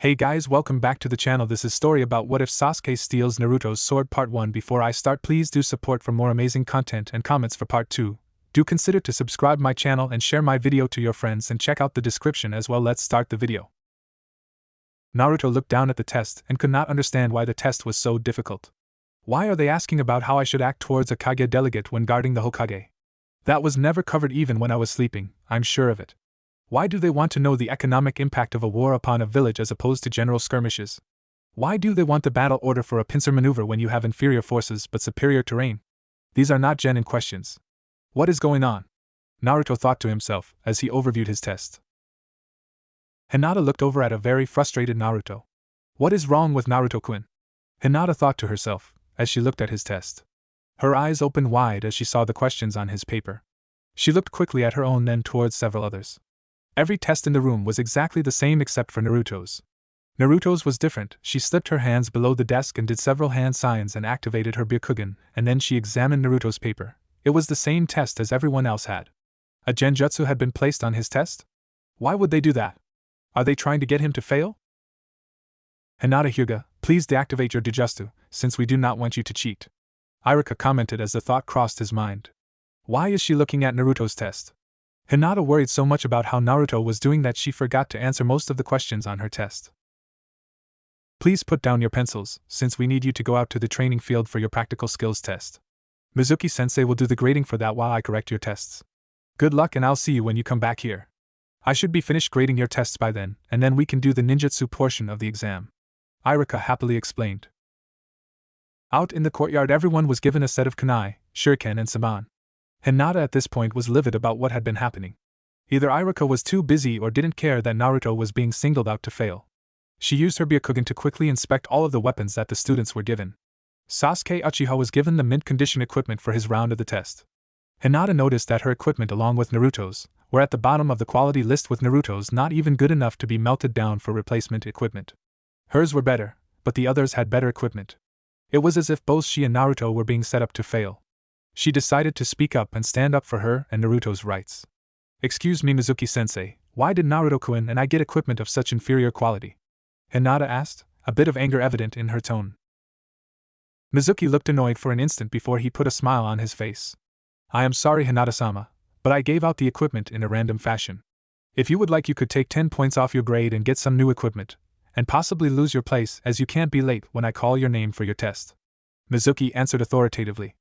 Hey guys, welcome back to the channel. This is story about what if Sasuke steals Naruto's sword part 1. Before I start, please do support for more amazing content and comments for part 2. Do consider to subscribe my channel and share my video to your friends and check out the description as well. Let's start the video. Naruto looked down at the test and could not understand why the test was so difficult. Why are they asking about how I should act towards a Kage delegate when guarding the Hokage? That was never covered even when I was sleeping, I'm sure of it. Why do they want to know the economic impact of a war upon a village as opposed to general skirmishes? Why do they want the battle order for a pincer maneuver when you have inferior forces but superior terrain? These are not genuine questions. What is going on? Naruto thought to himself as he overviewed his test. Hinata looked over at a very frustrated Naruto. What is wrong with Naruto-kun? Hinata thought to herself as she looked at his test. Her eyes opened wide as she saw the questions on his paper. She looked quickly at her own, then towards several others. Every test in the room was exactly the same except for Naruto's. Naruto's was different. She slipped her hands below the desk and did several hand signs and activated her Byakugan, and then she examined Naruto's paper. It was the same test as everyone else had. A genjutsu had been placed on his test? Why would they do that? Are they trying to get him to fail? Hinata Hyuga, please deactivate your Jujutsu, since we do not want you to cheat. Iruka commented as the thought crossed his mind. Why is she looking at Naruto's test? Hinata worried so much about how Naruto was doing that she forgot to answer most of the questions on her test. Please put down your pencils, since we need you to go out to the training field for your practical skills test. Mizuki-sensei will do the grading for that while I correct your tests. Good luck, and I'll see you when you come back here. I should be finished grading your tests by then, and then we can do the ninjutsu portion of the exam. Iruka happily explained. Out in the courtyard, everyone was given a set of kunai, shuriken and saban. Hinata at this point was livid about what had been happening. Either Iruka was too busy or didn't care that Naruto was being singled out to fail. She used her Byakugan to quickly inspect all of the weapons that the students were given. Sasuke Uchiha was given the mint-condition equipment for his round of the test. Hinata noticed that her equipment, along with Naruto's, were at the bottom of the quality list, with Naruto's not even good enough to be melted down for replacement equipment. Hers were better, but the others had better equipment. It was as if both she and Naruto were being set up to fail. She decided to speak up and stand up for her and Naruto's rights. Excuse me, Mizuki-sensei, why did Naruto-kun and I get equipment of such inferior quality? Hinata asked, a bit of anger evident in her tone. Mizuki looked annoyed for an instant before he put a smile on his face. I am sorry, Hinata-sama, but I gave out the equipment in a random fashion. If you would like, you could take 10 points off your grade and get some new equipment, and possibly lose your place as you can't be late when I call your name for your test. Mizuki answered authoritatively.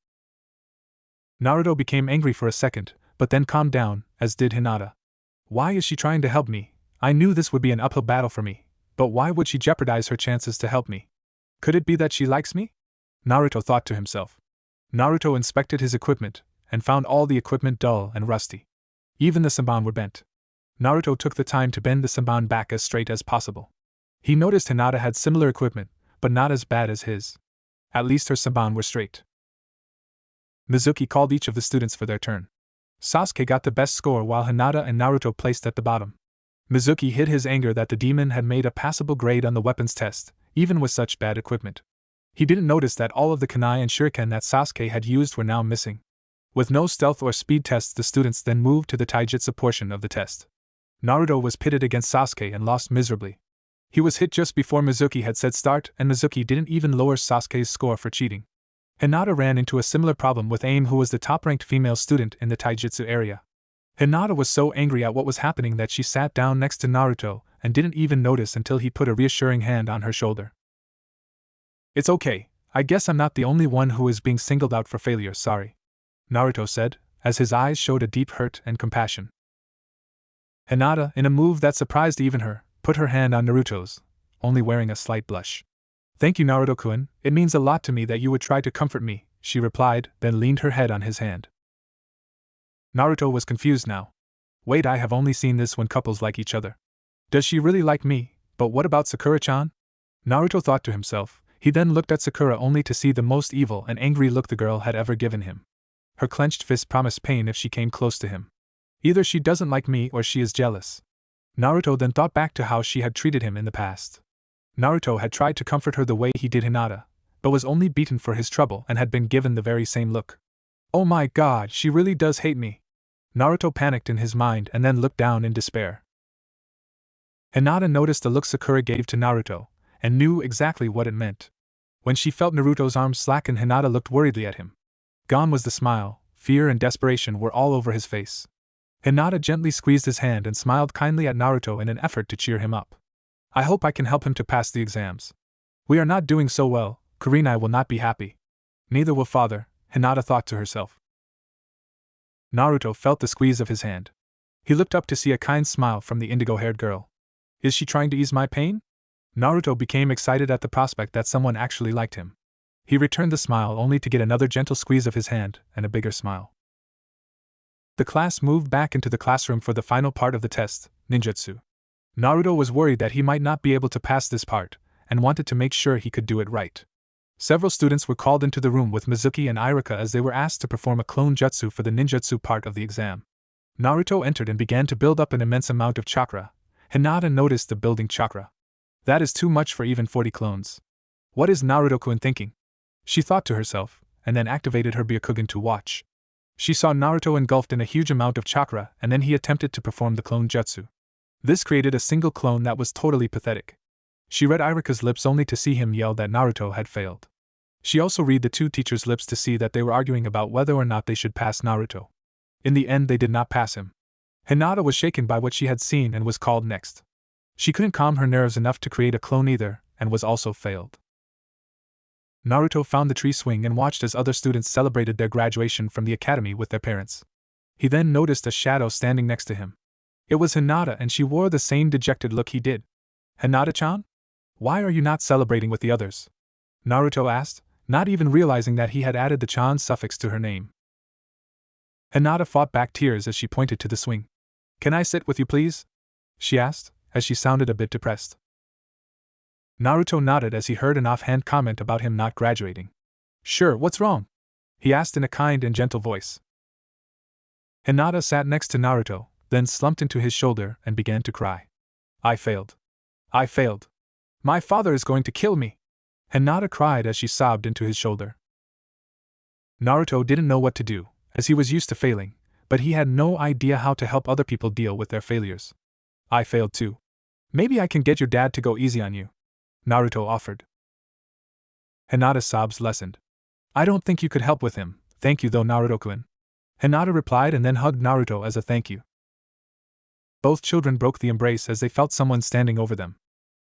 Naruto became angry for a second, but then calmed down, as did Hinata. Why is she trying to help me? I knew this would be an uphill battle for me, but why would she jeopardize her chances to help me? Could it be that she likes me? Naruto thought to himself. Naruto inspected his equipment, and found all the equipment dull and rusty. Even the samban were bent. Naruto took the time to bend the samban back as straight as possible. He noticed Hinata had similar equipment, but not as bad as his. At least her samban were straight. Mizuki called each of the students for their turn. Sasuke got the best score while Hinata and Naruto placed at the bottom. Mizuki hid his anger that the demon had made a passable grade on the weapons test, even with such bad equipment. He didn't notice that all of the kunai and shuriken that Sasuke had used were now missing. With no stealth or speed tests, the students then moved to the taijutsu portion of the test. Naruto was pitted against Sasuke and lost miserably. He was hit just before Mizuki had said start, and Mizuki didn't even lower Sasuke's score for cheating. Hinata ran into a similar problem with Aim, who was the top-ranked female student in the taijutsu area. Hinata was so angry at what was happening that she sat down next to Naruto and didn't even notice until he put a reassuring hand on her shoulder. It's okay, I guess I'm not the only one who is being singled out for failure, sorry, Naruto said, as his eyes showed a deep hurt and compassion. Hinata, in a move that surprised even her, put her hand on Naruto's, only wearing a slight blush. Thank you, Naruto-kun, it means a lot to me that you would try to comfort me, she replied, then leaned her head on his hand. Naruto was confused now. Wait, I have only seen this when couples like each other. Does she really like me, but what about Sakura-chan? Naruto thought to himself. He then looked at Sakura only to see the most evil and angry look the girl had ever given him. Her clenched fist promised pain if she came close to him. Either she doesn't like me or she is jealous. Naruto then thought back to how she had treated him in the past. Naruto had tried to comfort her the way he did Hinata, but was only beaten for his trouble and had been given the very same look. Oh my god, she really does hate me. Naruto panicked in his mind and then looked down in despair. Hinata noticed the look Sakura gave to Naruto, and knew exactly what it meant. When she felt Naruto's arms slacken, Hinata looked worriedly at him. Gone was the smile, fear and desperation were all over his face. Hinata gently squeezed his hand and smiled kindly at Naruto in an effort to cheer him up. I hope I can help him to pass the exams. We are not doing so well, Kurenai will not be happy. Neither will father, Hinata thought to herself. Naruto felt the squeeze of his hand. He looked up to see a kind smile from the indigo-haired girl. Is she trying to ease my pain? Naruto became excited at the prospect that someone actually liked him. He returned the smile only to get another gentle squeeze of his hand and a bigger smile. The class moved back into the classroom for the final part of the test, ninjutsu. Naruto was worried that he might not be able to pass this part, and wanted to make sure he could do it right. Several students were called into the room with Mizuki and Iruka as they were asked to perform a clone jutsu for the ninjutsu part of the exam. Naruto entered and began to build up an immense amount of chakra. Hinata noticed the building chakra. That is too much for even 40 clones. What is Naruto-kun thinking? She thought to herself, and then activated her Byakugan to watch. She saw Naruto engulfed in a huge amount of chakra, and then he attempted to perform the clone jutsu. This created a single clone that was totally pathetic. She read Iruka's lips only to see him yell that Naruto had failed. She also read the two teachers' lips to see that they were arguing about whether or not they should pass Naruto. In the end, they did not pass him. Hinata was shaken by what she had seen and was called next. She couldn't calm her nerves enough to create a clone either, and was also failed. Naruto found the tree swing and watched as other students celebrated their graduation from the academy with their parents. He then noticed a shadow standing next to him. It was Hinata, and she wore the same dejected look he did. Hinata-chan? Why are you not celebrating with the others? Naruto asked, not even realizing that he had added the chan suffix to her name. Hinata fought back tears as she pointed to the swing. Can I sit with you please? She asked, as she sounded a bit depressed. Naruto nodded as he heard an offhand comment about him not graduating. Sure, what's wrong? He asked in a kind and gentle voice. Hinata sat next to Naruto, then slumped into his shoulder and began to cry. I failed. I failed. My father is going to kill me. Hinata cried as she sobbed into his shoulder. Naruto didn't know what to do, as he was used to failing, but he had no idea how to help other people deal with their failures. I failed too. Maybe I can get your dad to go easy on you, Naruto offered. Hinata's sobs lessened. I don't think you could help with him, thank you though Naruto-kun. Hinata replied and then hugged Naruto as a thank you. Both children broke the embrace as they felt someone standing over them.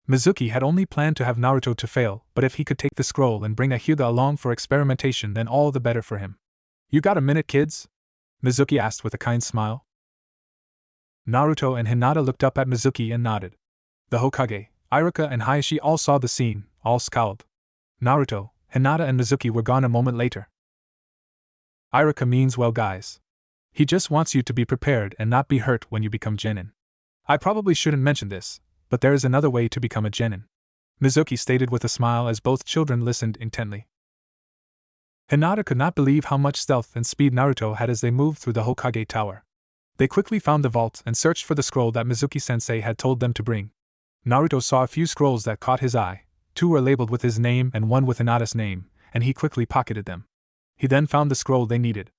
Mizuki had only planned to have Naruto to fail, but if he could take the scroll and bring a Hyuga along for experimentation, then all the better for him. You got a minute, kids? Mizuki asked with a kind smile. Naruto and Hinata looked up at Mizuki and nodded. The Hokage, Iruka and Hayashi all saw the scene, all scowled. Naruto, Hinata and Mizuki were gone a moment later. Iruka means well guys. He just wants you to be prepared and not be hurt when you become genin. I probably shouldn't mention this, but there is another way to become a genin, Mizuki stated with a smile as both children listened intently. Hinata could not believe how much stealth and speed Naruto had as they moved through the Hokage Tower. They quickly found the vault and searched for the scroll that Mizuki-sensei had told them to bring. Naruto saw a few scrolls that caught his eye. 2 were labeled with his name and 1 with Hinata's name, and he quickly pocketed them. He then found the scroll they needed.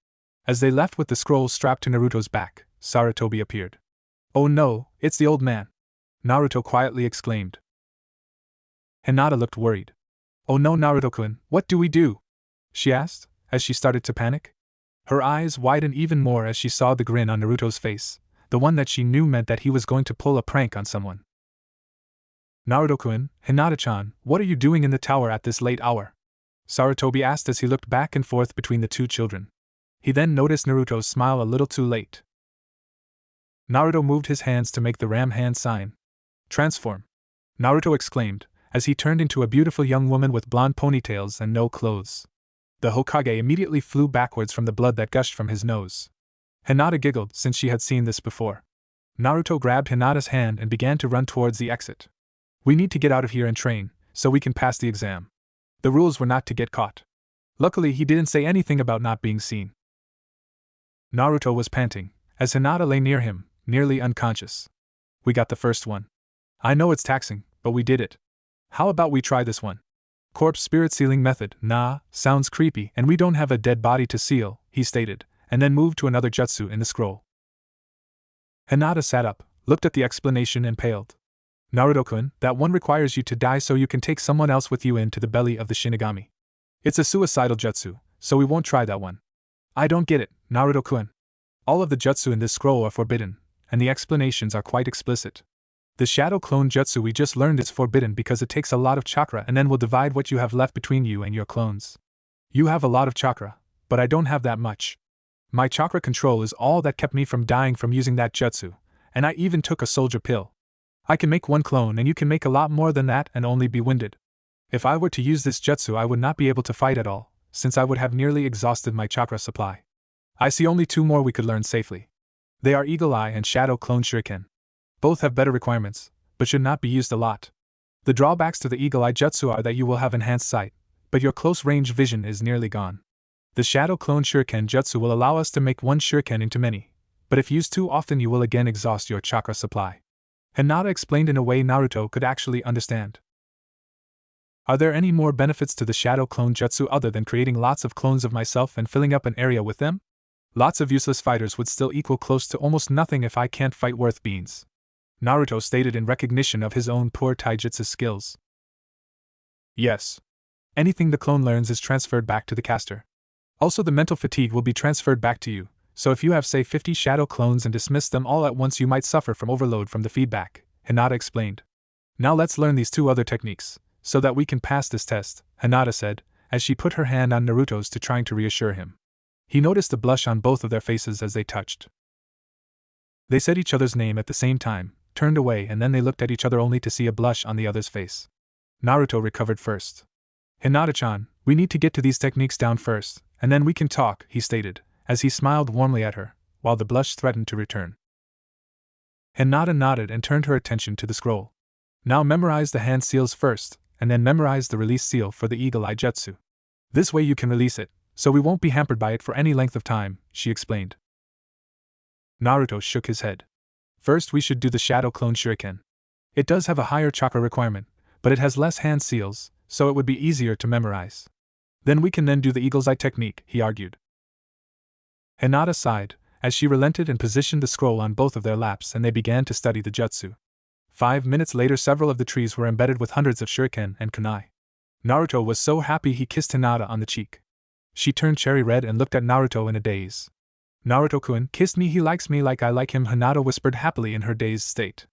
As they left with the scroll strapped to Naruto's back, Sarutobi appeared. Oh no, it's the old man, Naruto quietly exclaimed. Hinata looked worried. Oh no Naruto-kun, what do we do? She asked, as she started to panic. Her eyes widened even more as she saw the grin on Naruto's face, the one that she knew meant that he was going to pull a prank on someone. Naruto-kun, Hinata-chan, what are you doing in the tower at this late hour? Sarutobi asked as he looked back and forth between the two children. He then noticed Naruto's smile a little too late. Naruto moved his hands to make the ram hand sign. Transform! Naruto exclaimed, as he turned into a beautiful young woman with blonde ponytails and no clothes. The Hokage immediately flew backwards from the blood that gushed from his nose. Hinata giggled since she had seen this before. Naruto grabbed Hinata's hand and began to run towards the exit. We need to get out of here and train, so we can pass the exam. The rules were not to get caught. Luckily, he didn't say anything about not being seen. Naruto was panting, as Hinata lay near him, nearly unconscious. We got the first one. I know it's taxing, but we did it. How about we try this one? Corpse spirit sealing method, nah, sounds creepy and we don't have a dead body to seal, he stated, and then moved to another jutsu in the scroll. Hinata sat up, looked at the explanation and paled. Naruto-kun, that one requires you to die so you can take someone else with you into the belly of the Shinigami. It's a suicidal jutsu, so we won't try that one. I don't get it, Naruto-kun. All of the jutsu in this scroll are forbidden, and the explanations are quite explicit. The shadow clone jutsu we just learned is forbidden because it takes a lot of chakra and then will divide what you have left between you and your clones. You have a lot of chakra, but I don't have that much. My chakra control is all that kept me from dying from using that jutsu, and I even took a soldier pill. I can make one clone and you can make a lot more than that and only be winded. If I were to use this jutsu I would not be able to fight at all, since I would have nearly exhausted my chakra supply. I see only two more we could learn safely. They are Eagle Eye and Shadow Clone Shuriken. Both have better requirements, but should not be used a lot. The drawbacks to the Eagle Eye jutsu are that you will have enhanced sight, but your close-range vision is nearly gone. The Shadow Clone Shuriken jutsu will allow us to make one shuriken into many, but if used too often you will again exhaust your chakra supply. Hinata explained in a way Naruto could actually understand. Are there any more benefits to the Shadow Clone jutsu other than creating lots of clones of myself and filling up an area with them? Lots of useless fighters would still equal close to almost nothing if I can't fight worth beans. Naruto stated in recognition of his own poor taijutsu skills. Yes. Anything the clone learns is transferred back to the caster. Also the mental fatigue will be transferred back to you, so if you have say 50 shadow clones and dismiss them all at once you might suffer from overload from the feedback, Hinata explained. Now let's learn these two other techniques, so that we can pass this test, Hinata said, as she put her hand on Naruto's to trying to reassure him. He noticed a blush on both of their faces as they touched. They said each other's name at the same time, turned away and then they looked at each other only to see a blush on the other's face. Naruto recovered first. Hinata-chan, we need to get to these techniques down first, and then we can talk, he stated, as he smiled warmly at her, while the blush threatened to return. Hinata nodded and turned her attention to the scroll. Now memorize the hand seals first, and then memorize the release seal for the Eagle Eye jutsu. This way you can release it, so we won't be hampered by it for any length of time, she explained. Naruto shook his head. First we should do the Shadow Clone Shuriken. It does have a higher chakra requirement, but it has less hand seals, so it would be easier to memorize. Then we can do the Eagle's Eye technique, he argued. Hinata sighed, as she relented and positioned the scroll on both of their laps and they began to study the jutsu. 5 minutes later several of the trees were embedded with hundreds of shuriken and kunai. Naruto was so happy he kissed Hinata on the cheek. She turned cherry red and looked at Naruto in a daze. Naruto-kun kissed me, he likes me like I like him, Hinata whispered happily in her dazed state.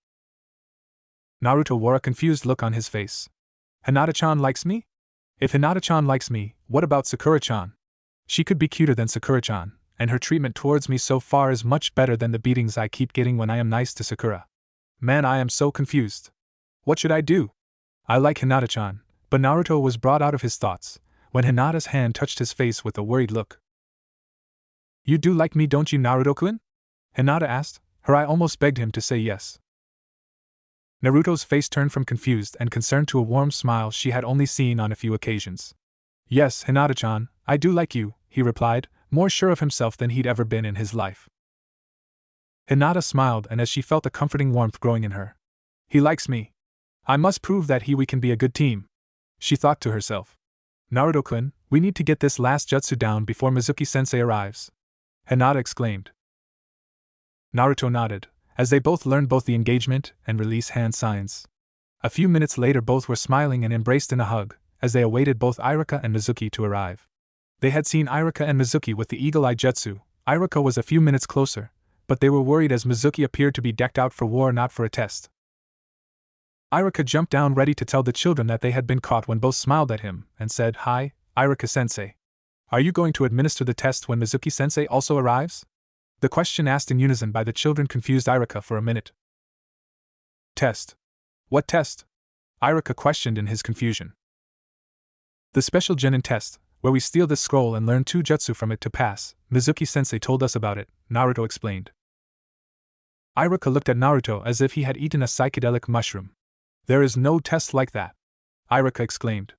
Naruto wore a confused look on his face. Hinata-chan likes me? If Hinata-chan likes me, what about Sakura-chan? She could be cuter than Sakura-chan, and her treatment towards me so far is much better than the beatings I keep getting when I am nice to Sakura. Man, I am so confused. What should I do? I like Hinata-chan, but Naruto was brought out of his thoughts when Hinata's hand touched his face with a worried look. You do like me, don't you, Naruto-kun? Hinata asked, her eye almost begged him to say yes. Naruto's face turned from confused and concerned to a warm smile she had only seen on a few occasions. Yes, Hinata-chan, I do like you, he replied, more sure of himself than he'd ever been in his life. Hinata smiled and as she felt a comforting warmth growing in her. He likes me. I must prove that we can be a good team. She thought to herself. Naruto-kun, we need to get this last jutsu down before Mizuki-sensei arrives. Hinata exclaimed. Naruto nodded, as they both learned both the engagement and release hand signs. A few minutes later both were smiling and embraced in a hug, as they awaited both Iruka and Mizuki to arrive. They had seen Iruka and Mizuki with the Eagle Eye jutsu. Iruka was a few minutes closer, but they were worried as Mizuki appeared to be decked out for war, not for a test. Iruka jumped down ready to tell the children that they had been caught when both smiled at him and said, Hi, Iruka-sensei. Are you going to administer the test when Mizuki-sensei also arrives? The question asked in unison by the children confused Iruka for a minute. Test? What test? Iruka questioned in his confusion. The special genin test, where we steal this scroll and learn 2 jutsu from it to pass. Mizuki-sensei told us about it, Naruto explained. Iruka looked at Naruto as if he had eaten a psychedelic mushroom. There is no test like that, Iruka exclaimed.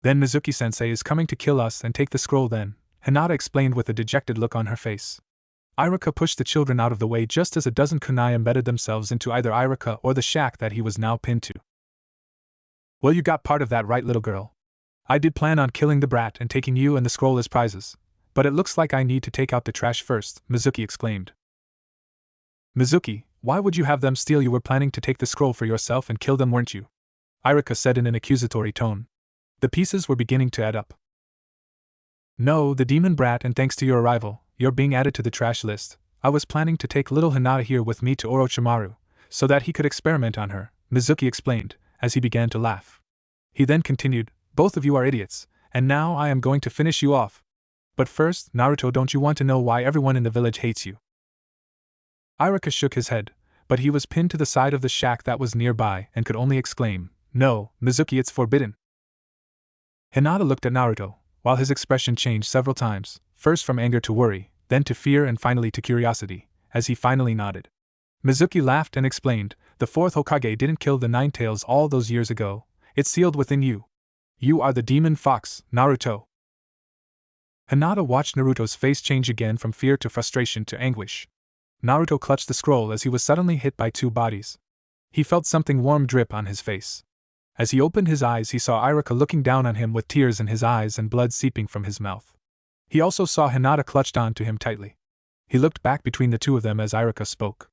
Then Mizuki-sensei is coming to kill us and take the scroll then, Hinata explained with a dejected look on her face. Iruka pushed the children out of the way just as a dozen kunai embedded themselves into either Iruka or the shack that he was now pinned to. Well, you got part of that right, little girl. I did plan on killing the brat and taking you and the scroll as prizes, but it looks like I need to take out the trash first, Mizuki exclaimed. Mizuki, Why would you have them steal? You were planning to take the scroll for yourself and kill them, weren't you? Irika said in an accusatory tone. The pieces were beginning to add up. No, the demon brat, and thanks to your arrival, you're being added to the trash list. I was planning to take little Hinata here with me to Orochimaru, so that he could experiment on her, Mizuki explained, as he began to laugh. He then continued, both of you are idiots, and now I am going to finish you off. But first, Naruto, don't you want to know why everyone in the village hates you? Irika shook his head, but he was pinned to the side of the shack that was nearby and could only exclaim, No, Mizuki, it's forbidden. Hinata looked at Naruto, while his expression changed several times, first from anger to worry, then to fear and finally to curiosity, as he finally nodded. Mizuki laughed and explained, the fourth Hokage didn't kill the Nine Tails all those years ago, it's sealed within you. You are the demon fox, Naruto. Hinata watched Naruto's face change again from fear to frustration to anguish. Naruto clutched the scroll as he was suddenly hit by two bodies. He felt something warm drip on his face. As he opened his eyes, he saw Irika looking down on him with tears in his eyes and blood seeping from his mouth. He also saw Hinata clutched on to him tightly. He looked back between the two of them as Irika spoke.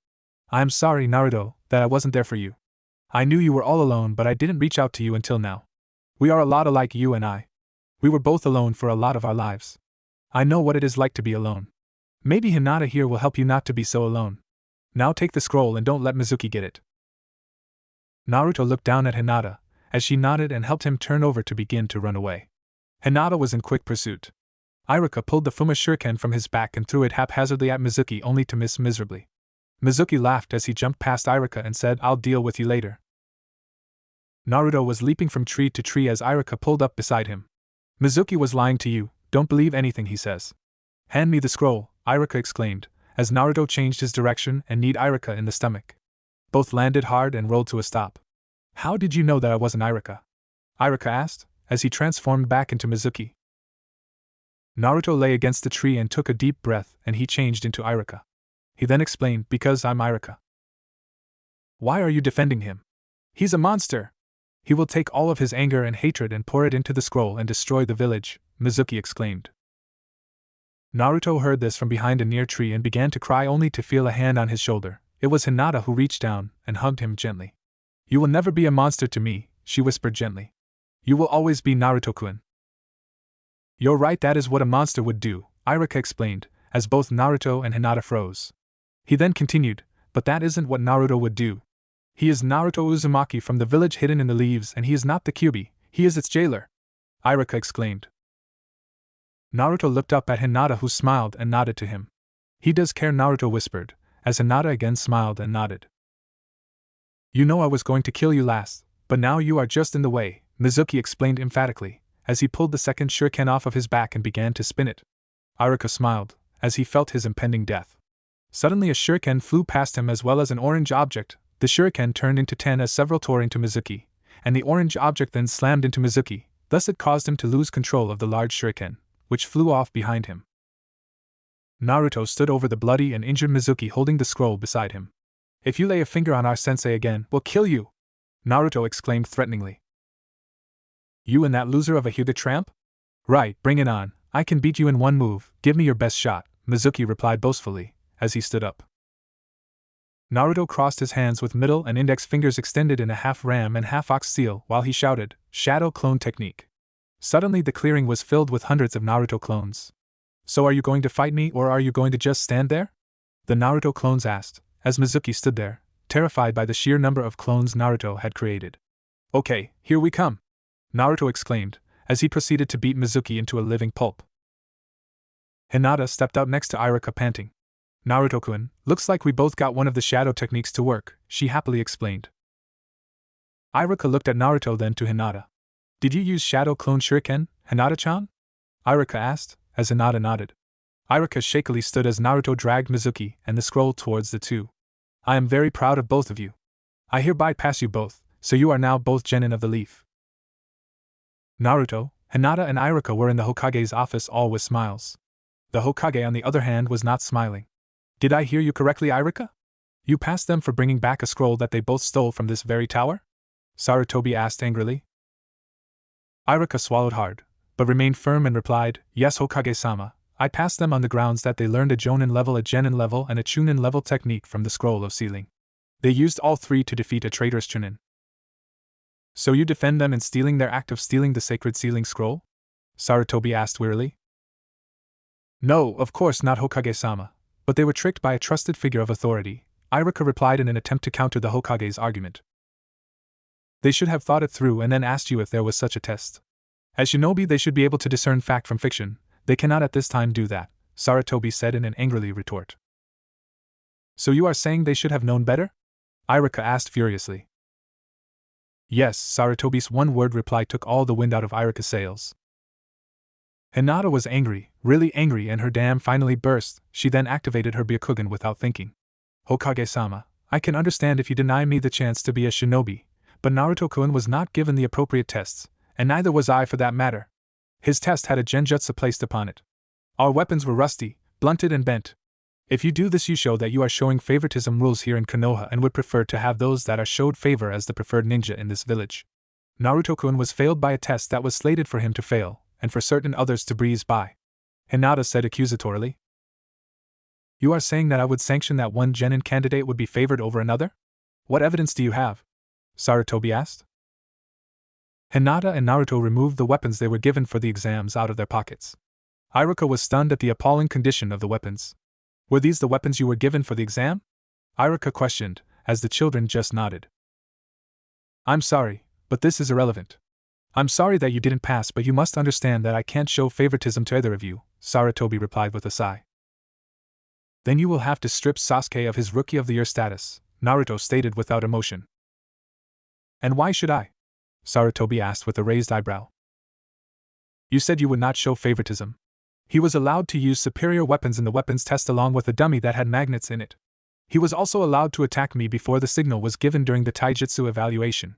I am sorry, Naruto, that I wasn't there for you. I knew you were all alone, but I didn't reach out to you until now. We are a lot alike, you and I. We were both alone for a lot of our lives. I know what it is like to be alone. Maybe Hinata here will help you not to be so alone. Now take the scroll and don't let Mizuki get it. Naruto looked down at Hinata, as she nodded and helped him turn over to begin to run away. Hinata was in quick pursuit. Irika pulled the Fuma shuriken from his back and threw it haphazardly at Mizuki only to miss miserably. Mizuki laughed as he jumped past Irika and said, I'll deal with you later. Naruto was leaping from tree to tree as Irika pulled up beside him. Mizuki was lying to you, don't believe anything he says. Hand me the scroll, Irika exclaimed, as Naruto changed his direction and kneed Irika in the stomach. Both landed hard and rolled to a stop. How did you know that I wasn't Irika? Irika asked, as he transformed back into Mizuki. Naruto lay against the tree and took a deep breath, and he changed into Irika. He then explained, because I'm Irika. Why are you defending him? He's a monster! He will take all of his anger and hatred and pour it into the scroll and destroy the village, Mizuki exclaimed. Naruto heard this from behind a near tree and began to cry only to feel a hand on his shoulder. It was Hinata who reached down and hugged him gently. You will never be a monster to me, she whispered gently. You will always be Naruto-kun. You're right, that is what a monster would do, Irika explained, as both Naruto and Hinata froze. He then continued, but that isn't what Naruto would do. He is Naruto Uzumaki from the village hidden in the leaves, and he is not the Kyuubi, he is its jailer, Irika exclaimed. Naruto looked up at Hinata, who smiled and nodded to him. He does care, Naruto whispered, as Hinata again smiled and nodded. You know I was going to kill you last, but now you are just in the way, Mizuki explained emphatically, as he pulled the second shuriken off of his back and began to spin it. Irika smiled, as he felt his impending death. Suddenly a shuriken flew past him as well as an orange object. The shuriken turned into 10 as several tore into Mizuki, and the orange object then slammed into Mizuki, thus it caused him to lose control of the large shuriken, which flew off behind him. Naruto stood over the bloody and injured Mizuki holding the scroll beside him. If you lay a finger on our sensei again, we'll kill you! Naruto exclaimed threateningly. You and that loser of a Hyuga tramp? Right, bring it on, I can beat you in one move, give me your best shot, Mizuki replied boastfully, as he stood up. Naruto crossed his hands with middle and index fingers extended in a half ram and half ox seal while he shouted, Shadow Clone Technique. Suddenly the clearing was filled with hundreds of Naruto clones. So are you going to fight me or are you going to just stand there? The Naruto clones asked, as Mizuki stood there, terrified by the sheer number of clones Naruto had created. Okay, here we come! Naruto exclaimed, as he proceeded to beat Mizuki into a living pulp. Hinata stepped out next to Irika panting. Naruto-kun, looks like we both got one of the shadow techniques to work, she happily explained. Irika looked at Naruto then to Hinata. Did you use Shadow Clone Shuriken, Hinata-chan? Irika asked, as Hinata nodded. Irika shakily stood as Naruto dragged Mizuki and the scroll towards the two. I am very proud of both of you. I hereby pass you both, so you are now both genin of the leaf. Naruto, Hinata and Irika were in the Hokage's office all with smiles. The Hokage on the other hand was not smiling. Did I hear you correctly, Irika? You passed them for bringing back a scroll that they both stole from this very tower? Sarutobi asked angrily. Irika swallowed hard, but remained firm and replied, Yes, Hokage-sama, I passed them on the grounds that they learned a Jonin level, a Genin level, and a Chunin level technique from the Scroll of Sealing. They used all three to defeat a traitorous Chunin. So you defend them in stealing their act of stealing the sacred sealing scroll? Sarutobi asked wearily. No, of course not, Hokage-sama, but they were tricked by a trusted figure of authority, Iruka replied in an attempt to counter the Hokage's argument. They should have thought it through and then asked you if there was such a test. As shinobi, they should be able to discern fact from fiction. They cannot at this time do that, Sarutobi said in an angrily retort. So you are saying they should have known better? Iruka asked furiously. Yes, Sarutobi's one-word reply took all the wind out of Iruka's sails. Hinata was angry, really angry, and her dam finally burst. She then activated her Byakugan without thinking. Hokage-sama, I can understand if you deny me the chance to be a shinobi, but Naruto-kun was not given the appropriate tests, and neither was I for that matter. His test had a genjutsu placed upon it. Our weapons were rusty, blunted and bent. If you do this, you show that you are showing favoritism rules here in Konoha and would prefer to have those that are showed favor as the preferred ninja in this village. Naruto-kun was failed by a test that was slated for him to fail, and for certain others to breeze by. Hinata said accusatorily. You are saying that I would sanction that one genin candidate would be favored over another? What evidence do you have? Sarutobi asked. Hinata and Naruto removed the weapons they were given for the exams out of their pockets. Iruka was stunned at the appalling condition of the weapons. Were these the weapons you were given for the exam? Iruka questioned, as the children just nodded. I'm sorry, but this is irrelevant. I'm sorry that you didn't pass, but you must understand that I can't show favoritism to either of you, Sarutobi replied with a sigh. Then you will have to strip Sasuke of his Rookie of the Year status, Naruto stated without emotion. And why should I? Sarutobi asked with a raised eyebrow. You said you would not show favoritism. He was allowed to use superior weapons in the weapons test along with a dummy that had magnets in it. He was also allowed to attack me before the signal was given during the taijutsu evaluation.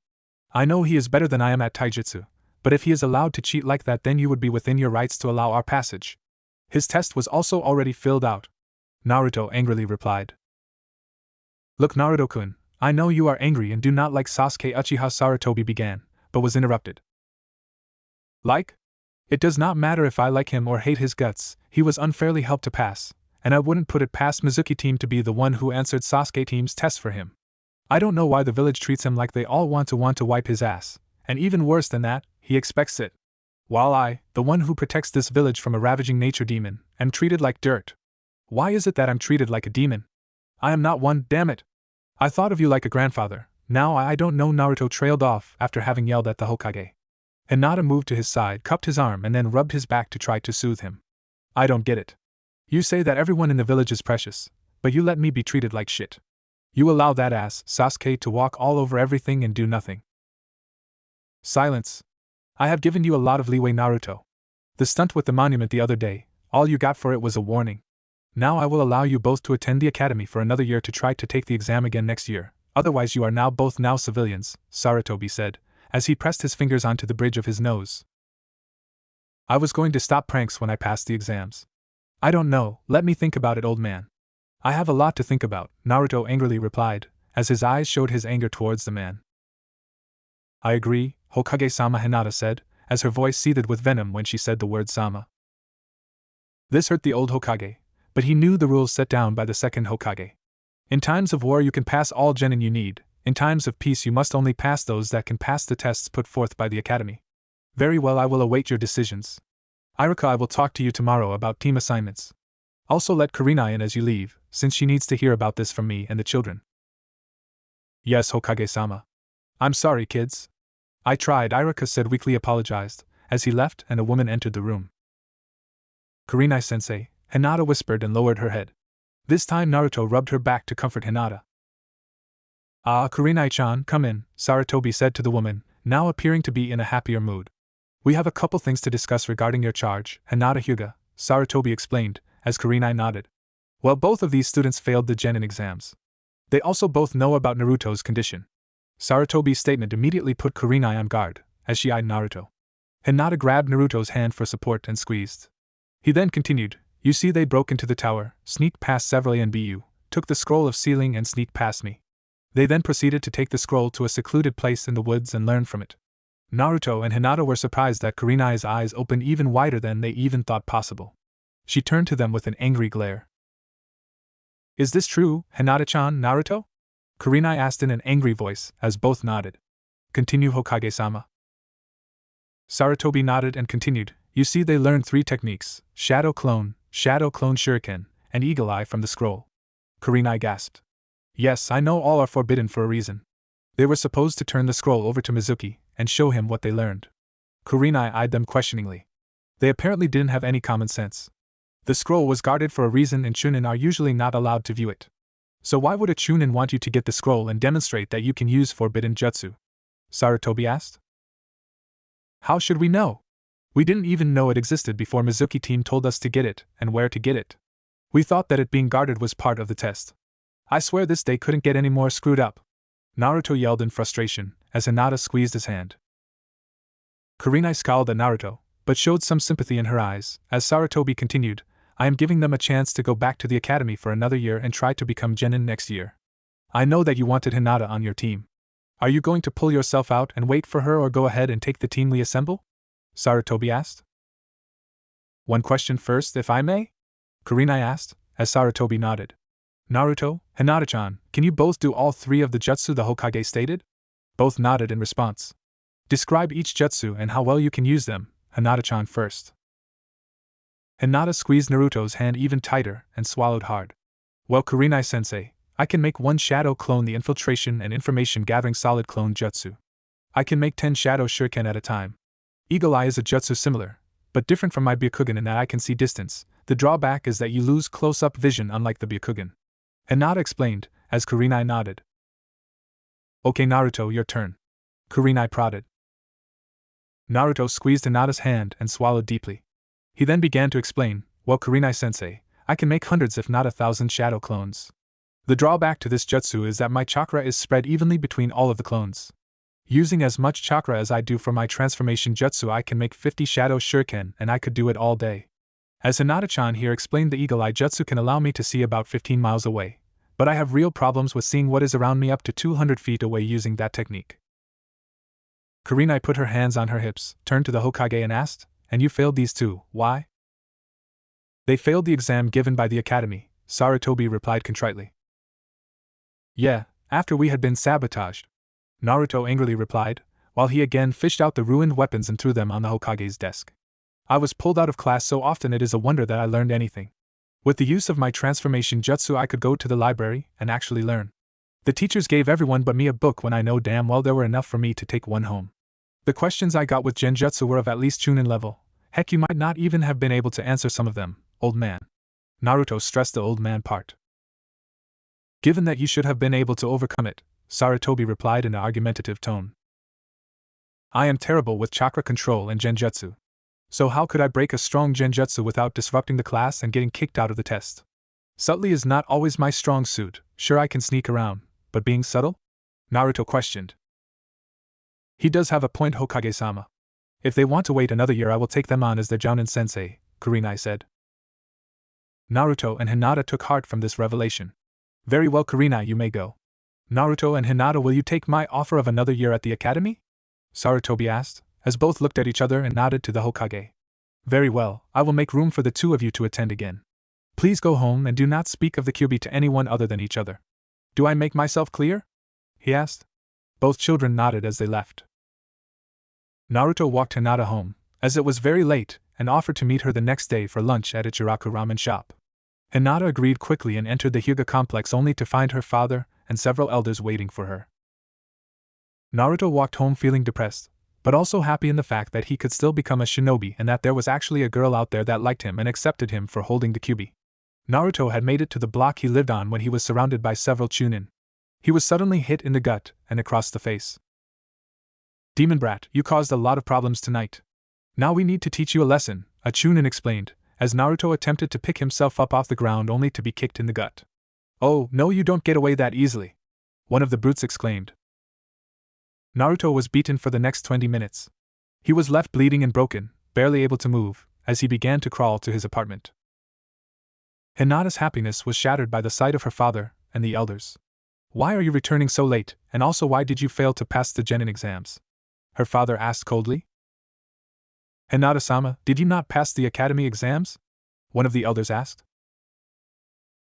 I know he is better than I am at taijutsu, but if he is allowed to cheat like that, then you would be within your rights to allow our passage. His test was also already filled out, Naruto angrily replied. Look, Naruto-kun, I know you are angry and do not like Sasuke Uchiha, Sarutobi began, but was interrupted. Like? It does not matter if I like him or hate his guts, he was unfairly helped to pass, and I wouldn't put it past Mizuki team to be the one who answered Sasuke team's test for him. I don't know why the village treats him like they all want to wipe his ass, and even worse than that, he expects it. While I, the one who protects this village from a ravaging nature demon, am treated like dirt. Why is it that I'm treated like a demon? I am not one, damn it! I thought of you like a grandfather, now I don't know. Naruto trailed off after having yelled at the Hokage. Hinata moved to his side, cupped his arm, and then rubbed his back to try to soothe him. I don't get it. You say that everyone in the village is precious, but you let me be treated like shit. You allow that ass, Sasuke, to walk all over everything and do nothing. Silence. I have given you a lot of leeway, Naruto. The stunt with the monument the other day, all you got for it was a warning. Now I will allow you both to attend the academy for another year to try to take the exam again next year, otherwise you are now both civilians, Sarutobi said, as he pressed his fingers onto the bridge of his nose. I was going to stop pranks when I passed the exams. I don't know, let me think about it, old man. I have a lot to think about, Naruto angrily replied, as his eyes showed his anger towards the man. I agree, Hokage-sama, Hinata said, as her voice seethed with venom when she said the word sama. This hurt the old Hokage, but he knew the rules set down by the second Hokage. In times of war you can pass all genin you need, in times of peace you must only pass those that can pass the tests put forth by the academy. Very well, I will await your decisions. Iruka, I will talk to you tomorrow about team assignments. Also let Karina in as you leave, since she needs to hear about this from me and the children. Yes, Hokage-sama. I'm sorry, kids. I tried, Iruka said weakly, apologized, as he left and a woman entered the room. Kurenai-sensei, Hinata whispered and lowered her head. This time Naruto rubbed her back to comfort Hinata. Ah, Kurenai-chan, come in, Sarutobi said to the woman, now appearing to be in a happier mood. We have a couple things to discuss regarding your charge, Hinata Hyuga, Sarutobi explained, as Kurenai nodded. Well, both of these students failed the genin exams. They also both know about Naruto's condition. Sarutobi's statement immediately put Kurenai on guard, as she eyed Naruto. Hinata grabbed Naruto's hand for support and squeezed. He then continued, you see, they broke into the tower, sneaked past Severly and Bu, took the scroll of sealing and sneaked past me. They then proceeded to take the scroll to a secluded place in the woods and learn from it. Naruto and Hinata were surprised that Kurenai's eyes opened even wider than they even thought possible. She turned to them with an angry glare. Is this true, Hinata-chan, Naruto? Kurenai asked in an angry voice, as both nodded. Continue, Hokage-sama. Sarutobi nodded and continued. You see, they learned 3 techniques: Shadow Clone Shuriken, and Eagle Eye from the scroll. Kurenai gasped. Yes, I know all are forbidden for a reason. They were supposed to turn the scroll over to Mizuki and show him what they learned. Kurenai eyed them questioningly. They apparently didn't have any common sense. The scroll was guarded for a reason and Chunin are usually not allowed to view it. So why would a Chunin want you to get the scroll and demonstrate that you can use forbidden jutsu? Sarutobi asked. How should we know? We didn't even know it existed before Mizuki team told us to get it and where to get it. We thought that it being guarded was part of the test. I swear this day couldn't get any more screwed up. Naruto yelled in frustration, as Hinata squeezed his hand. Kurenai scowled at Naruto, but showed some sympathy in her eyes, as Sarutobi continued, I am giving them a chance to go back to the academy for another year and try to become genin next year. I know that you wanted Hinata on your team. Are you going to pull yourself out and wait for her or go ahead and take the team we assemble? Sarutobi asked. One question first, if I may? Kurenai asked, as Sarutobi nodded. Naruto, Hinata-chan, can you both do all 3 of the jutsu the Hokage stated? Both nodded in response. Describe each jutsu and how well you can use them, Hinata-chan first. Hinata squeezed Naruto's hand even tighter and swallowed hard. Well, Kurenai-sensei, I can make 1 shadow clone, the infiltration and information gathering solid clone jutsu. I can make 10 shadow shuriken at a time. Eagle Eye is a jutsu similar, but different from my Byakugan in that I can see distance. The drawback is that you lose close-up vision unlike the Byakugan. Hinata explained, as Kurenai nodded. Okay Naruto, your turn. Kurenai prodded. Naruto squeezed Hinata's hand and swallowed deeply. He then began to explain, well Kurenai-sensei, I can make hundreds if not 1,000 shadow clones. The drawback to this jutsu is that my chakra is spread evenly between all of the clones. Using as much chakra as I do for my transformation jutsu, I can make 50 shadow shuriken and I could do it all day. As Hinata-chan here explained, the Eagle Eye jutsu can allow me to see about 15 miles away, but I have real problems with seeing what is around me up to 200 feet away using that technique. Kurenai put her hands on her hips, turned to the Hokage and asked, and you failed these too, why? They failed the exam given by the academy, Sarutobi replied contritely. Yeah, after we had been sabotaged, Naruto angrily replied, while he again fished out the ruined weapons and threw them on the Hokage's desk. I was pulled out of class so often it is a wonder that I learned anything. With the use of my transformation jutsu I could go to the library and actually learn. The teachers gave everyone but me a book when I know damn well there were enough for me to take one home. The questions I got with genjutsu were of at least Chunin level. Heck, you might not even have been able to answer some of them, old man. Naruto stressed the old man part. Given that you should have been able to overcome it, Sarutobi replied in an argumentative tone. I am terrible with chakra control and genjutsu. So how could I break a strong genjutsu without disrupting the class and getting kicked out of the test? Subtly is not always my strong suit. Sure, I can sneak around, but being subtle? Naruto questioned. He does have a point, Hokage-sama. If they want to wait another year I will take them on as their Jounin sensei, Kurenai said. Naruto and Hinata took heart from this revelation. Very well Kurenai, you may go. Naruto and Hinata, will you take my offer of another year at the academy? Sarutobi asked, as both looked at each other and nodded to the Hokage. Very well, I will make room for the 2 of you to attend again. Please go home and do not speak of the Kyuubi to anyone other than each other. Do I make myself clear? He asked. Both children nodded as they left. Naruto walked Hinata home, as it was very late, and offered to meet her the next day for lunch at Ichiraku ramen shop. Hinata agreed quickly and entered the Hyuga complex only to find her father and several elders waiting for her. Naruto walked home feeling depressed, but also happy in the fact that he could still become a shinobi and that there was actually a girl out there that liked him and accepted him for holding the Kyuubi. Naruto had made it to the block he lived on when he was surrounded by several Chunin. He was suddenly hit in the gut and across the face. Demon brat, you caused a lot of problems tonight. Now we need to teach you a lesson, a Chunin explained, as Naruto attempted to pick himself up off the ground only to be kicked in the gut. Oh, no, you don't get away that easily, one of the brutes exclaimed. Naruto was beaten for the next 20 minutes. He was left bleeding and broken, barely able to move, as he began to crawl to his apartment. Hinata's happiness was shattered by the sight of her father and the elders. Why are you returning so late, and also why did you fail to pass the genin exams? Her father asked coldly. Hinata-sama, did you not pass the academy exams? One of the elders asked.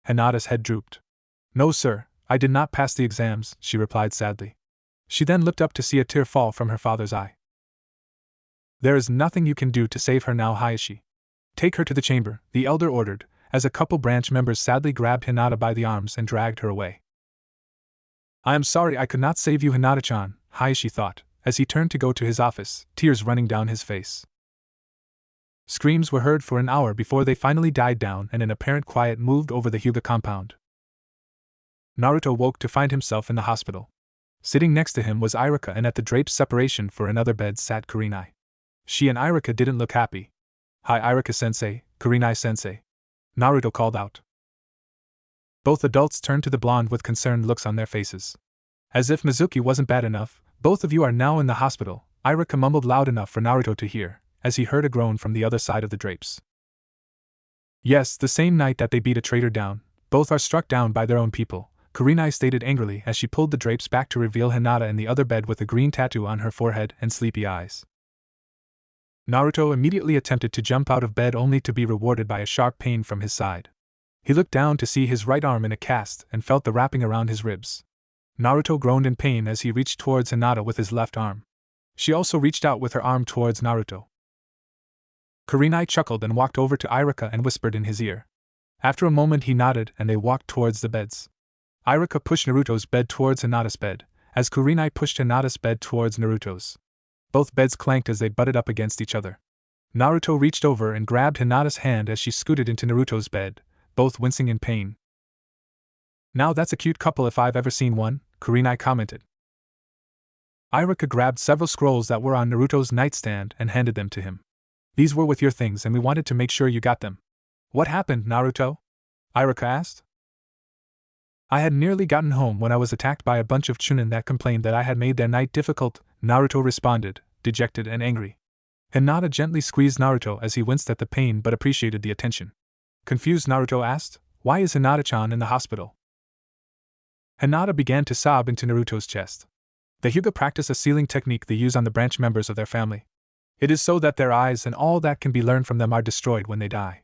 Hinata's head drooped. No sir, I did not pass the exams, she replied sadly. She then looked up to see a tear fall from her father's eye. There is nothing you can do to save her now, Hayashi. Take her to the chamber, the elder ordered, as a couple branch members sadly grabbed Hinata by the arms and dragged her away. I am sorry I could not save you, Hinata-chan, Hayashi thought, as he turned to go to his office, tears running down his face. Screams were heard for an hour before they finally died down and an apparent quiet moved over the Hyuga compound. Naruto woke to find himself in the hospital. Sitting next to him was Irika, and at the draped separation for another bed sat Kurenai. She and Irika didn't look happy. Hi Irika-sensei, Kurenai-sensei. Naruto called out. Both adults turned to the blonde with concerned looks on their faces. As if Mizuki wasn't bad enough, both of you are now in the hospital, Irika mumbled loud enough for Naruto to hear, as he heard a groan from the other side of the drapes. Yes, the same night that they beat a traitor down, both are struck down by their own people, Kurenai stated angrily as she pulled the drapes back to reveal Hinata in the other bed with a green tattoo on her forehead and sleepy eyes. Naruto immediately attempted to jump out of bed only to be rewarded by a sharp pain from his side. He looked down to see his right arm in a cast and felt the wrapping around his ribs. Naruto groaned in pain as he reached towards Hinata with his left arm. She also reached out with her arm towards Naruto. Kurenai chuckled and walked over to Irika and whispered in his ear. After a moment he nodded and they walked towards the beds. Irika pushed Naruto's bed towards Hinata's bed, as Kurenai pushed Hinata's bed towards Naruto's. Both beds clanked as they butted up against each other. Naruto reached over and grabbed Hinata's hand as she scooted into Naruto's bed, both wincing in pain. Now that's a cute couple if I've ever seen one, Kurenai commented. Irika grabbed several scrolls that were on Naruto's nightstand and handed them to him. These were with your things and we wanted to make sure you got them. What happened, Naruto? Irika asked. I had nearly gotten home when I was attacked by a bunch of chunin that complained that I had made their night difficult, Naruto responded, dejected and angry. Hinata gently squeezed Naruto as he winced at the pain but appreciated the attention. Confused, Naruto asked, why is Hinata-chan in the hospital? Hinata began to sob into Naruto's chest. The Hyuga practice a sealing technique they use on the branch members of their family. It is so that their eyes and all that can be learned from them are destroyed when they die.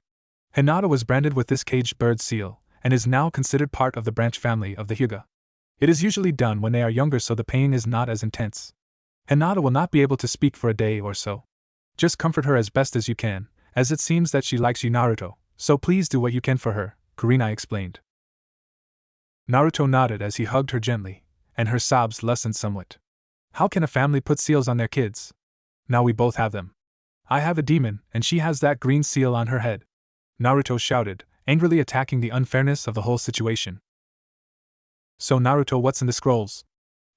Hinata was branded with this caged bird seal, and is now considered part of the branch family of the Hyuga. It is usually done when they are younger so the pain is not as intense. Hinata will not be able to speak for a day or so. Just comfort her as best as you can, as it seems that she likes you, Naruto, so please do what you can for her, Kurenai explained. Naruto nodded as he hugged her gently, and her sobs lessened somewhat. How can a family put seals on their kids? Now we both have them. I have a demon, and she has that green seal on her head. Naruto shouted, angrily attacking the unfairness of the whole situation. So Naruto, what's in the scrolls?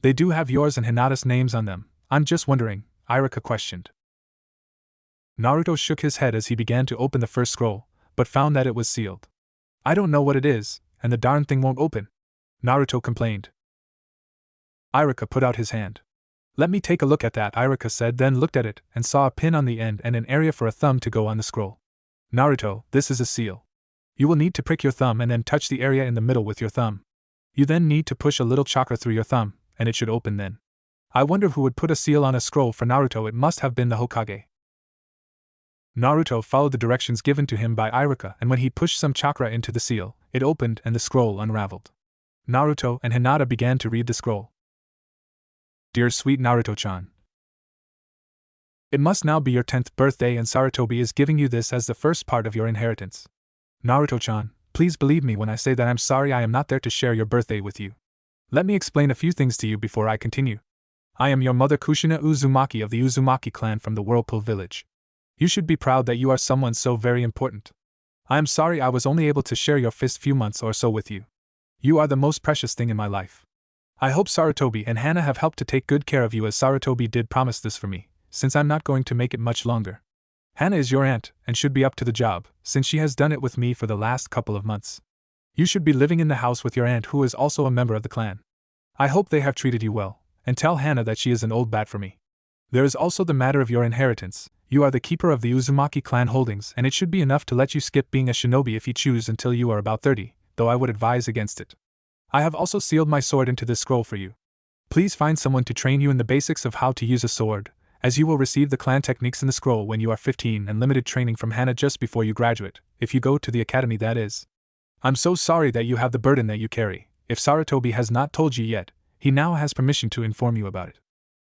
They do have yours and Hinata's names on them, I'm just wondering, Irika questioned. Naruto shook his head as he began to open the first scroll, but found that it was sealed. I don't know what it is, and the darn thing won't open, Naruto complained. Irika put out his hand. Let me take a look at that, Irika said, then looked at it and saw a pin on the end and an area for a thumb to go on the scroll. Naruto, this is a seal. You will need to prick your thumb and then touch the area in the middle with your thumb. You then need to push a little chakra through your thumb, and it should open then. I wonder who would put a seal on a scroll for Naruto. It must have been the Hokage. Naruto followed the directions given to him by Irika, and when he pushed some chakra into the seal, it opened and the scroll unraveled. Naruto and Hinata began to read the scroll. Dear sweet Naruto-chan, it must now be your 10th birthday and Sarutobi is giving you this as the first part of your inheritance. Naruto-chan, please believe me when I say that I'm sorry I am not there to share your birthday with you. Let me explain a few things to you before I continue. I am your mother Kushina Uzumaki of the Uzumaki clan from the Whirlpool village. You should be proud that you are someone so very important. I am sorry I was only able to share your first few months or so with you. You are the most precious thing in my life. I hope Sarutobi and Hana have helped to take good care of you as Sarutobi did promise this for me, since I'm not going to make it much longer. Hana is your aunt and should be up to the job, since she has done it with me for the last couple of months. You should be living in the house with your aunt who is also a member of the clan. I hope they have treated you well, and tell Hana that she is an old bat for me. There is also the matter of your inheritance. You are the keeper of the Uzumaki clan holdings and it should be enough to let you skip being a shinobi if you choose until you are about 30, though I would advise against it. I have also sealed my sword into this scroll for you. Please find someone to train you in the basics of how to use a sword, as you will receive the clan techniques in the scroll when you are 15 and limited training from Hana just before you graduate, if you go to the academy that is. I'm so sorry that you have the burden that you carry. If Sarutobi has not told you yet, he now has permission to inform you about it.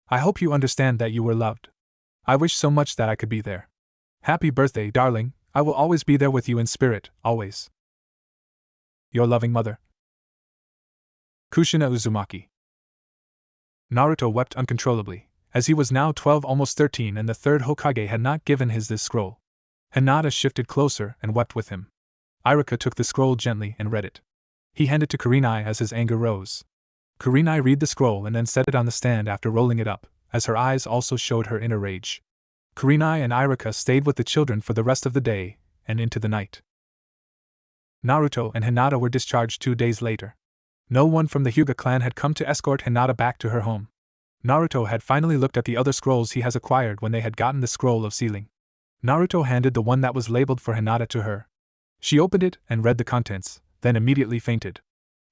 I hope you understand that you were loved. I wish so much that I could be there. Happy birthday, darling. I will always be there with you in spirit, always. Your loving mother. Kushina Uzumaki. Naruto wept uncontrollably, as he was now 12, almost 13, and the third Hokage had not given his this scroll. Hinata shifted closer and wept with him. Iruka took the scroll gently and read it. He handed to Kurenai as his anger rose. Kurenai read the scroll and then set it on the stand after rolling it up, as her eyes also showed her inner rage. Kurenai and Iruka stayed with the children for the rest of the day and into the night. Naruto and Hinata were discharged 2 days later. No one from the Hyuga clan had come to escort Hinata back to her home. Naruto had finally looked at the other scrolls he has acquired when they had gotten the scroll of sealing. Naruto handed the one that was labeled for Hinata to her. She opened it and read the contents, then immediately fainted.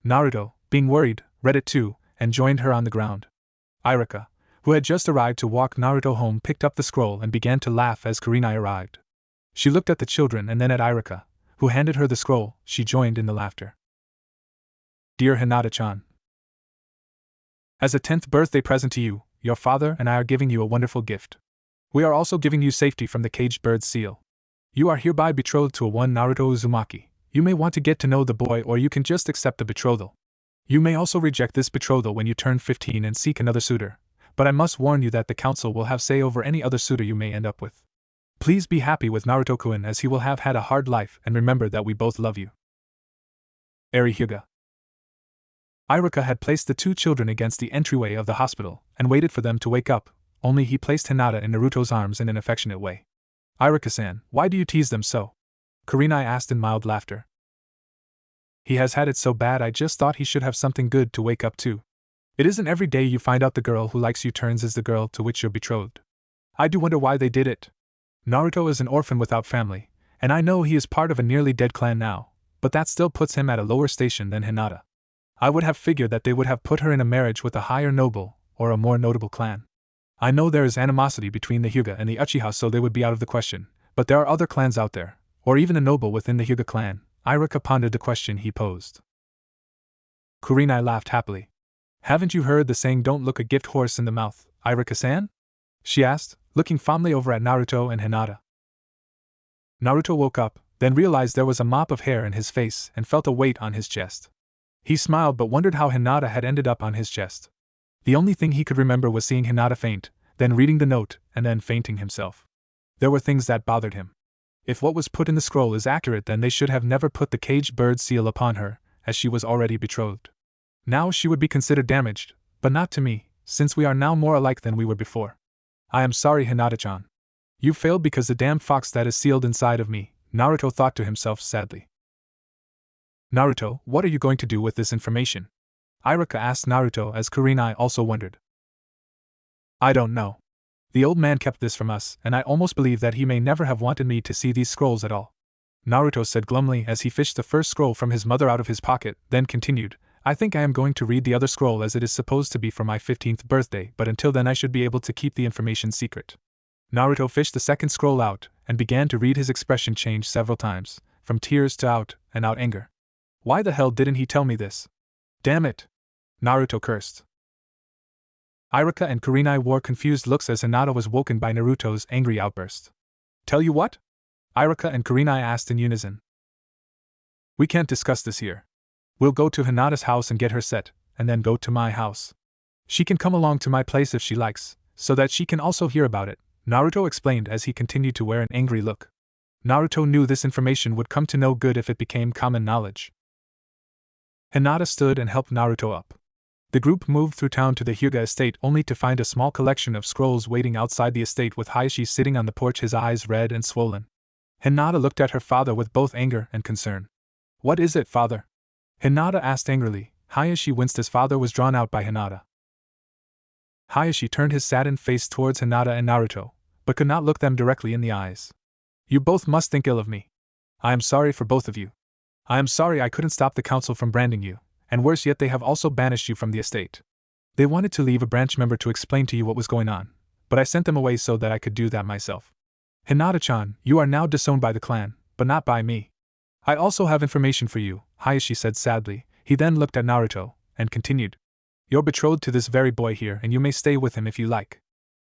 Naruto, being worried, read it too, and joined her on the ground. Iruka, who had just arrived to walk Naruto home, picked up the scroll and began to laugh as Kurenai arrived. She looked at the children and then at Iruka, who handed her the scroll. She joined in the laughter. Dear Hinata-chan, as a 10th birthday present to you, your father and I are giving you a wonderful gift. We are also giving you safety from the caged bird's seal. You are hereby betrothed to a one Naruto Uzumaki. You may want to get to know the boy, or you can just accept the betrothal. You may also reject this betrothal when you turn 15 and seek another suitor, but I must warn you that the council will have say over any other suitor you may end up with. Please be happy with Naruto-kun, as he will have had a hard life, and remember that we both love you. Eri Hyuga. Iruka had placed the 2 children against the entryway of the hospital and waited for them to wake up, only he placed Hinata in Naruto's arms in an affectionate way. Iruka-san, why do you tease them so? Kurenai asked in mild laughter. He has had it so bad, I just thought he should have something good to wake up to. It isn't every day you find out the girl who likes you turns is the girl to which you're betrothed. I do wonder why they did it. Naruto is an orphan without family, and I know he is part of a nearly dead clan now, but that still puts him at a lower station than Hinata. I would have figured that they would have put her in a marriage with a higher noble, or a more notable clan. I know there is animosity between the Hyuga and the Uchiha, so they would be out of the question, but there are other clans out there, or even a noble within the Hyuga clan. Iruka pondered the question he posed. Kurenai laughed happily. Haven't you heard the saying, don't look a gift horse in the mouth, Iruka-san? She asked, looking fondly over at Naruto and Hinata. Naruto woke up, then realized there was a mop of hair in his face and felt a weight on his chest. He smiled but wondered how Hinata had ended up on his chest. The only thing he could remember was seeing Hinata faint, then reading the note, and then fainting himself. There were things that bothered him. If what was put in the scroll is accurate, then they should have never put the caged bird seal upon her, as she was already betrothed. Now she would be considered damaged, but not to me, since we are now more alike than we were before. I am sorry, Hinata-chan. You failed because the damn fox that is sealed inside of me, Naruto thought to himself sadly. Naruto, what are you going to do with this information? Iruka asked Naruto, as Kurenai also wondered. I don't know. The old man kept this from us, and I almost believe that he may never have wanted me to see these scrolls at all. Naruto said glumly as he fished the first scroll from his mother out of his pocket, then continued, I think I am going to read the other scroll, as it is supposed to be for my 15th birthday, but until then I should be able to keep the information secret. Naruto fished the second scroll out, and began to read. His expression changed several times, from tears to out anger. Why the hell didn't he tell me this? Damn it! Naruto cursed. Iruka and Kurenai wore confused looks as Hinata was woken by Naruto's angry outburst. Tell you what? Iruka and Kurenai asked in unison. We can't discuss this here. We'll go to Hinata's house and get her set, and then go to my house. She can come along to my place if she likes, so that she can also hear about it, Naruto explained as he continued to wear an angry look. Naruto knew this information would come to no good if it became common knowledge. Hinata stood and helped Naruto up. The group moved through town to the Hyuga estate, only to find a small collection of scrolls waiting outside the estate, with Hayashi sitting on the porch, his eyes red and swollen. Hinata looked at her father with both anger and concern. What is it, father? Hinata asked angrily. Hayashi winced as father was drawn out by Hinata. Hayashi turned his saddened face towards Hinata and Naruto, but could not look them directly in the eyes. You both must think ill of me. I am sorry for both of you. I am sorry I couldn't stop the council from branding you, and worse yet, they have also banished you from the estate. They wanted to leave a branch member to explain to you what was going on, but I sent them away so that I could do that myself. Hinata-chan, you are now disowned by the clan, but not by me. I also have information for you, Hayashi said sadly. He then looked at Naruto, and continued. You're betrothed to this very boy here, and you may stay with him if you like.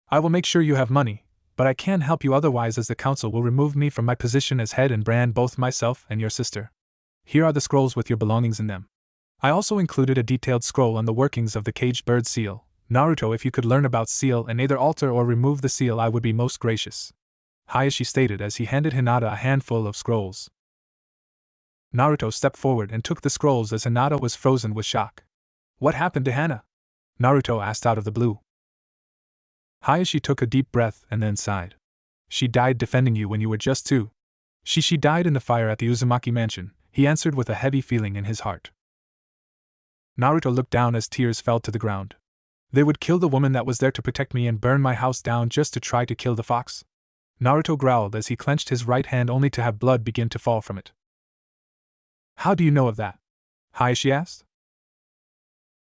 I will make sure you have money, but I can't help you otherwise, as the council will remove me from my position as head and brand both myself and your sister. Here are the scrolls with your belongings in them. I also included a detailed scroll on the workings of the caged bird seal. Naruto, if you could learn about seal and either alter or remove the seal, I would be most gracious. Hayashi stated as he handed Hinata a handful of scrolls. Naruto stepped forward and took the scrolls as Hinata was frozen with shock. What happened to Hana? Naruto asked out of the blue. Hayashi took a deep breath and then sighed. She died defending you when you were just 2. She died in the fire at the Uzumaki mansion, he answered with a heavy feeling in his heart. Naruto looked down as tears fell to the ground. They would kill the woman that was there to protect me and burn my house down just to try to kill the fox? Naruto growled as he clenched his right hand only to have blood begin to fall from it. How do you know of that? Hayashi asked.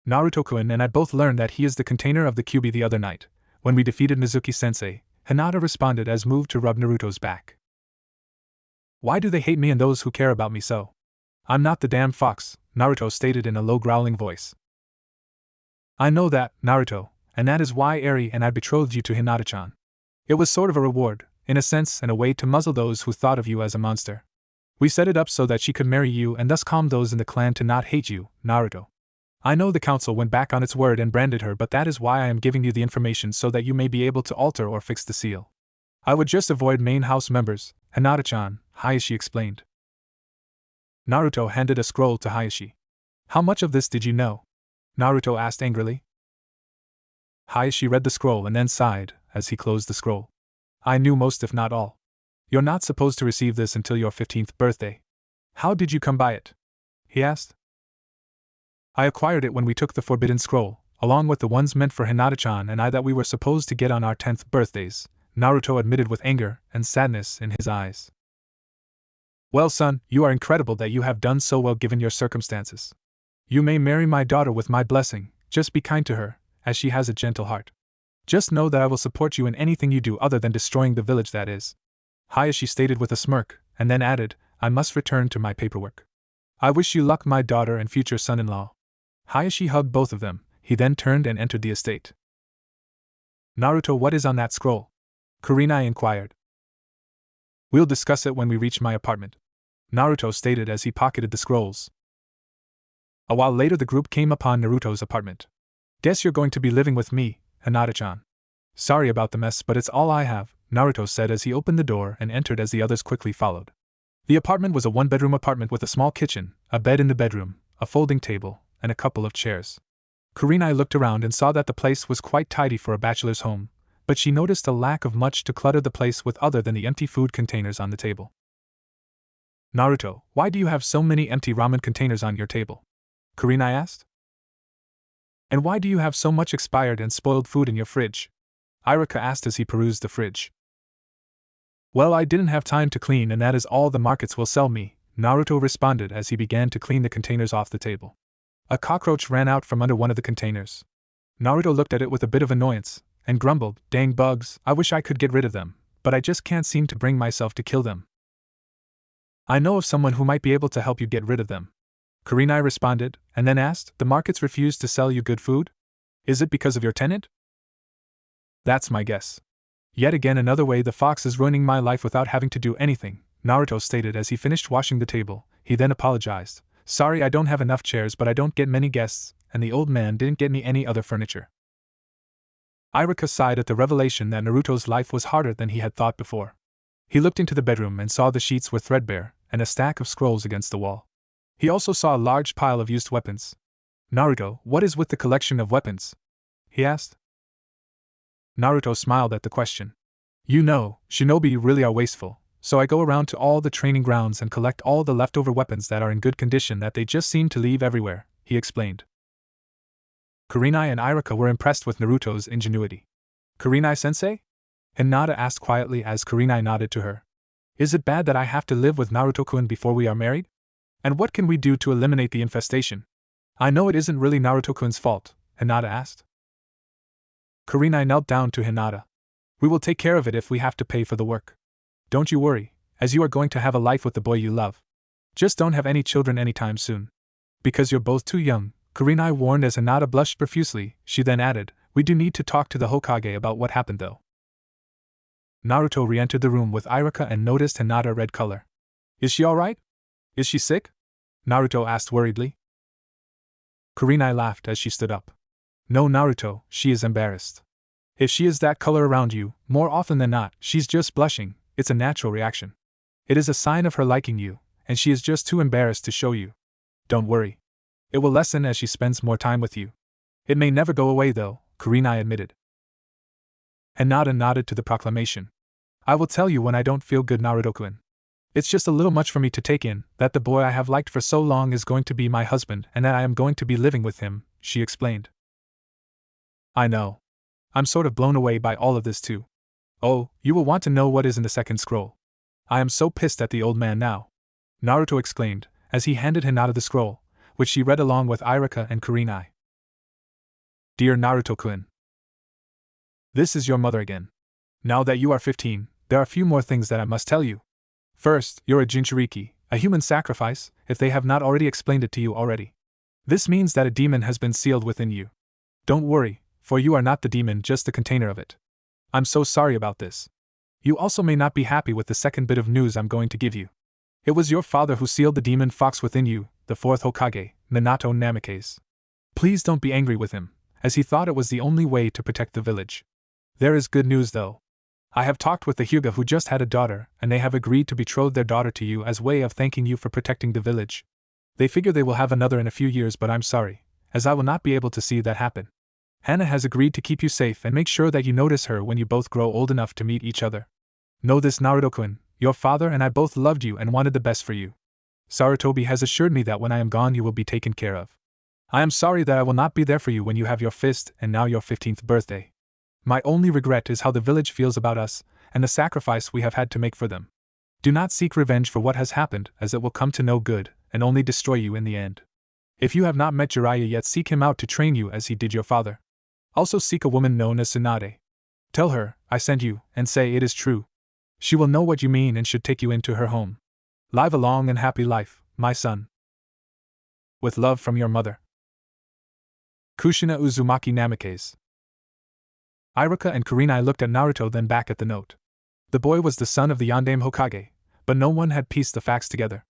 Naruto-kun and I both learned that he is the container of the Kyuubi the other night, when we defeated Mizuki-sensei, Hinata responded as moved to rub Naruto's back. Why do they hate me and those who care about me so? I'm not the damn fox, Naruto stated in a low growling voice. I know that, Naruto, and that is why Eri and I betrothed you to Hinata-chan. It was sort of a reward, in a sense, and a way to muzzle those who thought of you as a monster. We set it up so that she could marry you and thus calm those in the clan to not hate you, Naruto. I know the council went back on its word and branded her, but that is why I am giving you the information so that you may be able to alter or fix the seal. I would just avoid main house members, Hinata-chan, Hayashi explained. Naruto handed a scroll to Hayashi. How much of this did you know? Naruto asked angrily. Hayashi read the scroll and then sighed as he closed the scroll. I knew most if not all. You're not supposed to receive this until your 15th birthday. How did you come by it? He asked. I acquired it when we took the Forbidden Scroll, along with the ones meant for Hinata-chan and I that we were supposed to get on our 10th birthdays, Naruto admitted with anger and sadness in his eyes. Well, son, you are incredible that you have done so well given your circumstances. You may marry my daughter with my blessing, just be kind to her, as she has a gentle heart. Just know that I will support you in anything you do other than destroying the village, that is. Hayashi stated with a smirk, and then added, I must return to my paperwork. I wish you luck, my daughter and future son-in-law. Hayashi hugged both of them, he then turned and entered the estate. Naruto, what is on that scroll? Kurenai inquired. We'll discuss it when we reach my apartment, Naruto stated as he pocketed the scrolls. A while later the group came upon Naruto's apartment. Guess you're going to be living with me, Hinata-chan. Sorry about the mess, but it's all I have, Naruto said as he opened the door and entered as the others quickly followed. The apartment was a one-bedroom apartment with a small kitchen, a bed in the bedroom, a folding table, and a couple of chairs. Kurenai looked around and saw that the place was quite tidy for a bachelor's home, but she noticed a lack of much to clutter the place with other than the empty food containers on the table. Naruto, why do you have so many empty ramen containers on your table? Kurenai asked. And why do you have so much expired and spoiled food in your fridge? Iruka asked as he perused the fridge. Well, I didn't have time to clean and that is all the markets will sell me, Naruto responded as he began to clean the containers off the table. A cockroach ran out from under one of the containers. Naruto looked at it with a bit of annoyance, and grumbled, dang bugs, I wish I could get rid of them, but I just can't seem to bring myself to kill them. I know of someone who might be able to help you get rid of them. Kurenai responded, and then asked, the markets refuse to sell you good food? Is it because of your tenant? That's my guess. Yet again another way the fox is ruining my life without having to do anything, Naruto stated as he finished washing the table. He then apologized. Sorry, I don't have enough chairs, but I don't get many guests, and the old man didn't get me any other furniture. Iruka sighed at the revelation that Naruto's life was harder than he had thought before. He looked into the bedroom and saw the sheets were threadbare, and a stack of scrolls against the wall. He also saw a large pile of used weapons. Naruto, what is with the collection of weapons? He asked. Naruto smiled at the question. You know, shinobi really are wasteful, so I go around to all the training grounds and collect all the leftover weapons that are in good condition that they just seem to leave everywhere, he explained. Kurenai and Iruka were impressed with Naruto's ingenuity. Kurenai-sensei? Hinata asked quietly as Kurenai nodded to her. Is it bad that I have to live with Naruto-kun before we are married? And what can we do to eliminate the infestation? I know it isn't really Naruto-kun's fault, Hinata asked. Kurenai knelt down to Hinata. We will take care of it if we have to pay for the work. Don't you worry, as you are going to have a life with the boy you love. Just don't have any children anytime soon. Because you're both too young, Kurenai warned as Hinata blushed profusely. She then added, we do need to talk to the Hokage about what happened though. Naruto re-entered the room with Iruka and noticed Hinata red color. Is she alright? Is she sick? Naruto asked worriedly. Kurenai laughed as she stood up. No, Naruto, she is embarrassed. If she is that color around you, more often than not, she's just blushing. It's a natural reaction. It is a sign of her liking you, and she is just too embarrassed to show you. Don't worry. It will lessen as she spends more time with you. It may never go away though, Kurenai admitted. Hinata nodded to the proclamation. I will tell you when I don't feel good, Naruto-kun. It's just a little much for me to take in, that the boy I have liked for so long is going to be my husband and that I am going to be living with him, she explained. I know. I'm sort of blown away by all of this too. Oh, you will want to know what is in the second scroll. I am so pissed at the old man now, Naruto exclaimed, as he handed Hinata the scroll, which she read along with Iruka and Kurenai. Dear Naruto-kun. This is your mother again. Now that you are 15, there are a few more things that I must tell you. First, you're a Jinchuriki, a human sacrifice, if they have not already explained it to you already. This means that a demon has been sealed within you. Don't worry, for you are not the demon, just the container of it. I'm so sorry about this. You also may not be happy with the second bit of news I'm going to give you. It was your father who sealed the demon fox within you, the fourth Hokage, Minato Namikaze. Please don't be angry with him, as he thought it was the only way to protect the village. There is good news though. I have talked with the Hyuga who just had a daughter, and they have agreed to betroth their daughter to you as way of thanking you for protecting the village. They figure they will have another in a few years, but I'm sorry, as I will not be able to see that happen. Hana has agreed to keep you safe and make sure that you notice her when you both grow old enough to meet each other. Know this, Naruto-kun, your father and I both loved you and wanted the best for you. Sarutobi has assured me that when I am gone you will be taken care of. I am sorry that I will not be there for you when you have your fifth and now your 15th birthday. My only regret is how the village feels about us, and the sacrifice we have had to make for them. Do not seek revenge for what has happened, as it will come to no good, and only destroy you in the end. If you have not met Jiraiya yet, seek him out to train you as he did your father. Also seek a woman known as Tsunade. Tell her, I sent you, and say it is true. She will know what you mean and should take you into her home. Live a long and happy life, my son. With love from your mother. Kushina Uzumaki Namikaze. Iruka and Kurenai looked at Naruto, then back at the note. The boy was the son of the Yondaime Hokage, but no one had pieced the facts together.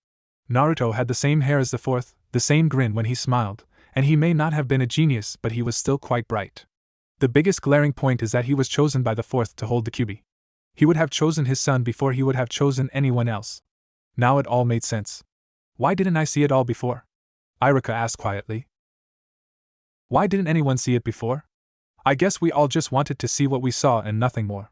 Naruto had the same hair as the fourth, the same grin when he smiled, and he may not have been a genius, but he was still quite bright. The biggest glaring point is that he was chosen by the fourth to hold the Kyuubi. He would have chosen his son before he would have chosen anyone else. Now it all made sense. Why didn't I see it all before? Iruka asked quietly. Why didn't anyone see it before? I guess we all just wanted to see what we saw and nothing more.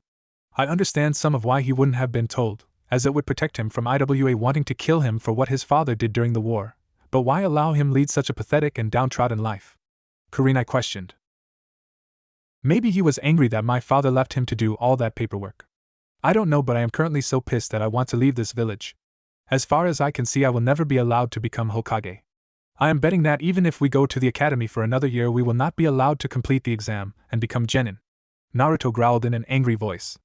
I understand some of why he wouldn't have been told, as it would protect him from IWA wanting to kill him for what his father did during the war, but why allow him lead such a pathetic and downtrodden life? Kurenai questioned. Maybe he was angry that my father left him to do all that paperwork. I don't know, but I am currently so pissed that I want to leave this village. As far as I can see, I will never be allowed to become Hokage. I am betting that even if we go to the academy for another year, we will not be allowed to complete the exam and become genin. Naruto growled in an angry voice.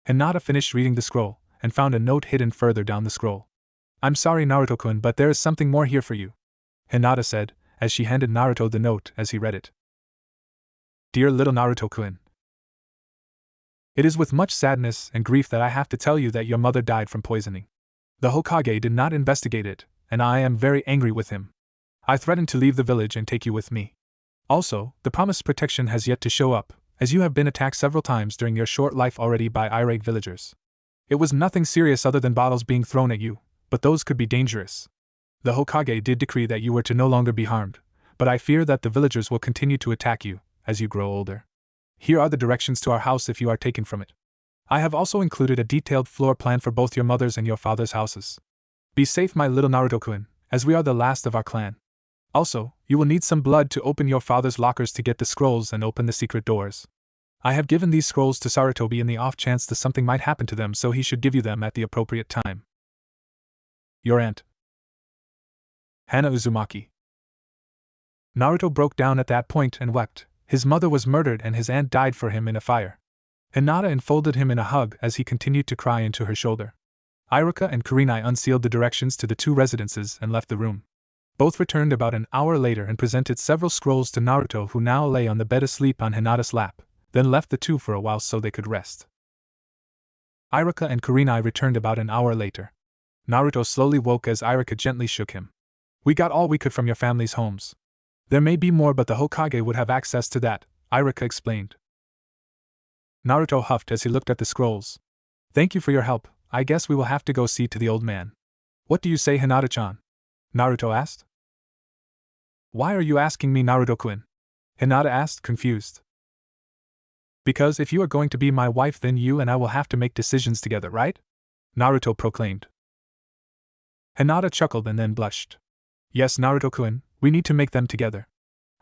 Hinata finished reading the scroll and found a note hidden further down the scroll. I'm sorry, Naruto-kun, but there is something more here for you, Hinata said, as she handed Naruto the note as he read it. Dear little Naruto-kun. It is with much sadness and grief that I have to tell you that your mother died from poisoning. The Hokage did not investigate it, and I am very angry with him. I threatened to leave the village and take you with me. Also, the promised protection has yet to show up, as you have been attacked several times during your short life already by irate villagers. It was nothing serious other than bottles being thrown at you, but those could be dangerous. The Hokage did decree that you were to no longer be harmed, but I fear that the villagers will continue to attack you as you grow older. Here are the directions to our house if you are taken from it. I have also included a detailed floor plan for both your mother's and your father's houses. Be safe, my little Naruto-kun, as we are the last of our clan. Also, you will need some blood to open your father's lockers to get the scrolls and open the secret doors. I have given these scrolls to Sarutobi in the off chance that something might happen to them, so he should give you them at the appropriate time. Your aunt, Hana Uzumaki. Naruto broke down at that point and wept. His mother was murdered and his aunt died for him in a fire. Hinata enfolded him in a hug as he continued to cry into her shoulder. Iruka and Kurenai unsealed the directions to the two residences and left the room. Both returned about an hour later and presented several scrolls to Naruto, who now lay on the bed asleep on Hinata's lap, then left the two for a while so they could rest. Iruka and Kurenai returned about an hour later. Naruto slowly woke as Iruka gently shook him. "We got all we could from your family's homes. There may be more, but the Hokage would have access to that," Iruka explained. Naruto huffed as he looked at the scrolls. "Thank you for your help. I guess we will have to go see to the old man." "What do you say, Hinata-chan?" Naruto asked. "Why are you asking me, Naruto-kun?" Hinata asked, confused. "Because if you are going to be my wife, then you and I will have to make decisions together, right?" Naruto proclaimed. Hinata chuckled and then blushed. "Yes, Naruto-kun, we need to make them together.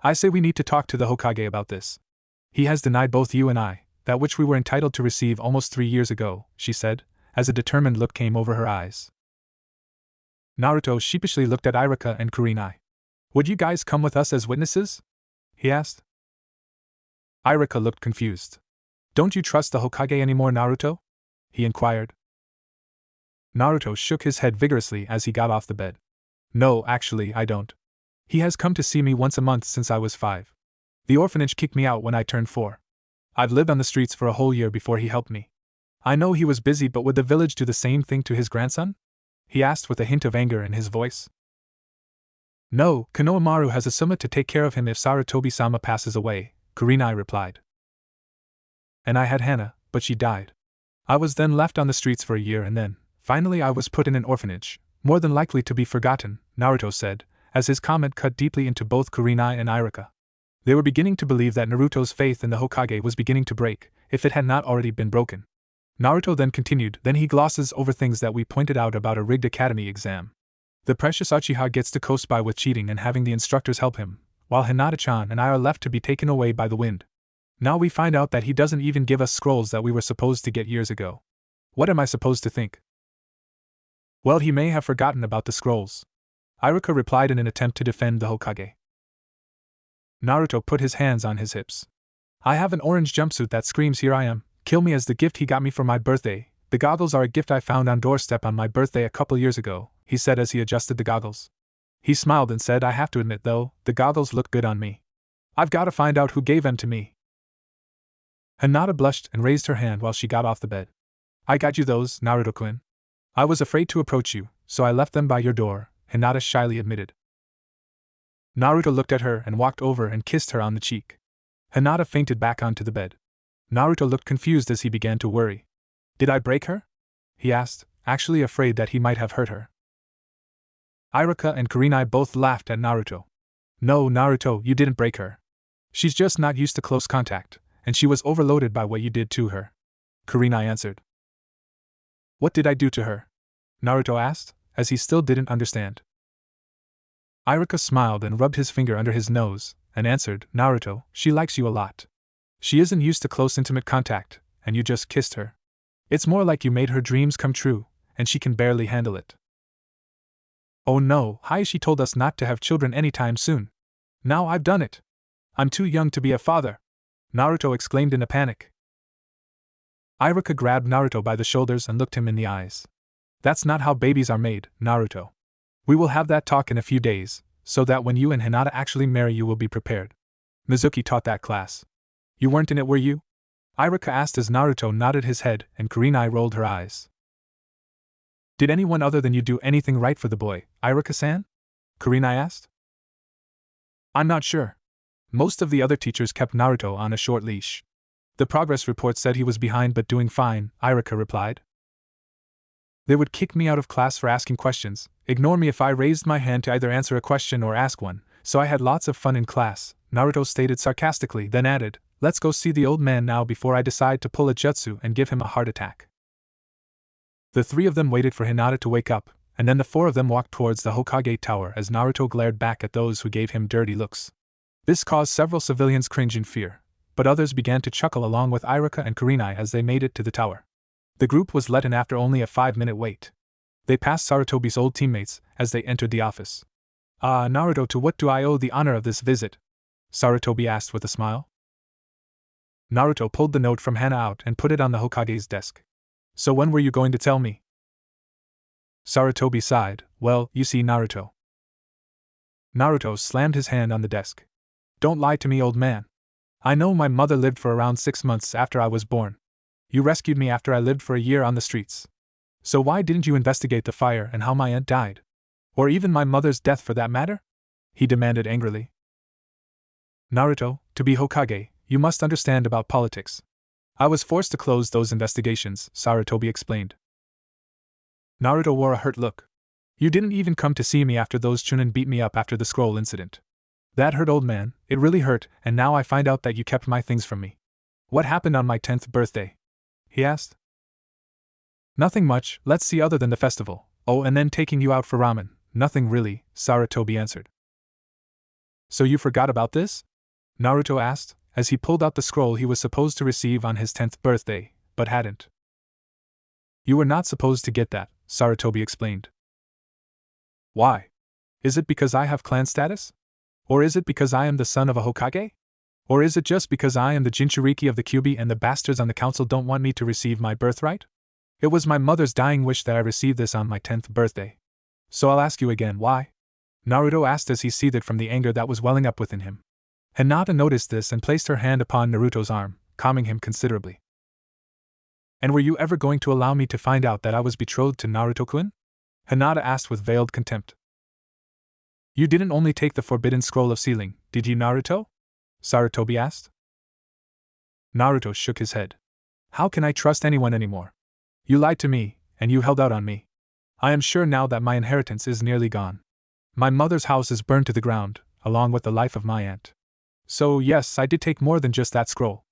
I say we need to talk to the Hokage about this. He has denied both you and I that which we were entitled to receive almost 3 years ago," she said, as a determined look came over her eyes. Naruto sheepishly looked at Iruka and Kurenai. "Would you guys come with us as witnesses?" he asked. Iruka looked confused. "Don't you trust the Hokage anymore, Naruto?" he inquired. Naruto shook his head vigorously as he got off the bed. "No, actually, I don't. He has come to see me once a month since I was 5. The orphanage kicked me out when I turned 4. I've lived on the streets for a whole year before he helped me. I know he was busy, but would the village do the same thing to his grandson?" he asked with a hint of anger in his voice. "No, Konohamaru has assumed to take care of him if Sarutobi-sama passes away," Kurenai replied. "And I had Hana, but she died. I was then left on the streets for a year and then, finally I was put in an orphanage, more than likely to be forgotten," Naruto said, as his comment cut deeply into both Kurenai and Iruka. They were beginning to believe that Naruto's faith in the Hokage was beginning to break, if it had not already been broken. Naruto then continued, "Then he glosses over things that we pointed out about a rigged academy exam. The precious Uchiha gets to coast by with cheating and having the instructors help him, while Hinata-chan and I are left to be taken away by the wind. Now we find out that he doesn't even give us scrolls that we were supposed to get years ago. What am I supposed to think?" "Well, he may have forgotten about the scrolls," Iruka replied in an attempt to defend the Hokage. Naruto put his hands on his hips. "I have an orange jumpsuit that screams 'Here I am, kill me' as the gift he got me for my birthday. The goggles are a gift I found on doorstep on my birthday a couple years ago," he said as he adjusted the goggles. He smiled and said, "I have to admit though, the goggles look good on me. I've got to find out who gave them to me." Hinata blushed and raised her hand while she got off the bed. "I got you those, Naruto-kun. I was afraid to approach you, so I left them by your door," Hinata shyly admitted. Naruto looked at her and walked over and kissed her on the cheek. Hinata fainted back onto the bed. Naruto looked confused as he began to worry. "Did I break her?" he asked, actually afraid that he might have hurt her. Iruka and Kurenai both laughed at Naruto. "No, Naruto, you didn't break her. She's just not used to close contact, and she was overloaded by what you did to her," Kurenai answered. "What did I do to her?" Naruto asked, as he still didn't understand. Iruka smiled and rubbed his finger under his nose, and answered, "Naruto, she likes you a lot. She isn't used to close intimate contact, and you just kissed her. It's more like you made her dreams come true, and she can barely handle it." "Oh no, Hayashi told us not to have children anytime soon. Now I've done it. I'm too young to be a father," Naruto exclaimed in a panic. Iruka grabbed Naruto by the shoulders and looked him in the eyes. "That's not how babies are made, Naruto. We will have that talk in a few days, so that when you and Hinata actually marry you will be prepared. Mizuki taught that class. You weren't in it, were you?" Iruka asked as Naruto nodded his head and Kurenai rolled her eyes. "Did anyone other than you do anything right for the boy, Iruka-san?" Kurenai asked. "I'm not sure. Most of the other teachers kept Naruto on a short leash. The progress report said he was behind but doing fine," Iruka replied. "They would kick me out of class for asking questions, ignore me if I raised my hand to either answer a question or ask one, so I had lots of fun in class," Naruto stated sarcastically, then added, "Let's go see the old man now before I decide to pull a jutsu and give him a heart attack." The three of them waited for Hinata to wake up, and then the four of them walked towards the Hokage tower as Naruto glared back at those who gave him dirty looks. This caused several civilians cringe in fear, but others began to chuckle along with Iruka and Kurenai as they made it to the tower. The group was let in after only a 5-minute wait. They passed Sarutobi's old teammates as they entered the office. "Ah, Naruto, to what do I owe the honor of this visit?" Sarutobi asked with a smile. Naruto pulled the note from Hana out and put it on the Hokage's desk. "So when were you going to tell me?" Sarutobi sighed. "Well, you see, Naruto. Naruto slammed his hand on the desk. Don't lie to me, old man. I know my mother lived for around 6 months after I was born. You rescued me after I lived for a year on the streets. So why didn't you investigate the fire and how my aunt died? Or even my mother's death for that matter? He demanded angrily. Naruto, to be Hokage, you must understand about politics. I was forced to close those investigations, Sarutobi explained. Naruto wore a hurt look. You didn't even come to see me after those Chunin beat me up after the scroll incident. That hurt, old man, it really hurt, and now I find out that you kept my things from me. What happened on my 10th birthday? He asked. Nothing much, let's see, other than the festival. Oh, and then taking you out for ramen. Nothing really, Sarutobi answered. So you forgot about this? Naruto asked, as he pulled out the scroll he was supposed to receive on his 10th birthday, but hadn't. You were not supposed to get that, Sarutobi explained. Why? Is it because I have clan status? Or is it because I am the son of a Hokage? Or is it just because I am the Jinchuriki of the Kyuubi and the bastards on the council don't want me to receive my birthright? It was my mother's dying wish that I receive this on my 10th birthday. So I'll ask you again, why? Naruto asked as he seethed from the anger that was welling up within him. Hinata noticed this and placed her hand upon Naruto's arm, calming him considerably. And were you ever going to allow me to find out that I was betrothed to Naruto-kun? Hinata asked with veiled contempt. You didn't only take the forbidden scroll of sealing, did you, Naruto? Sarutobi asked. Naruto shook his head. How can I trust anyone anymore? You lied to me, and you held out on me. I am sure now that my inheritance is nearly gone. My mother's house is burned to the ground, along with the life of my aunt. So yes, I did take more than just that scroll.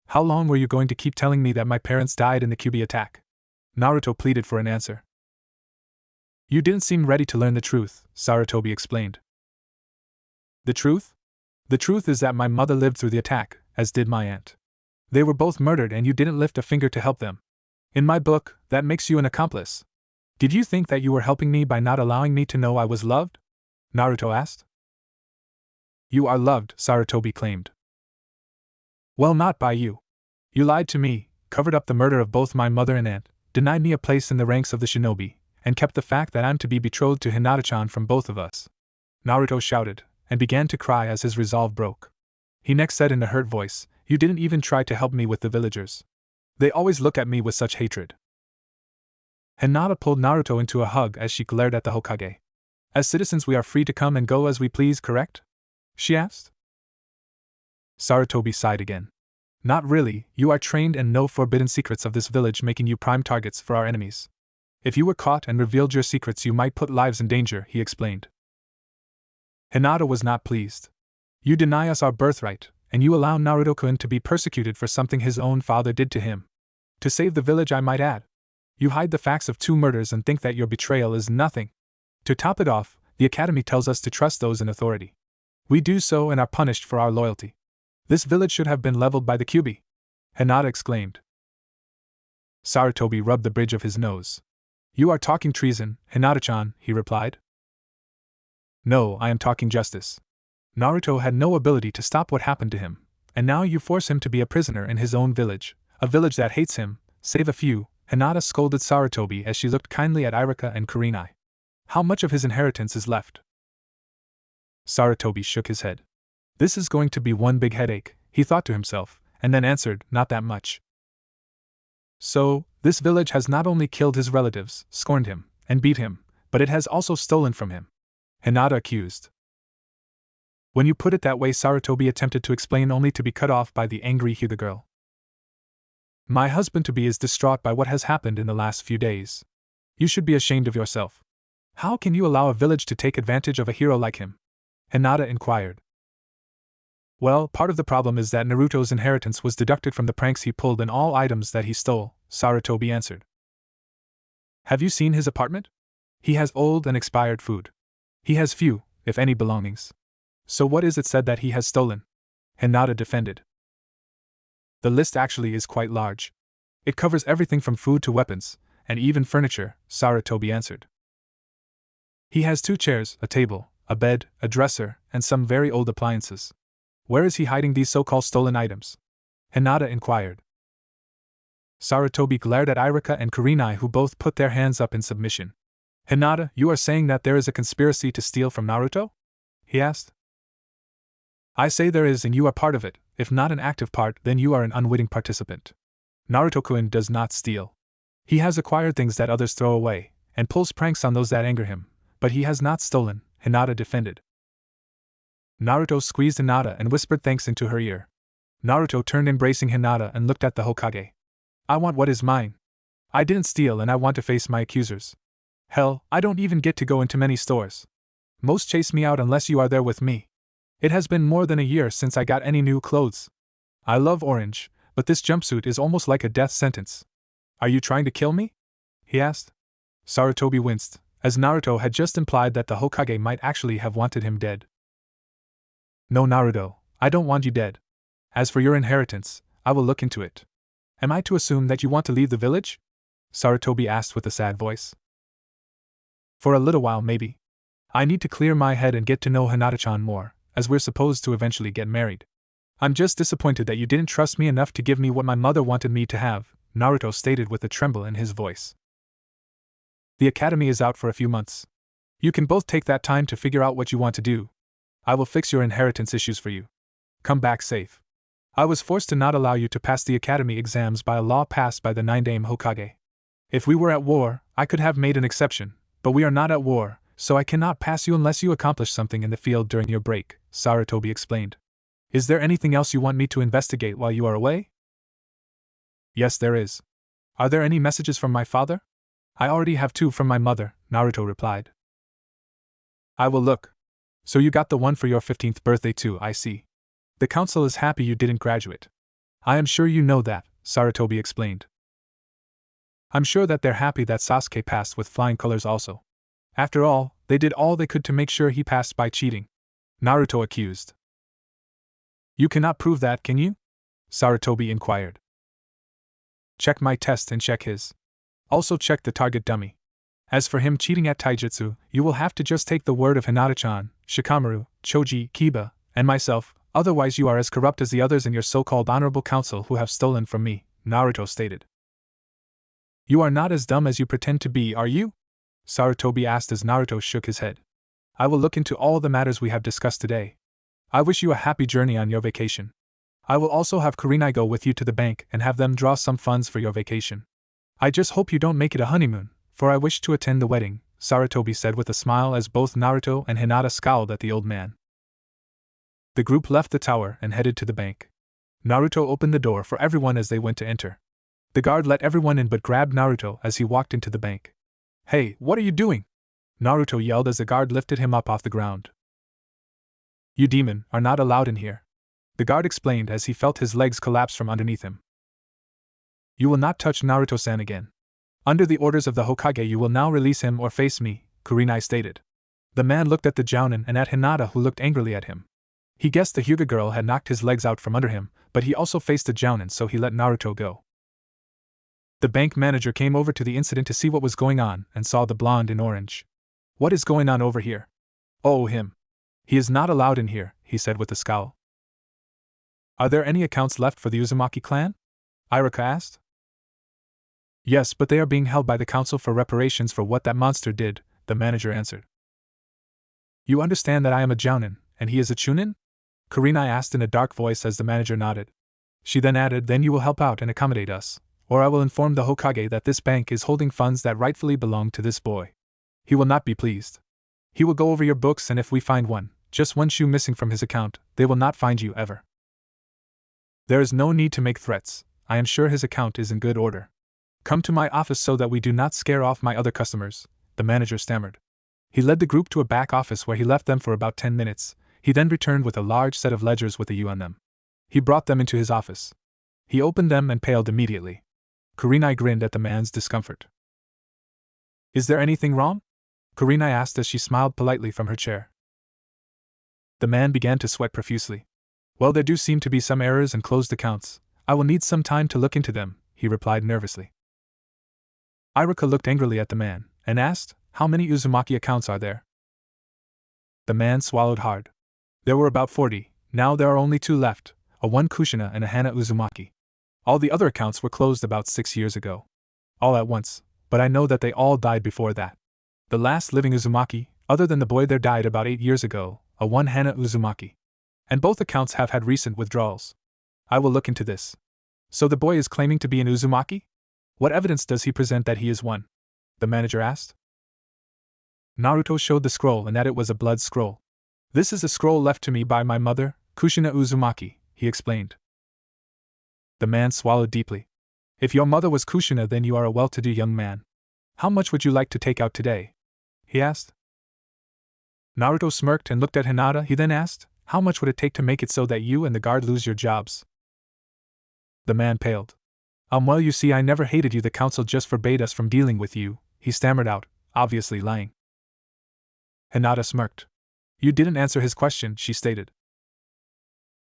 How long were you going to keep telling me that my parents died in the Kyuubi attack? Naruto pleaded for an answer. You didn't seem ready to learn the truth, Sarutobi explained. The truth? The truth is that my mother lived through the attack, as did my aunt. They were both murdered and you didn't lift a finger to help them. In my book, that makes you an accomplice. Did you think that you were helping me by not allowing me to know I was loved? Naruto asked. You are loved, Sarutobi claimed. Well, not by you. You lied to me, covered up the murder of both my mother and aunt, denied me a place in the ranks of the shinobi, and kept the fact that I'm to be betrothed to Hinata-chan from both of us. Naruto shouted, and began to cry as his resolve broke. He next said in a hurt voice, You didn't even try to help me with the villagers. They always look at me with such hatred. Hinata pulled Naruto into a hug as she glared at the Hokage. As citizens we are free to come and go as we please, correct? She asked. Sarutobi sighed again. Not really, you are trained and know forbidden secrets of this village, making you prime targets for our enemies. If you were caught and revealed your secrets you might put lives in danger, he explained. Hinata was not pleased. You deny us our birthright, and you allow Naruto-kun to be persecuted for something his own father did to him. To save the village, I might add. You hide the facts of 2 murders and think that your betrayal is nothing. To top it off, the academy tells us to trust those in authority. We do so and are punished for our loyalty. This village should have been leveled by the Kyuubi, Hinata exclaimed. Sarutobi rubbed the bridge of his nose. You are talking treason, Hinata-chan, he replied. No, I am talking justice. Naruto had no ability to stop what happened to him, and now you force him to be a prisoner in his own village, a village that hates him, save a few, Hinata scolded Sarutobi as she looked kindly at Irika and Kurenai. How much of his inheritance is left? Sarutobi shook his head. This is going to be one big headache, he thought to himself, and then answered, not that much. So, this village has not only killed his relatives, scorned him, and beat him, but it has also stolen from him, Hinata accused. When you put it that way, Sarutobi attempted to explain, only to be cut off by the angry Hyuga girl. My husband-to-be is distraught by what has happened in the last few days. You should be ashamed of yourself. How can you allow a village to take advantage of a hero like him? Hinata inquired. Well, part of the problem is that Naruto's inheritance was deducted from the pranks he pulled and all items that he stole, Sarutobi answered. Have you seen his apartment? He has old and expired food. He has few, if any, belongings. So what is it said that he has stolen? Hinata defended. The list actually is quite large. It covers everything from food to weapons, and even furniture, Sarutobi answered. He has 2 chairs, a table, a bed, a dresser, and some very old appliances. Where is he hiding these so-called stolen items? Hinata inquired. Sarutobi glared at Irika and Kurenai, who both put their hands up in submission. Hinata, you are saying that there is a conspiracy to steal from Naruto? he asked. I say there is and you are part of it. If not an active part, then you are an unwitting participant. Naruto-kun does not steal. He has acquired things that others throw away, and pulls pranks on those that anger him, but he has not stolen, Hinata defended. Naruto squeezed Hinata and whispered thanks into her ear. Naruto turned embracing Hinata and looked at the Hokage. I want what is mine. I didn't steal and I want to face my accusers. Hell, I don't even get to go into many stores. Most chase me out unless you are there with me. It has been more than a year since I got any new clothes. I love orange, but this jumpsuit is almost like a death sentence. Are you trying to kill me? He asked. Sarutobi winced, as Naruto had just implied that the Hokage might actually have wanted him dead. No, Naruto, I don't want you dead. As for your inheritance, I will look into it. Am I to assume that you want to leave the village? Sarutobi asked with a sad voice. For a little while, maybe. I need to clear my head and get to know Hinata-chan more, as we're supposed to eventually get married. I'm just disappointed that you didn't trust me enough to give me what my mother wanted me to have, Naruto stated with a tremble in his voice. The academy is out for a few months. You can both take that time to figure out what you want to do. I will fix your inheritance issues for you. Come back safe. I was forced to not allow you to pass the academy exams by a law passed by the 9-Dame Hokage. If we were at war, I could have made an exception, but we are not at war, so I cannot pass you unless you accomplish something in the field during your break, Sarutobi explained. Is there anything else you want me to investigate while you are away? Yes, there is. Are there any messages from my father? I already have 2 from my mother, Naruto replied. I will look. So you got the one for your 15th birthday too, I see. The council is happy you didn't graduate. I am sure you know that, Sarutobi explained. I'm sure that they're happy that Sasuke passed with flying colors also. After all, they did all they could to make sure he passed by cheating. Naruto accused. You cannot prove that, can you? Sarutobi inquired. Check my test and check his. Also check the target dummy. As for him cheating at taijutsu, you will have to just take the word of Hinata-chan, Shikamaru, Choji, Kiba, and myself, otherwise you are as corrupt as the others in your so-called honorable council who have stolen from me, Naruto stated. You are not as dumb as you pretend to be, are you? Sarutobi asked as Naruto shook his head. I will look into all the matters we have discussed today. I wish you a happy journey on your vacation. I will also have Kurenai go with you to the bank and have them draw some funds for your vacation. I just hope you don't make it a honeymoon, for I wish to attend the wedding, Sarutobi said with a smile as both Naruto and Hinata scowled at the old man. The group left the tower and headed to the bank. Naruto opened the door for everyone as they went to enter. The guard let everyone in but grabbed Naruto as he walked into the bank. Hey, what are you doing? Naruto yelled as the guard lifted him up off the ground. You demon, are not allowed in here. The guard explained as he felt his legs collapse from underneath him. You will not touch Naruto-san again. Under the orders of the Hokage you will now release him or face me, Kurenai stated. The man looked at the Jounin and at Hinata who looked angrily at him. He guessed the Hyuga girl had knocked his legs out from under him, but he also faced the Jounin so he let Naruto go. The bank manager came over to the incident to see what was going on and saw the blonde in orange. What is going on over here? Oh, him. He is not allowed in here, he said with a scowl. Are there any accounts left for the Uzumaki clan? Iruka asked. Yes, but they are being held by the council for reparations for what that monster did, the manager answered. You understand that I am a Jounin, and he is a Chunin? Kurenai asked in a dark voice as the manager nodded. She then added, then you will help out and accommodate us, or I will inform the Hokage that this bank is holding funds that rightfully belong to this boy. He will not be pleased. He will go over your books and if we find just one shoe missing from his account, they will not find you ever. There is no need to make threats, I am sure his account is in good order. Come to my office so that we do not scare off my other customers, the manager stammered. He led the group to a back office where he left them for about 10 minutes, he then returned with a large set of ledgers with a U on them. He brought them into his office. He opened them and paled immediately. Kurenai grinned at the man's discomfort. Is there anything wrong? Kurenai asked as she smiled politely from her chair. The man began to sweat profusely. Well, there do seem to be some errors and closed accounts. I will need some time to look into them, he replied nervously. Iruka looked angrily at the man, and asked, how many Uzumaki accounts are there? The man swallowed hard. There were about 40, now there are only 2 left, a 1 Kushina and a Hana Uzumaki. All the other accounts were closed about 6 years ago. All at once, but I know that they all died before that. The last living Uzumaki, other than the boy there died about 8 years ago, a one Hana Uzumaki. And both accounts have had recent withdrawals. I will look into this. So the boy is claiming to be an Uzumaki? What evidence does he present that he is one? The manager asked. Naruto showed the scroll and that it was a blood scroll. This is a scroll left to me by my mother, Kushina Uzumaki, he explained. The man swallowed deeply. If your mother was Kushina, then you are a well-to-do young man. How much would you like to take out today? He asked. Naruto smirked and looked at Hinata. He then asked, how much would it take to make it so that you and the guard lose your jobs? The man paled. Well, you see, I never hated you. The council just forbade us from dealing with you, he stammered out, obviously lying. Hinata smirked. You didn't answer his question, she stated.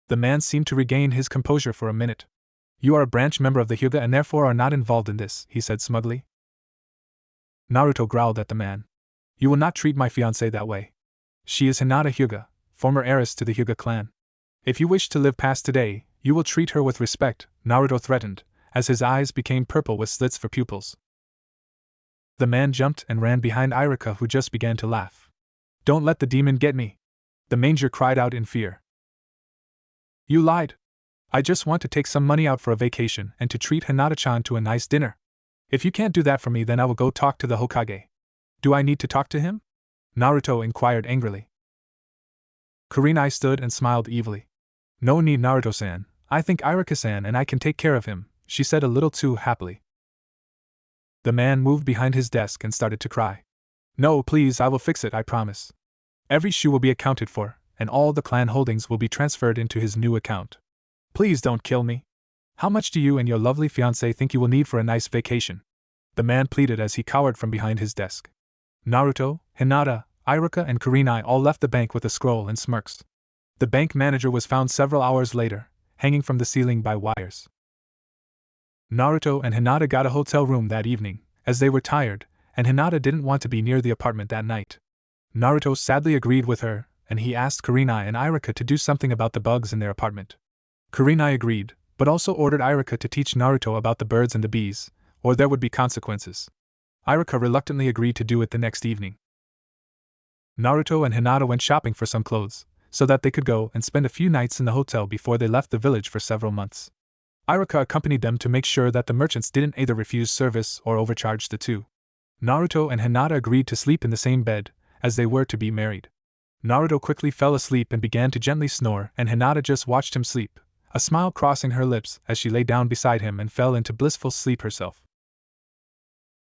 The man seemed to regain his composure for a minute. You are a branch member of the Hyuga and therefore are not involved in this, he said smugly. Naruto growled at the man. You will not treat my fiancée that way. She is Hinata Hyuga, former heiress to the Hyuga clan. If you wish to live past today, you will treat her with respect, Naruto threatened, as his eyes became purple with slits for pupils. The man jumped and ran behind Irika, who just began to laugh. Don't let the demon get me! The manger cried out in fear. You lied! I just want to take some money out for a vacation and to treat Hinata-chan to a nice dinner. If you can't do that for me, then I will go talk to the Hokage. Do I need to talk to him? Naruto inquired angrily. Kurenai stood and smiled evilly. No need, Naruto-san. I think Irika-san and I can take care of him, she said a little too happily. The man moved behind his desk and started to cry. No, please, I will fix it, I promise. Every shoe will be accounted for, and all the clan holdings will be transferred into his new account. Please don't kill me. How much do you and your lovely fiancée think you will need for a nice vacation? The man pleaded as he cowered from behind his desk. Naruto, Hinata, Irika and Kurenai all left the bank with a scroll and smirks. The bank manager was found several hours later, hanging from the ceiling by wires. Naruto and Hinata got a hotel room that evening, as they were tired, and Hinata didn't want to be near the apartment that night. Naruto sadly agreed with her, and he asked Kurenai and Irika to do something about the bugs in their apartment. Kurenai agreed, but also ordered Irika to teach Naruto about the birds and the bees, or there would be consequences. Irika reluctantly agreed to do it the next evening. Naruto and Hinata went shopping for some clothes, so that they could go and spend a few nights in the hotel before they left the village for several months. Irika accompanied them to make sure that the merchants didn't either refuse service or overcharge the two. Naruto and Hinata agreed to sleep in the same bed, as they were to be married. Naruto quickly fell asleep and began to gently snore, and Hinata just watched him sleep, a smile crossing her lips as she lay down beside him and fell into blissful sleep herself.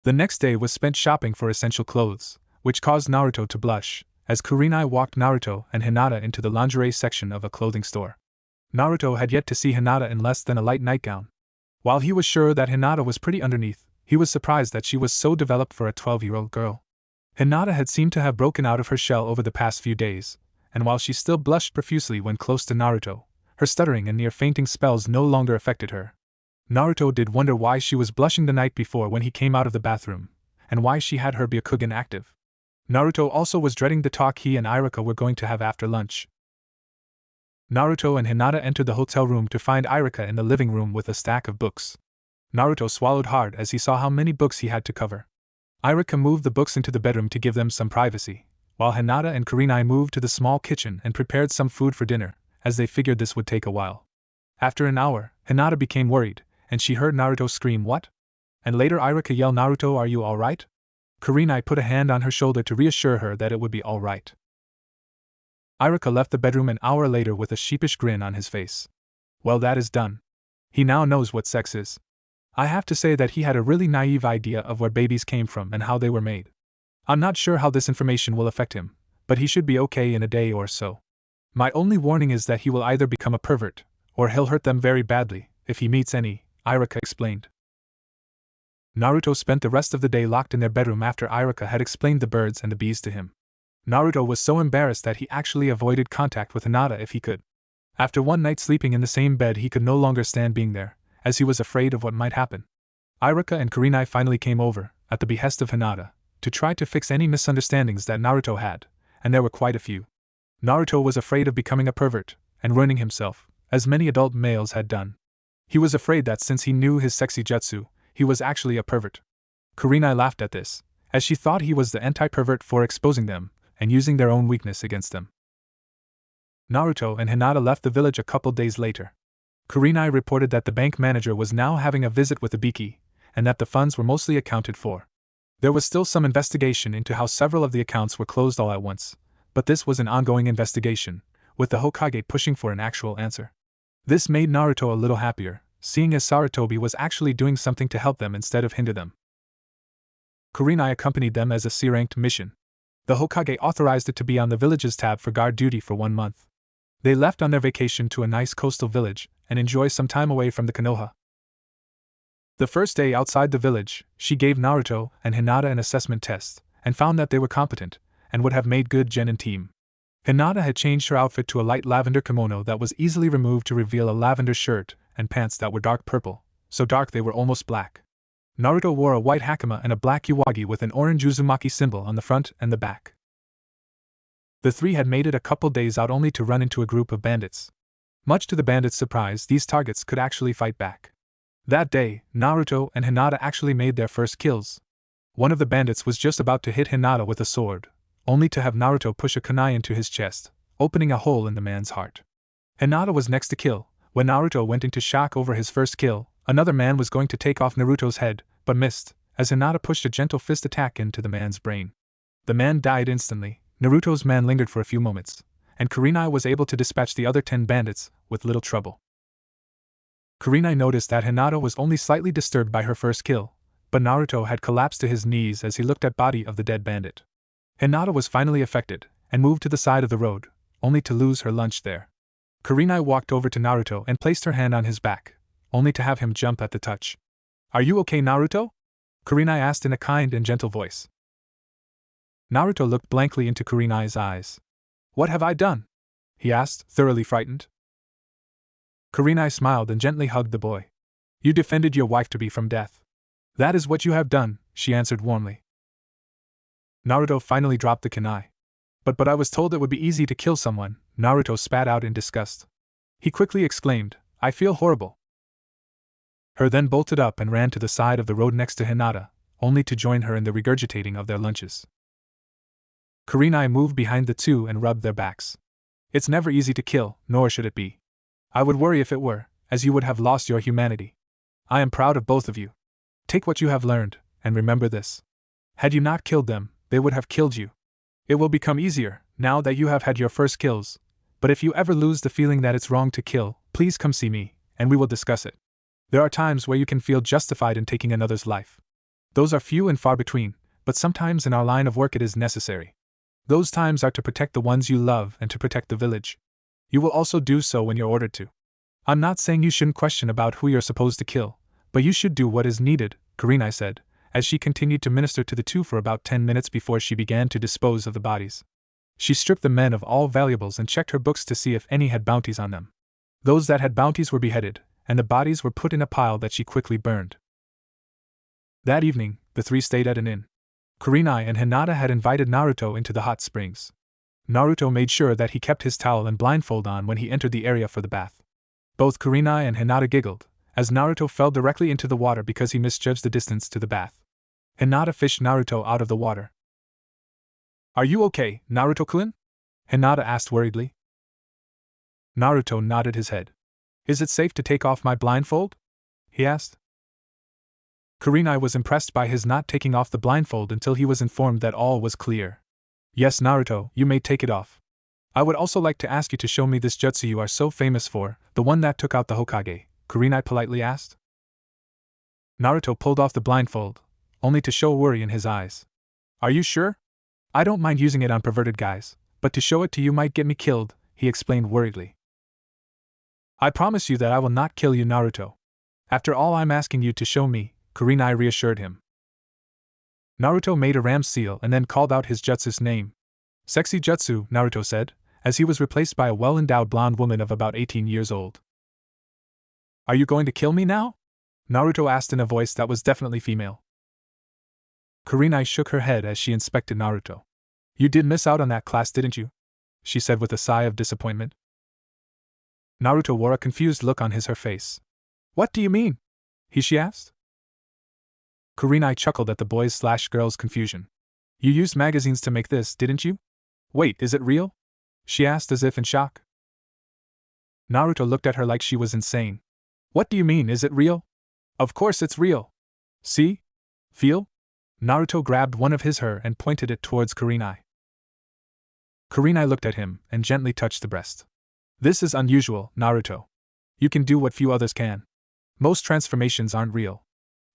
The next day was spent shopping for essential clothes, which caused Naruto to blush, as Kurenai walked Naruto and Hinata into the lingerie section of a clothing store. Naruto had yet to see Hinata in less than a light nightgown. While he was sure that Hinata was pretty underneath, he was surprised that she was so developed for a 12-year-old girl. Hinata had seemed to have broken out of her shell over the past few days, and while she still blushed profusely when close to Naruto, her stuttering and near-fainting spells no longer affected her. Naruto did wonder why she was blushing the night before when he came out of the bathroom, and why she had her Byakugan active. Naruto also was dreading the talk he and Irika were going to have after lunch. Naruto and Hinata entered the hotel room to find Irika in the living room with a stack of books. Naruto swallowed hard as he saw how many books he had to cover. Irika moved the books into the bedroom to give them some privacy, while Hinata and Kurenai moved to the small kitchen and prepared some food for dinner, as they figured this would take a while. After an hour, Hinata became worried, and she heard Naruto scream, "What?" And later Irika yelled, "Naruto, are you alright?" Kurenai put a hand on her shoulder to reassure her that it would be alright. Irika left the bedroom an hour later with a sheepish grin on his face. Well, that is done. He now knows what sex is. I have to say that he had a really naive idea of where babies came from and how they were made. I'm not sure how this information will affect him, but he should be okay in a day or so. My only warning is that he will either become a pervert, or he'll hurt them very badly, if he meets any, Irika explained. Naruto spent the rest of the day locked in their bedroom after Irika had explained the birds and the bees to him. Naruto was so embarrassed that he actually avoided contact with Hinata if he could. After one night sleeping in the same bed, he could no longer stand being there, as he was afraid of what might happen. Irika and Kurenai finally came over, at the behest of Hinata, to try to fix any misunderstandings that Naruto had, and there were quite a few. Naruto was afraid of becoming a pervert, and ruining himself, as many adult males had done. He was afraid that since he knew his sexy jutsu, he was actually a pervert. Kurenai laughed at this, as she thought he was the anti-pervert for exposing them, and using their own weakness against them. Naruto and Hinata left the village a couple days later. Kurenai reported that the bank manager was now having a visit with Ibiki, and that the funds were mostly accounted for. There was still some investigation into how several of the accounts were closed all at once, but this was an ongoing investigation, with the Hokage pushing for an actual answer. This made Naruto a little happier, seeing as Sarutobi was actually doing something to help them instead of hinder them. Kurenai accompanied them as a C-ranked mission. The Hokage authorized it to be on the village's tab for guard duty for 1 month. They left on their vacation to a nice coastal village, and enjoy some time away from the Konoha. The first day outside the village, she gave Naruto and Hinata an assessment test, and found that they were competent, and would have made good genin team. Hinata had changed her outfit to a light lavender kimono that was easily removed to reveal a lavender shirt and pants that were dark purple, so dark they were almost black. Naruto wore a white hakama and a black iwagi with an orange Uzumaki symbol on the front and the back. The three had made it a couple days out only to run into a group of bandits. Much to the bandits' surprise, these targets could actually fight back. That day, Naruto and Hinata actually made their first kills. One of the bandits was just about to hit Hinata with a sword, only to have Naruto push a kunai into his chest, opening a hole in the man's heart. Hinata was next to kill. When Naruto went into shock over his first kill, another man was going to take off Naruto's head, but missed, as Hinata pushed a gentle fist attack into the man's brain. The man died instantly. Naruto's man lingered for a few moments, and Kurenai was able to dispatch the other 10 bandits with little trouble. Kurenai noticed that Hinata was only slightly disturbed by her first kill, but Naruto had collapsed to his knees as he looked at the body of the dead bandit. Hinata was finally affected, and moved to the side of the road, only to lose her lunch there. Kurenai walked over to Naruto and placed her hand on his back, only to have him jump at the touch. "Are you okay, Naruto?" Kurenai asked in a kind and gentle voice. Naruto looked blankly into Kurenai's eyes. "What have I done?" he asked, thoroughly frightened. Kurenai smiled and gently hugged the boy. "You defended your wife to be from death. That is what you have done," she answered warmly. Naruto finally dropped the kunai. But I was told it would be easy to kill someone," Naruto spat out in disgust. He quickly exclaimed, "I feel horrible." Her then bolted up and ran to the side of the road next to Hinata, only to join her in the regurgitating of their lunches. Kurenai moved behind the two and rubbed their backs. "It's never easy to kill, nor should it be. I would worry if it were, as you would have lost your humanity. I am proud of both of you. Take what you have learned, and remember this. Had you not killed them, they would have killed you. It will become easier, now that you have had your first kills, but if you ever lose the feeling that it's wrong to kill, please come see me, and we will discuss it. There are times where you can feel justified in taking another's life. Those are few and far between, but sometimes in our line of work it is necessary. Those times are to protect the ones you love and to protect the village. You will also do so when you're ordered to. I'm not saying you shouldn't question about who you're supposed to kill, but you should do what is needed," Kurenai said, as she continued to minister to the two for about 10 minutes before she began to dispose of the bodies. She stripped the men of all valuables and checked her books to see if any had bounties on them. Those that had bounties were beheaded, and the bodies were put in a pile that she quickly burned. That evening, the three stayed at an inn. Kurenai and Hinata had invited Naruto into the hot springs. Naruto made sure that he kept his towel and blindfold on when he entered the area for the bath. Both Kurenai and Hinata giggled, as Naruto fell directly into the water because he misjudged the distance to the bath. Hinata fished Naruto out of the water. "Are you okay, Naruto-kun?" Hinata asked worriedly. Naruto nodded his head. "Is it safe to take off my blindfold?" he asked. Kurenai was impressed by his not taking off the blindfold until he was informed that all was clear. "Yes, Naruto, you may take it off. I would also like to ask you to show me this jutsu you are so famous for, the one that took out the Hokage," Kurenai politely asked. Naruto pulled off the blindfold, only to show worry in his eyes. "Are you sure? I don't mind using it on perverted guys, but to show it to you might get me killed," he explained worriedly. "I promise you that I will not kill you, Naruto. After all, I'm asking you to show me," Kurenai reassured him. Naruto made a ram seal and then called out his jutsu's name. "Sexy jutsu," Naruto said, as he was replaced by a well-endowed blonde woman of about 18 years old. "Are you going to kill me now?" Naruto asked in a voice that was definitely female. Kurenai shook her head as she inspected Naruto. "You did miss out on that class, didn't you?" she said with a sigh of disappointment. Naruto wore a confused look on her face. "What do you mean?" she asked. Kurenai chuckled at the boys'/girls' confusion. "You used magazines to make this, didn't you? Wait, is it real?" she asked as if in shock. Naruto looked at her like she was insane. What do you mean, is it real? Of course it's real. See? Feel? Naruto grabbed one of her and pointed it towards Kurenai. Kurenai looked at him and gently touched the breast. This is unusual, Naruto. You can do what few others can. Most transformations aren't real.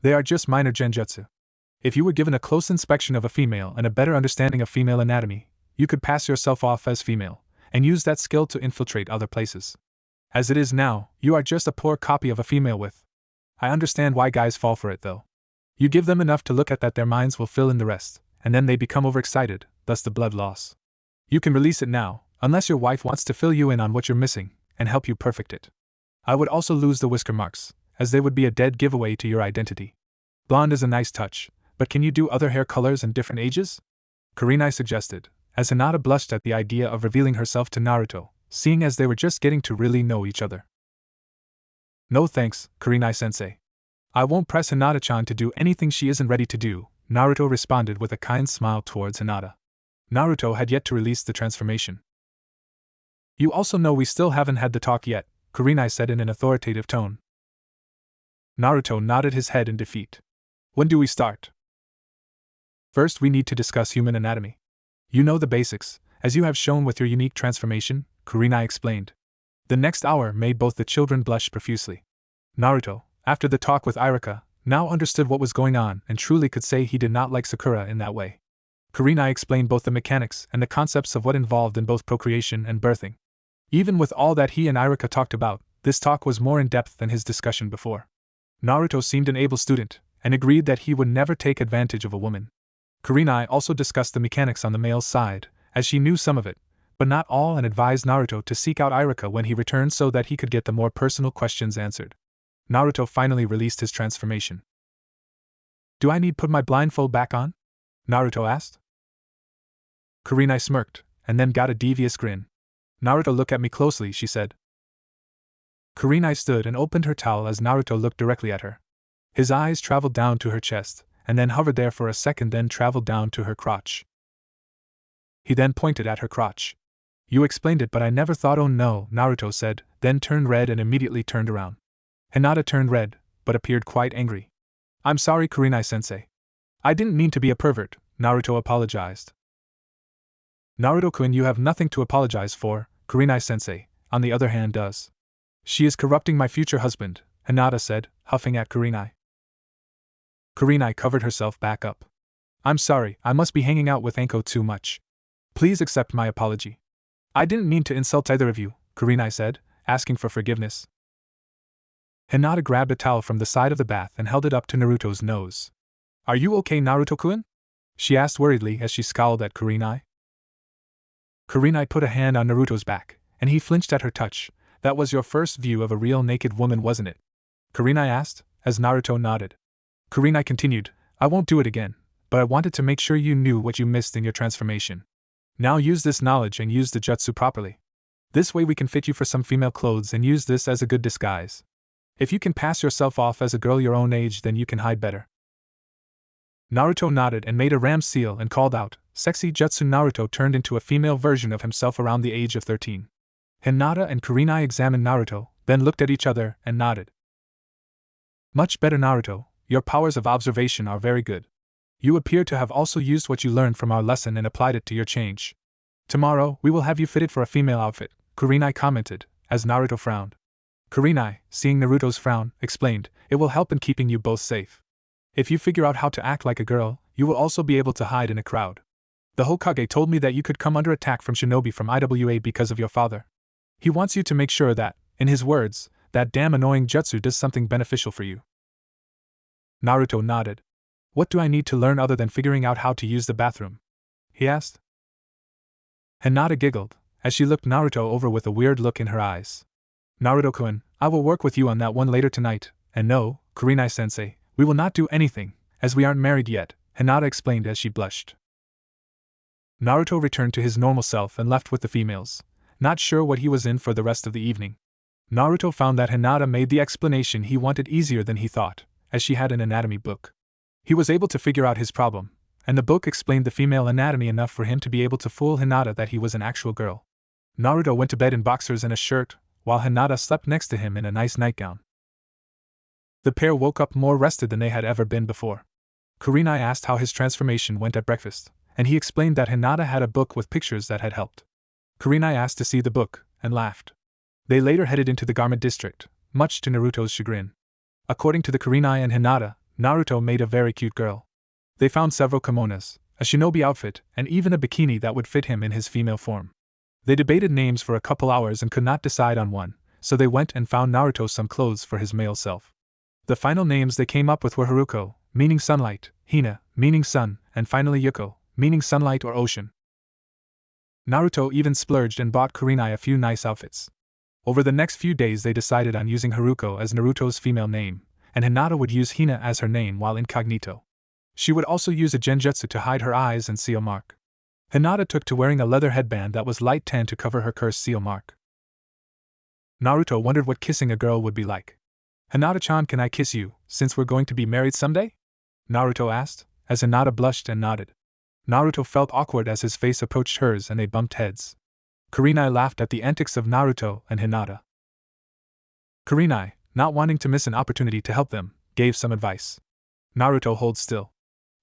They are just minor genjutsu. If you were given a close inspection of a female and a better understanding of female anatomy, you could pass yourself off as female, and use that skill to infiltrate other places. As it is now, you are just a poor copy of a female with. I understand why guys fall for it though. You give them enough to look at that their minds will fill in the rest, and then they become overexcited, thus the blood loss. You can release it now, unless your wife wants to fill you in on what you're missing, and help you perfect it. I would also lose the whisker marks, as they would be a dead giveaway to your identity. Blonde is a nice touch, but can you do other hair colors and different ages? Kurenai suggested, as Hinata blushed at the idea of revealing herself to Naruto, seeing as they were just getting to really know each other. No thanks, Kurenai-sensei. I won't press Hinata-chan to do anything she isn't ready to do, Naruto responded with a kind smile towards Hinata. Naruto had yet to release the transformation. You also know we still haven't had the talk yet, Kurenai said in an authoritative tone. Naruto nodded his head in defeat. When do we start? First, we need to discuss human anatomy. You know the basics, as you have shown with your unique transformation, Kurenai explained. The next hour made both the children blush profusely. Naruto, after the talk with Iruka, now understood what was going on and truly could say he did not like Sakura in that way. Kurenai explained both the mechanics and the concepts of what involved in both procreation and birthing. Even with all that he and Iruka talked about, this talk was more in-depth than his discussion before. Naruto seemed an able student, and agreed that he would never take advantage of a woman. Kurenai also discussed the mechanics on the male side, as she knew some of it, but not all, and advised Naruto to seek out Iruka when he returned so that he could get the more personal questions answered. Naruto finally released his transformation. Do I need put my blindfold back on? Naruto asked. Kurenai smirked, and then got a devious grin. Naruto, look at me closely, she said. Kurenai stood and opened her towel as Naruto looked directly at her. His eyes traveled down to her chest, and then hovered there for a second, then traveled down to her crotch. He then pointed at her crotch. You explained it, but I never thought. Oh no, Naruto said, then turned red and immediately turned around. Hinata turned red, but appeared quite angry. I'm sorry, Kurenai-sensei. I didn't mean to be a pervert, Naruto apologized. Naruto-kun, you have nothing to apologize for, Kurenai-sensei, on the other hand, does. She is corrupting my future husband, Hinata said, huffing at Kurenai. Kurenai covered herself back up. I'm sorry, I must be hanging out with Anko too much. Please accept my apology. I didn't mean to insult either of you, Kurenai said, asking for forgiveness. Hinata grabbed a towel from the side of the bath and held it up to Naruto's nose. Are you okay, Naruto-kun? She asked worriedly as she scowled at Kurenai. Kurenai put a hand on Naruto's back, and he flinched at her touch. That was your first view of a real naked woman, wasn't it? Kurenai asked, as Naruto nodded. Kurenai continued, I won't do it again, but I wanted to make sure you knew what you missed in your transformation. Now use this knowledge and use the jutsu properly. This way we can fit you for some female clothes and use this as a good disguise. If you can pass yourself off as a girl your own age, then you can hide better. Naruto nodded and made a ram seal and called out, Sexy jutsu. Naruto turned into a female version of himself around the age of 13. Hinata and Kurenai examined Naruto, then looked at each other and nodded. Much better, Naruto, your powers of observation are very good. You appear to have also used what you learned from our lesson and applied it to your change. Tomorrow, we will have you fitted for a female outfit, Kurenai commented, as Naruto frowned. Kurenai, seeing Naruto's frown, explained, it will help in keeping you both safe. If you figure out how to act like a girl, you will also be able to hide in a crowd. The Hokage told me that you could come under attack from shinobi from IWA because of your father. He wants you to make sure that, in his words, that damn annoying jutsu does something beneficial for you. Naruto nodded. What do I need to learn other than figuring out how to use the bathroom? He asked. Hinata giggled, as she looked Naruto over with a weird look in her eyes. Naruto-kun, I will work with you on that one later tonight, and no, Kurenai-sensei, we will not do anything, as we aren't married yet, Hinata explained as she blushed. Naruto returned to his normal self and left with the females, not sure what he was in for the rest of the evening. Naruto found that Hinata made the explanation he wanted easier than he thought, as she had an anatomy book. He was able to figure out his problem, and the book explained the female anatomy enough for him to be able to fool Hinata that he was an actual girl. Naruto went to bed in boxers and a shirt, while Hinata slept next to him in a nice nightgown. The pair woke up more rested than they had ever been before. Kurenai asked how his transformation went at breakfast, and he explained that Hinata had a book with pictures that had helped. Kurenai asked to see the book, and laughed. They later headed into the garment district, much to Naruto's chagrin. According to the Kurenai and Hinata, Naruto made a very cute girl. They found several kimonos, a shinobi outfit, and even a bikini that would fit him in his female form. They debated names for a couple hours and could not decide on one, so they went and found Naruto some clothes for his male self. The final names they came up with were Haruko, meaning sunlight, Hina, meaning sun, and finally Yuko, meaning sunlight or ocean. Naruto even splurged and bought Kurenai a few nice outfits. Over the next few days they decided on using Haruko as Naruto's female name, and Hinata would use Hina as her name while incognito. She would also use a genjutsu to hide her eyes and seal mark. Hinata took to wearing a leather headband that was light tan to cover her cursed seal mark. Naruto wondered what kissing a girl would be like. "Hinata-chan, can I kiss you, since we're going to be married someday?" Naruto asked, as Hinata blushed and nodded. Naruto felt awkward as his face approached hers and they bumped heads. Kurenai laughed at the antics of Naruto and Hinata. Kurenai, not wanting to miss an opportunity to help them, gave some advice. Naruto, hold still.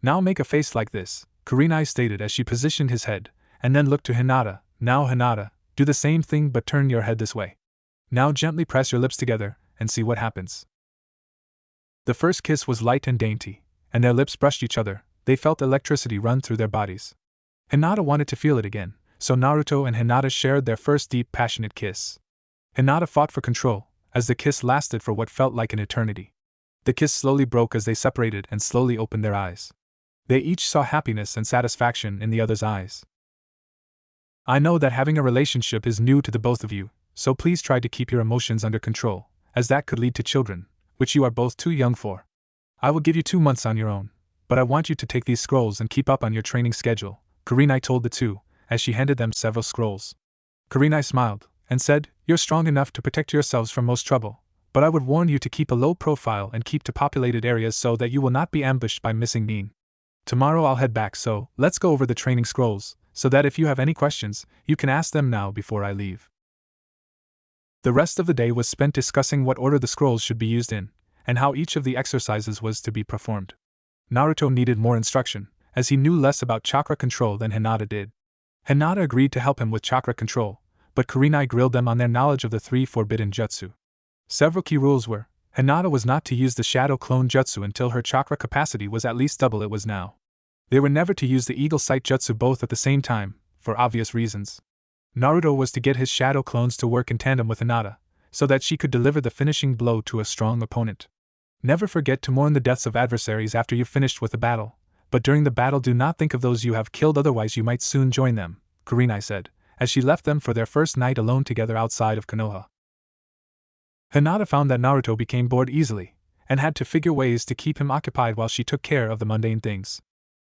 Now make a face like this, Kurenai stated as she positioned his head, and then looked to Hinata. Now Hinata, do the same thing but turn your head this way. Now gently press your lips together, and see what happens. The first kiss was light and dainty, and their lips brushed each other. They felt electricity run through their bodies. Hinata wanted to feel it again, so Naruto and Hinata shared their first deep, passionate kiss. Hinata fought for control, as the kiss lasted for what felt like an eternity. The kiss slowly broke as they separated and slowly opened their eyes. They each saw happiness and satisfaction in the other's eyes. I know that having a relationship is new to the both of you, so please try to keep your emotions under control, as that could lead to children, which you are both too young for. I will give you 2 months on your own, but I want you to take these scrolls and keep up on your training schedule, Kurenai told the two, as she handed them several scrolls. Kurenai smiled, and said, "You're strong enough to protect yourselves from most trouble, but I would warn you to keep a low profile and keep to populated areas so that you will not be ambushed by missing Nin. Tomorrow I'll head back, so let's go over the training scrolls, so that if you have any questions, you can ask them now before I leave." The rest of the day was spent discussing what order the scrolls should be used in, and how each of the exercises was to be performed. Naruto needed more instruction, as he knew less about chakra control than Hinata did. Hinata agreed to help him with chakra control, but Kurenai grilled them on their knowledge of the 3 forbidden jutsu. Several key rules were: Hinata was not to use the shadow clone jutsu until her chakra capacity was at least double it was now. They were never to use the eagle sight jutsu both at the same time, for obvious reasons. Naruto was to get his shadow clones to work in tandem with Hinata, so that she could deliver the finishing blow to a strong opponent. Never forget to mourn the deaths of adversaries after you've finished with the battle, but during the battle do not think of those you have killed, otherwise you might soon join them, Kurenai said, as she left them for their first night alone together outside of Konoha. Hinata found that Naruto became bored easily, and had to figure ways to keep him occupied while she took care of the mundane things.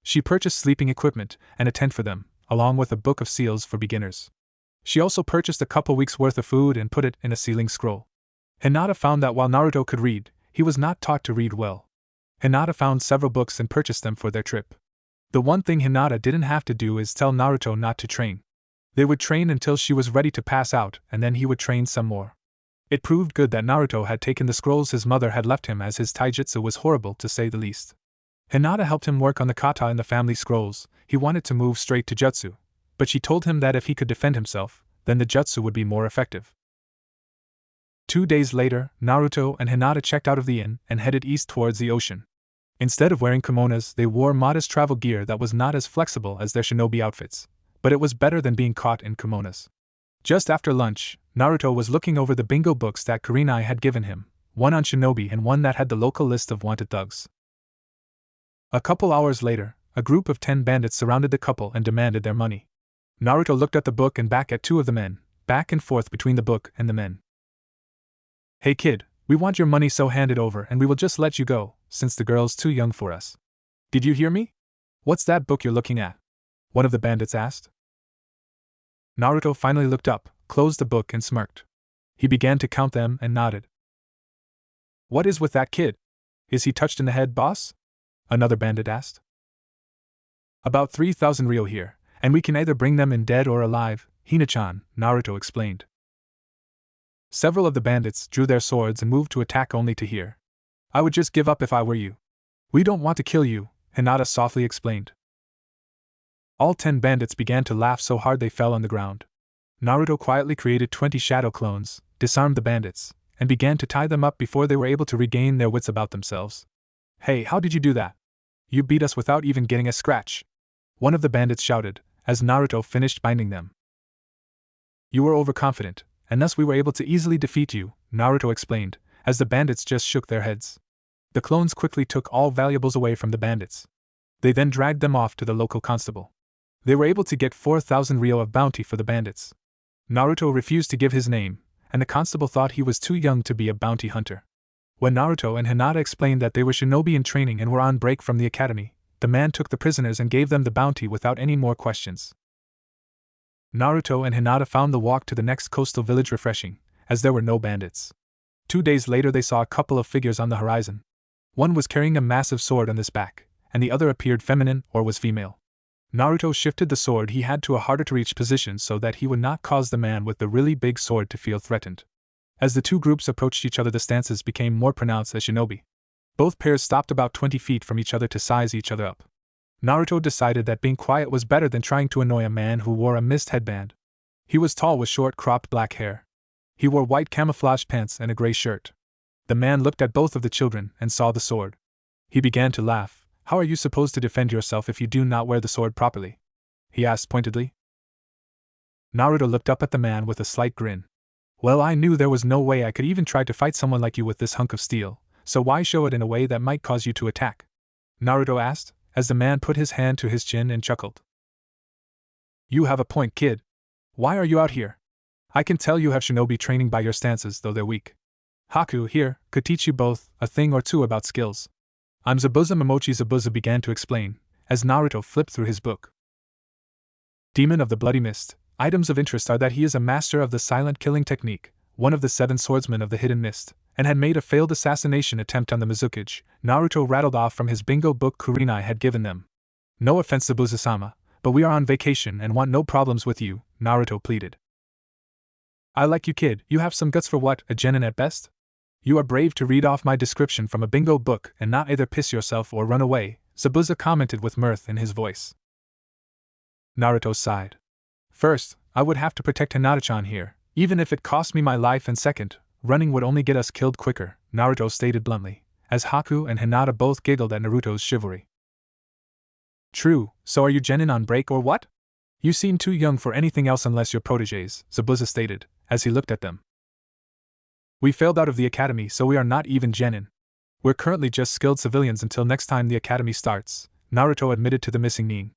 She purchased sleeping equipment and a tent for them, along with a book of seals for beginners. She also purchased a couple weeks' worth of food and put it in a sealing scroll. Hinata found that while Naruto could read, he was not taught to read well. Hinata found several books and purchased them for their trip. The one thing Hinata didn't have to do is tell Naruto not to train. They would train until she was ready to pass out, and then he would train some more. It proved good that Naruto had taken the scrolls his mother had left him, as his taijutsu was horrible to say the least. Hinata helped him work on the kata in the family scrolls. He wanted to move straight to jutsu, but she told him that if he could defend himself, then the jutsu would be more effective. 2 days later, Naruto and Hinata checked out of the inn and headed east towards the ocean. Instead of wearing kimonos, they wore modest travel gear that was not as flexible as their shinobi outfits, but it was better than being caught in kimonos. Just after lunch, Naruto was looking over the bingo books that Kurenai had given him, one on shinobi and one that had the local list of wanted thugs. A couple hours later, a group of 10 bandits surrounded the couple and demanded their money. Naruto looked at the book and back at 2 of the men, back and forth between the book and the men. "Hey kid, we want your money, so hand it over and we will just let you go, since the girl's too young for us." "Did you hear me? What's that book you're looking at?" one of the bandits asked. Naruto finally looked up, closed the book and smirked. He began to count them and nodded. "What is with that kid? Is he touched in the head, boss?" another bandit asked. "About 3,000 ryo here, and we can either bring them in dead or alive, Hina-chan," Naruto explained. Several of the bandits drew their swords and moved to attack only to hear, "I would just give up if I were you." "We don't want to kill you," Hinata softly explained. All 10 bandits began to laugh so hard they fell on the ground. Naruto quietly created 20 shadow clones, disarmed the bandits, and began to tie them up before they were able to regain their wits about themselves. "Hey, how did you do that? You beat us without even getting a scratch," one of the bandits shouted, as Naruto finished binding them. "You were overconfident, and thus we were able to easily defeat you," Naruto explained, as the bandits just shook their heads. The clones quickly took all valuables away from the bandits. They then dragged them off to the local constable. They were able to get 4,000 ryo of bounty for the bandits. Naruto refused to give his name, and the constable thought he was too young to be a bounty hunter. When Naruto and Hinata explained that they were shinobi in training and were on break from the academy, the man took the prisoners and gave them the bounty without any more questions. Naruto and Hinata found the walk to the next coastal village refreshing, as there were no bandits. 2 days later they saw a couple of figures on the horizon. One was carrying a massive sword on his back, and the other appeared feminine or was female. Naruto shifted the sword he had to a harder-to-reach position so that he would not cause the man with the really big sword to feel threatened. As the two groups approached each other, the stances became more pronounced as shinobi. Both pairs stopped about 20 feet from each other to size each other up. Naruto decided that being quiet was better than trying to annoy a man who wore a mist headband. He was tall with short cropped black hair. He wore white camouflage pants and a gray shirt. The man looked at both of the children and saw the sword. He began to laugh. "How are you supposed to defend yourself if you do not wear the sword properly?" he asked pointedly. Naruto looked up at the man with a slight grin. "Well, I knew there was no way I could even try to fight someone like you with this hunk of steel, so why show it in a way that might cause you to attack?" Naruto asked, as the man put his hand to his chin and chuckled. "You have a point, kid. Why are you out here? I can tell you have shinobi training by your stances, though they're weak. Haku, here, could teach you both a thing or two about skills. I'm Zabuza Momochi." Zabuza began to explain, as Naruto flipped through his book. "Demon of the Bloody Mist. Items of interest are that he is a master of the silent killing technique, one of the 7 swordsmen of the Hidden Mist, and had made a failed assassination attempt on the Mizukage," Naruto rattled off from his bingo book Kurenai had given them. "No offense, Zabuza-sama, but we are on vacation and want no problems with you," Naruto pleaded. "I like you, kid. You have some guts for what, a genin at best? You are brave to read off my description from a bingo book and not either piss yourself or run away," Zabuza commented with mirth in his voice. Naruto sighed. "First, I would have to protect Hinata-chan here, even if it cost me my life, and second, running would only get us killed quicker," Naruto stated bluntly, as Haku and Hinata both giggled at Naruto's chivalry. "True, so are you genin on break or what? You seem too young for anything else unless you're protégés," Zabuza stated, as he looked at them. "We failed out of the academy, so we are not even genin. We're currently just skilled civilians until next time the academy starts," Naruto admitted to the missing nin.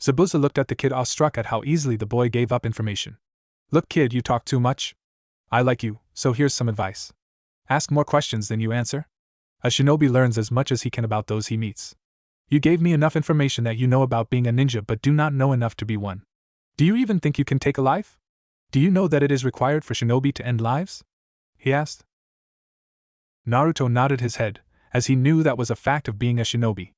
Zabuza looked at the kid, awestruck at how easily the boy gave up information. "Look, kid, you talk too much. I like you, so here's some advice. Ask more questions than you answer. A shinobi learns as much as he can about those he meets. You gave me enough information that you know about being a ninja but do not know enough to be one. Do you even think you can take a life? Do you know that it is required for shinobi to end lives?" he asked. Naruto nodded his head, as he knew that was a fact of being a shinobi.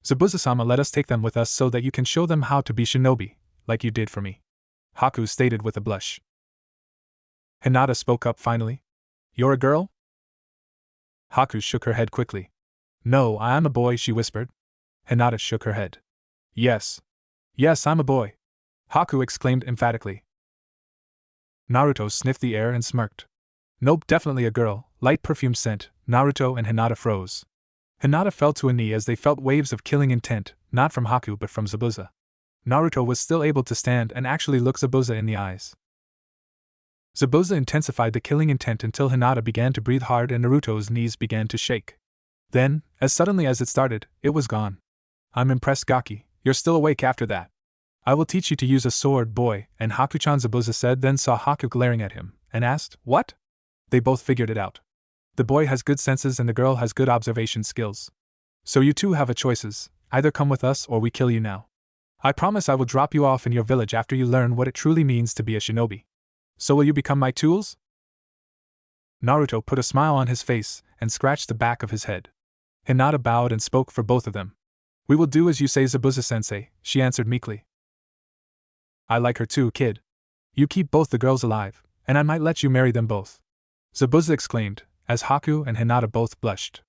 "Zabuza-sama, let us take them with us so that you can show them how to be shinobi, like you did for me," Haku stated with a blush. Hinata spoke up finally. "You're a girl?" Haku shook her head quickly. "No, I am a boy," she whispered. Hinata shook her head. Yes, I'm a boy," Haku exclaimed emphatically. Naruto sniffed the air and smirked. "Nope, definitely a girl, light perfume scent." Naruto and Hinata froze. Hinata fell to a knee as they felt waves of killing intent, not from Haku but from Zabuza. Naruto was still able to stand and actually look Zabuza in the eyes. Zabuza intensified the killing intent until Hinata began to breathe hard and Naruto's knees began to shake. Then, as suddenly as it started, it was gone. "I'm impressed, Gaki, you're still awake after that. I will teach you to use a sword, boy," and Haku-chan, Zabuza said, then saw Haku glaring at him, and asked, "What?" They both figured it out. The boy has good senses and the girl has good observation skills. So you two have a choices, either come with us or we kill you now. I promise I will drop you off in your village after you learn what it truly means to be a shinobi. So will you become my tools? Naruto put a smile on his face and scratched the back of his head. Hinata bowed and spoke for both of them. "We will do as you say, Zabuza-sensei," she answered meekly. "I like her too, kid. You keep both the girls alive, and I might let you marry them both," Zabuza exclaimed, as Haku and Hinata both blushed.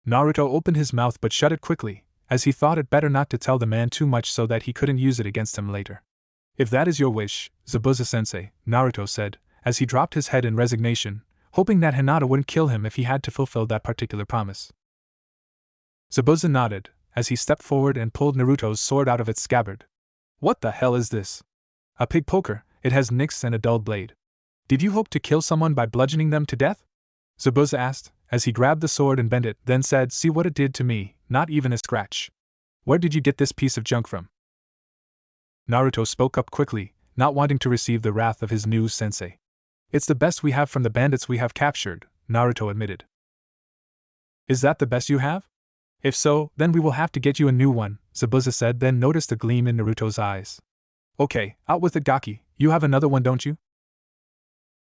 Naruto opened his mouth but shut it quickly, as he thought it better not to tell the man too much so that he couldn't use it against him later. "If that is your wish, Zabuza-sensei," Naruto said, as he dropped his head in resignation, hoping that Hinata wouldn't kill him if he had to fulfill that particular promise. Zabuza nodded, as he stepped forward and pulled Naruto's sword out of its scabbard. "What the hell is this?" "A pig poker, it has nicks and a dull blade." "Did you hope to kill someone by bludgeoning them to death?" Zabuza asked, as he grabbed the sword and bent it, then said, "See what it did to me, not even a scratch. Where did you get this piece of junk from?" Naruto spoke up quickly, not wanting to receive the wrath of his new sensei. "It's the best we have from the bandits we have captured," Naruto admitted. "Is that the best you have? If so, then we will have to get you a new one," Zabuza said, then noticed a gleam in Naruto's eyes. "Okay, out with it, Gaki, you have another one, don't you?"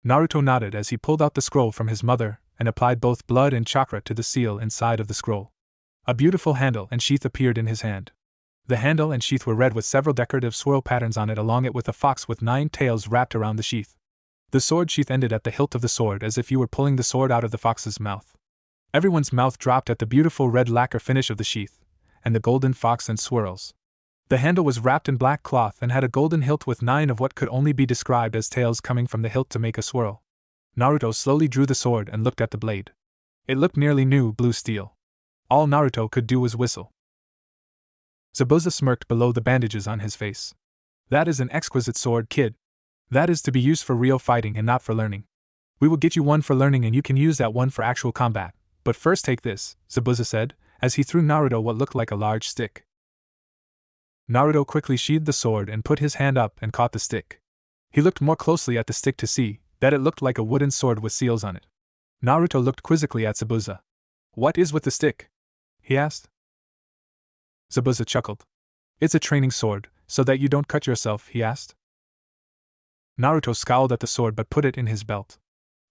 Naruto nodded as he pulled out the scroll from his mother and applied both blood and chakra to the seal inside of the scroll. A beautiful handle and sheath appeared in his hand. The handle and sheath were red with several decorative swirl patterns on it, along it with a fox with 9 tails wrapped around the sheath. The sword sheath ended at the hilt of the sword as if you were pulling the sword out of the fox's mouth. Everyone's mouth dropped at the beautiful red lacquer finish of the sheath, and the golden fox and swirls. The handle was wrapped in black cloth and had a golden hilt with 9 of what could only be described as tails coming from the hilt to make a swirl. Naruto slowly drew the sword and looked at the blade. It looked nearly new blue steel. All Naruto could do was whistle. Zabuza smirked below the bandages on his face. "That is an exquisite sword, kid. That is to be used for real fighting and not for learning. We will get you one for learning and you can use that one for actual combat. But first take this," Zabuza said, as he threw Naruto what looked like a large stick. Naruto quickly sheathed the sword and put his hand up and caught the stick. He looked more closely at the stick to see that it looked like a wooden sword with seals on it. Naruto looked quizzically at Zabuza. "What is with the stick?" he asked. Zabuza chuckled. "It's a training sword, so that you don't cut yourself," he asked. Naruto scowled at the sword but put it in his belt.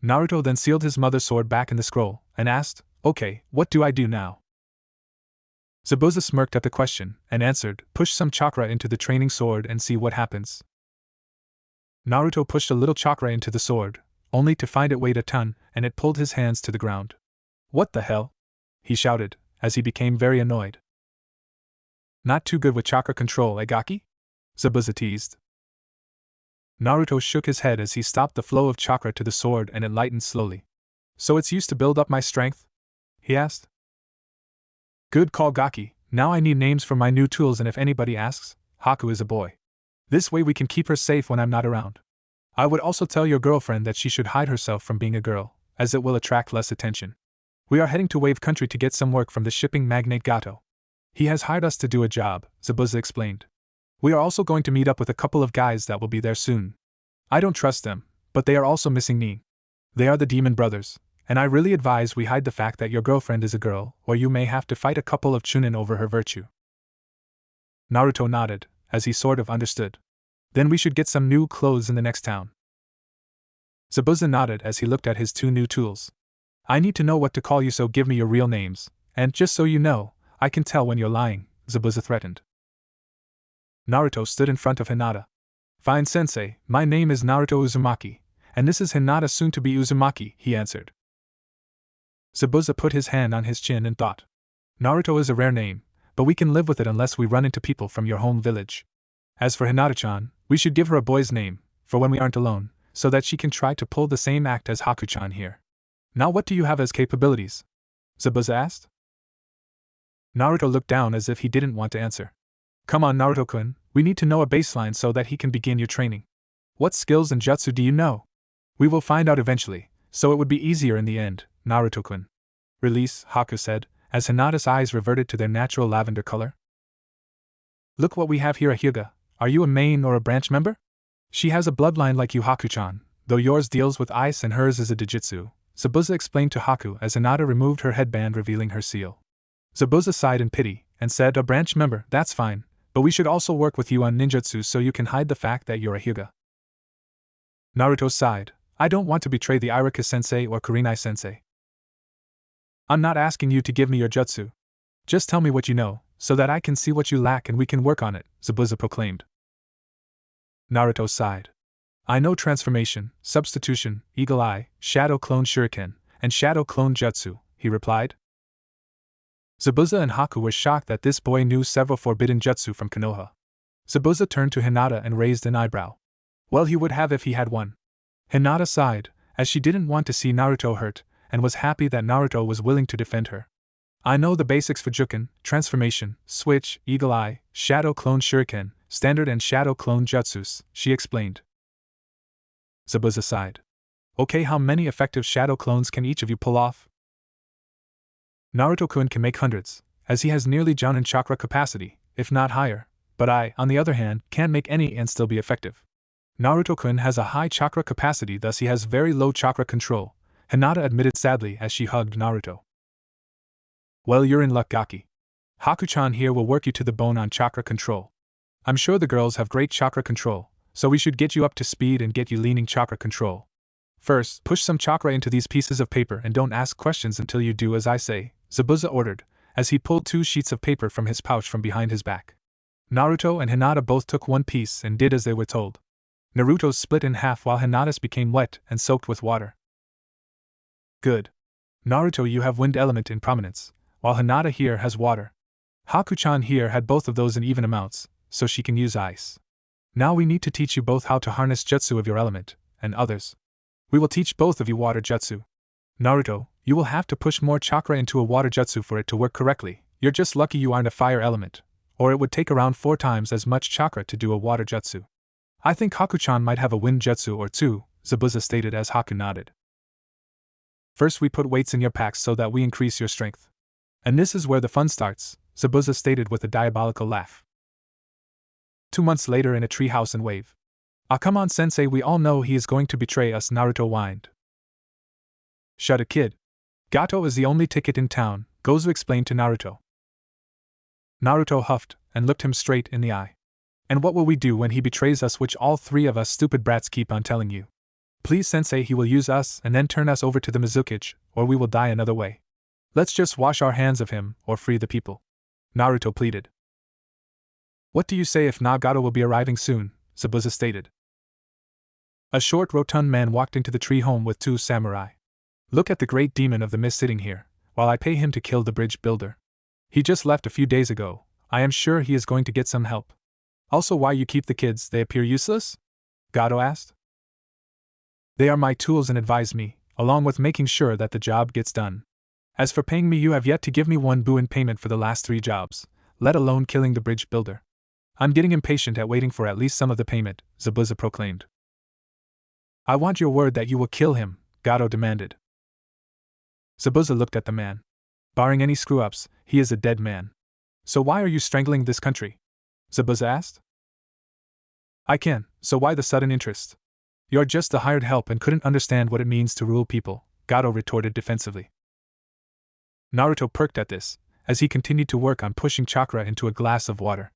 Naruto then sealed his mother's sword back in the scroll, and asked, "Okay, what do I do now?" Zabuza smirked at the question, and answered, "Push some chakra into the training sword and see what happens." Naruto pushed a little chakra into the sword, only to find it weighed a ton, and it pulled his hands to the ground. "What the hell?" he shouted, as he became very annoyed. "Not too good with chakra control, eh, Gaki?" Zabuza teased. Naruto shook his head as he stopped the flow of chakra to the sword and it lightened slowly. "So it's used to build up my strength?" he asked. "Good call, Gaki. Now I need names for my new tools, and if anybody asks, Haku is a boy. This way we can keep her safe when I'm not around. I would also tell your girlfriend that she should hide herself from being a girl, as it will attract less attention. We are heading to Wave Country to get some work from the shipping magnate Gato. He has hired us to do a job," Zabuza explained. "We are also going to meet up with a couple of guys that will be there soon. I don't trust them, but they are also missing Nin. They are the demon brothers, and I really advise we hide the fact that your girlfriend is a girl, or you may have to fight a couple of chunin over her virtue." Naruto nodded, as he sort of understood. "Then we should get some new clothes in the next town." Zabuza nodded as he looked at his 2 new tools. "I need to know what to call you, so give me your real names, and just so you know, I can tell when you're lying," Zabuza threatened. Naruto stood in front of Hinata. "Fine, sensei, my name is Naruto Uzumaki, and this is Hinata, soon to be Uzumaki," he answered. Zabuza put his hand on his chin and thought. "Naruto is a rare name, but we can live with it unless we run into people from your home village. As for Hinata-chan, we should give her a boy's name, for when we aren't alone, so that she can try to pull the same act as Haku-chan here. Now what do you have as capabilities?" Zabuza asked. Naruto looked down as if he didn't want to answer. "Come on, Naruto-kun, we need to know a baseline so that he can begin your training. What skills and jutsu do you know? We will find out eventually, so it would be easier in the end, Naruto-kun." "Release," Haku said, as Hinata's eyes reverted to their natural lavender color. "Look what we have here, a Hyuga. Are you a main or a branch member? She has a bloodline like you, Haku-chan, though yours deals with ice and hers is a Dijitsu," Zabuza explained to Haku as Hinata removed her headband revealing her seal. Zabuza sighed in pity, and said, "A branch member, that's fine, but we should also work with you on ninjutsu so you can hide the fact that you're a Hyuga." Naruto sighed. "I don't want to betray the Irika-sensei or Kurenai-sensei. I'm not asking you to give me your jutsu. Just tell me what you know, so that I can see what you lack and we can work on it," Zabuza proclaimed. Naruto sighed. I know transformation, substitution, eagle eye, shadow clone shuriken, and shadow clone jutsu, he replied. Zabuza and Haku were shocked that this boy knew several forbidden jutsu from Konoha. Zabuza turned to Hinata and raised an eyebrow. Well, he would have if he had one. Hinata sighed, as she didn't want to see Naruto hurt, and was happy that Naruto was willing to defend her. I know the basics for Juken, transformation, switch, eagle eye, shadow clone shuriken, standard and shadow clone jutsus, she explained. Zabuza sighed. Okay, how many effective shadow clones can each of you pull off? Naruto-kun can make hundreds, as he has nearly Jounin chakra capacity, if not higher, but I, on the other hand, can't make any and still be effective. Naruto-kun has a high chakra capacity, thus he has very low chakra control, Hinata admitted sadly as she hugged Naruto. Well, you're in luck, Gaki. Haku-chan here will work you to the bone on chakra control. I'm sure the girls have great chakra control, so we should get you up to speed and get you leaning chakra control. First, push some chakra into these pieces of paper and don't ask questions until you do as I say, Zabuza ordered, as he pulled 2 sheets of paper from his pouch from behind his back. Naruto and Hinata both took one piece and did as they were told. Naruto's split in half while Hinata's became wet and soaked with water. Good. Naruto, you have wind element in prominence, while Hinata here has water. Haku-chan here had both of those in even amounts, so she can use ice. Now we need to teach you both how to harness jutsu of your element, and others. We will teach both of you water jutsu. Naruto, you will have to push more chakra into a water jutsu for it to work correctly. You're just lucky you aren't a fire element, or it would take around 4 times as much chakra to do a water jutsu. I think Haku-chan might have a wind jutsu or 2, Zabuza stated as Haku nodded. First we put weights in your packs so that we increase your strength. And this is where the fun starts, Zabuza stated with a diabolical laugh. 2 months later in a treehouse in Wave. Ah, come on, sensei, we all know he is going to betray us, Naruto whined. Shut it, kid. Gato is the only ticket in town, Gozu explained to Naruto. Naruto huffed and looked him straight in the eye. And what will we do when he betrays us, which all 3 of us stupid brats keep on telling you? Please, sensei, he will use us and then turn us over to the Mizukage, or we will die another way. Let's just wash our hands of him, or free the people. Naruto pleaded. What do you say if Nagato will be arriving soon? Zabuza stated. A short, rotund man walked into the tree home with 2 samurai. Look at the great demon of the mist sitting here, while I pay him to kill the bridge builder. He just left a few days ago. I am sure he is going to get some help. Also, why you keep the kids, they appear useless? Gato asked. They are my tools and advise me, along with making sure that the job gets done. As for paying me, you have yet to give me 1 bu in payment for the last 3 jobs, let alone killing the bridge builder. I'm getting impatient at waiting for at least some of the payment, Zabuza proclaimed. I want your word that you will kill him, Gato demanded. Zabuza looked at the man. Barring any screw-ups, he is a dead man. So why are you strangling this country? Zabuza asked. I can, so why the sudden interest? You're just the hired help and couldn't understand what it means to rule people, Gato retorted defensively. Naruto perked at this, as he continued to work on pushing chakra into a glass of water.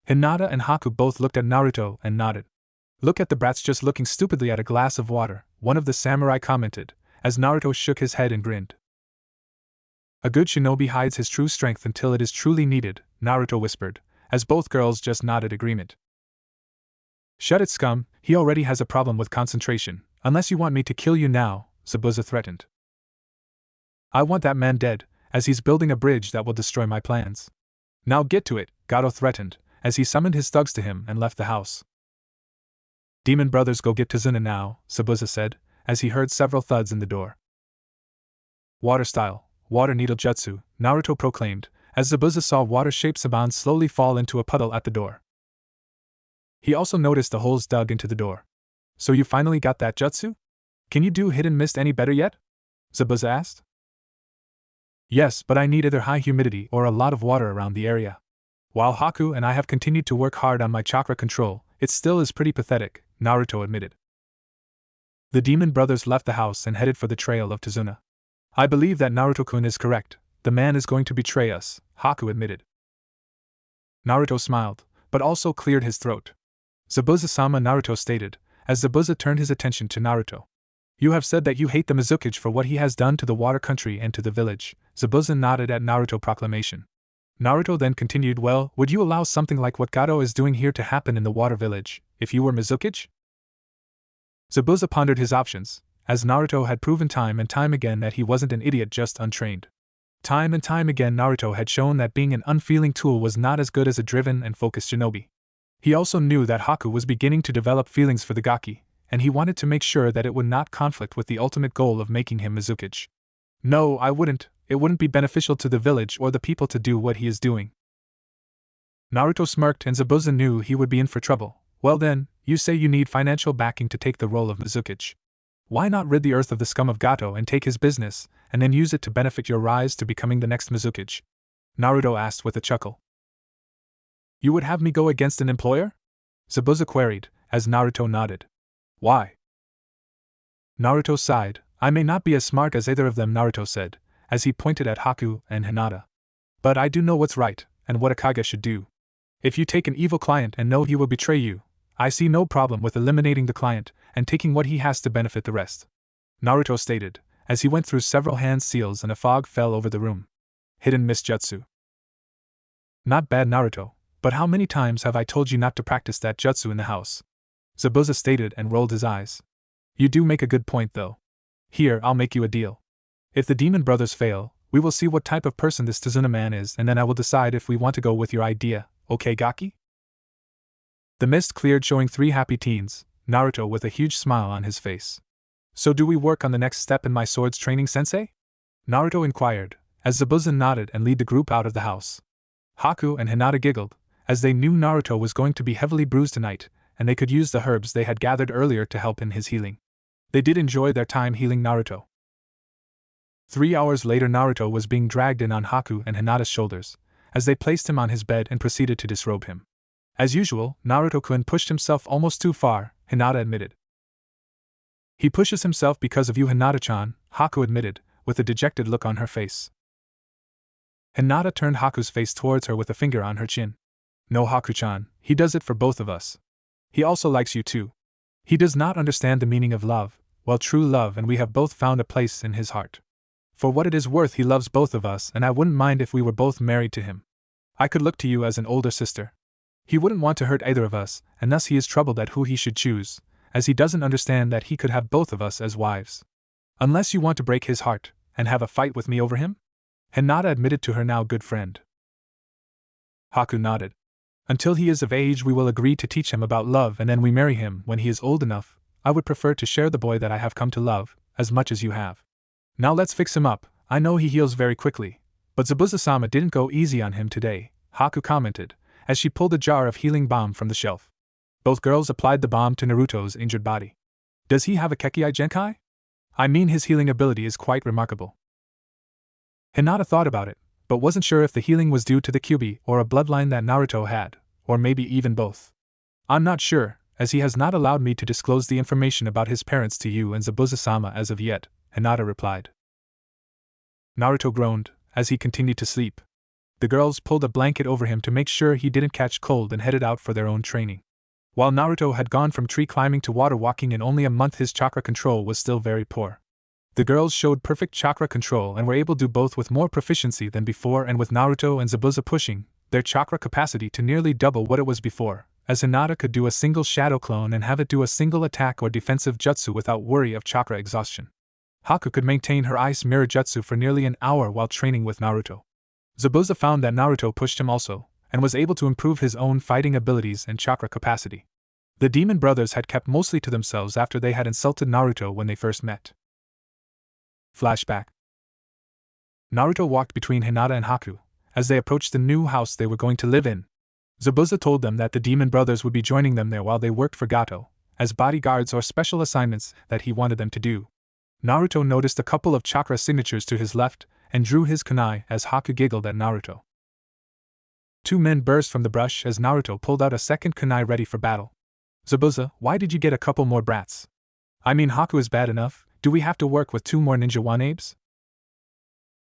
Hinata and Haku both looked at Naruto and nodded. Look at the brats just looking stupidly at a glass of water, one of the samurai commented, as Naruto shook his head and grinned. A good shinobi hides his true strength until it is truly needed, Naruto whispered, as both girls just nodded agreement. Shut it, scum, he already has a problem with concentration, unless you want me to kill you now, Zabuza threatened. I want that man dead, as he's building a bridge that will destroy my plans. Now get to it, Gato threatened, as he summoned his thugs to him and left the house. Demon brothers, go get Tazuna now, Zabuza said, as he heard several thuds in the door. Water style, water needle jutsu, Naruto proclaimed, as Zabuza saw water-shaped saban slowly fall into a puddle at the door. He also noticed the holes dug into the door. So you finally got that jutsu? Can you do hidden mist any better yet? Zabuza asked. Yes, but I need either high humidity or a lot of water around the area. While Haku and I have continued to work hard on my chakra control, it still is pretty pathetic, Naruto admitted. The demon brothers left the house and headed for the trail of Tazuna. I believe that Naruto-kun is correct. The man is going to betray us, Haku admitted. Naruto smiled, but also cleared his throat. Zabuza-sama, Naruto stated, as Zabuza turned his attention to Naruto. You have said that you hate the Mizukage for what he has done to the water country and to the village. Zabuza nodded at Naruto proclamation. Naruto then continued, well, would you allow something like what Gato is doing here to happen in the water village, if you were Mizukage? Zabuza pondered his options, as Naruto had proven time and time again that he wasn't an idiot just untrained. Time and time again Naruto had shown that being an unfeeling tool was not as good as a driven and focused shinobi. He also knew that Haku was beginning to develop feelings for the Gaki, and he wanted to make sure that it would not conflict with the ultimate goal of making him Mizukage. No, I wouldn't. It wouldn't be beneficial to the village or the people to do what he is doing. Naruto smirked and Zabuza knew he would be in for trouble. Well then, you say you need financial backing to take the role of Mizukage. Why not rid the earth of the scum of Gato and take his business, and then use it to benefit your rise to becoming the next Mizukage? Naruto asked with a chuckle. You would have me go against an employer? Zabuza queried, as Naruto nodded. Why? Naruto sighed. I may not be as smart as either of them, Naruto said, as he pointed at Haku and Hinata. But I do know what's right, and what a Kage should do. If you take an evil client and know he will betray you, I see no problem with eliminating the client and taking what he has to benefit the rest. Naruto stated, as he went through several hand seals and a fog fell over the room. Hidden Mist Jutsu. Not bad, Naruto, but how many times have I told you not to practice that jutsu in the house? Zabuza stated and rolled his eyes. You do make a good point though. Here, I'll make you a deal. If the demon brothers fail, we will see what type of person this Tazuna man is and then I will decide if we want to go with your idea, okay Gaki? The mist cleared showing 3 happy teens, Naruto with a huge smile on his face. So do we work on the next step in my swords training, sensei? Naruto inquired, as Zabuza nodded and led the group out of the house. Haku and Hinata giggled, as they knew Naruto was going to be heavily bruised tonight, and they could use the herbs they had gathered earlier to help in his healing. They did enjoy their time healing Naruto. 3 hours later Naruto was being dragged in on Haku and Hinata's shoulders, as they placed him on his bed and proceeded to disrobe him. As usual, Naruto-kun pushed himself almost too far, Hinata admitted. He pushes himself because of you, Hinata-chan, Haku admitted, with a dejected look on her face. Hinata turned Haku's face towards her with a finger on her chin. No, Haku-chan, he does it for both of us. He also likes you too. He does not understand the meaning of love, well, true love, and we have both found a place in his heart. For what it is worth, he loves both of us, and I wouldn't mind if we were both married to him. I could look to you as an older sister. He wouldn't want to hurt either of us, and thus he is troubled at who he should choose, as he doesn't understand that he could have both of us as wives. Unless you want to break his heart, and have a fight with me over him? Hinata admitted to her now good friend. Haku nodded. Until he is of age we will agree to teach him about love and then we marry him when he is old enough. I would prefer to share the boy that I have come to love, as much as you have. Now let's fix him up. I know he heals very quickly. But Zabuza-sama didn't go easy on him today, Haku commented, as she pulled a jar of healing balm from the shelf. Both girls applied the balm to Naruto's injured body. Does he have a Kekii Genkai? I mean, his healing ability is quite remarkable. Hinata thought about it, but wasn't sure if the healing was due to the Kyuubi or a bloodline that Naruto had, or maybe even both. I'm not sure, as he has not allowed me to disclose the information about his parents to you and Zabuza-sama as of yet, Hinata replied. Naruto groaned, as he continued to sleep. The girls pulled a blanket over him to make sure he didn't catch cold and headed out for their own training. While Naruto had gone from tree climbing to water walking in only a month, his chakra control was still very poor. The girls showed perfect chakra control and were able to do both with more proficiency than before, and with Naruto and Zabuza pushing their chakra capacity to nearly double what it was before, as Hinata could do a single shadow clone and have it do a single attack or defensive jutsu without worry of chakra exhaustion. Haku could maintain her ice mirror jutsu for nearly an hour while training with Naruto. Zabuza found that Naruto pushed him also, and was able to improve his own fighting abilities and chakra capacity. The demon brothers had kept mostly to themselves after they had insulted Naruto when they first met. Flashback. Naruto walked between Hinata and Haku, as they approached the new house they were going to live in. Zabuza told them that the demon brothers would be joining them there while they worked for Gato, as bodyguards or special assignments that he wanted them to do. Naruto noticed a couple of chakra signatures to his left, and drew his kunai as Haku giggled at Naruto. 2 men burst from the brush as Naruto pulled out a second kunai ready for battle. Zabuza, why did you get a couple more brats? I mean, Haku is bad enough, do we have to work with 2 more ninja wanabes?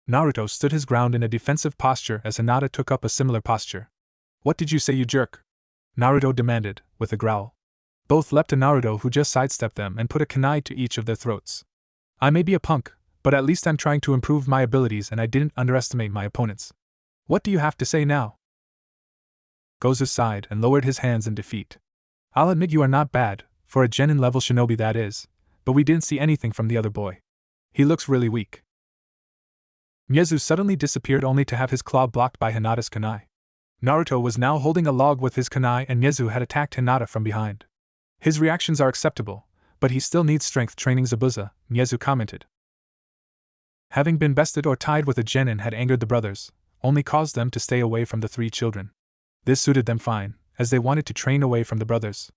Naruto stood his ground in a defensive posture as Hinata took up a similar posture. What did you say, you jerk? Naruto demanded, with a growl. Both leapt to Naruto, who just sidestepped them and put a kunai to each of their throats. I may be a punk, but at least I'm trying to improve my abilities and I didn't underestimate my opponents. What do you have to say now? Gozu sighed and lowered his hands in defeat. I'll admit you are not bad, For a genin level shinobi, that is. But we didn't see anything from the other boy. He looks really weak. Miezu suddenly disappeared only to have his claw blocked by Hinata's kunai. Naruto was now holding a log with his kunai and Miezu had attacked Hinata from behind. His reactions are acceptable, but he still needs strength training. Zabuza, Miezu commented. Having been bested or tied with a genin had angered the brothers, only caused them to stay away from the three children. This suited them fine, as they wanted to train away from the brothers.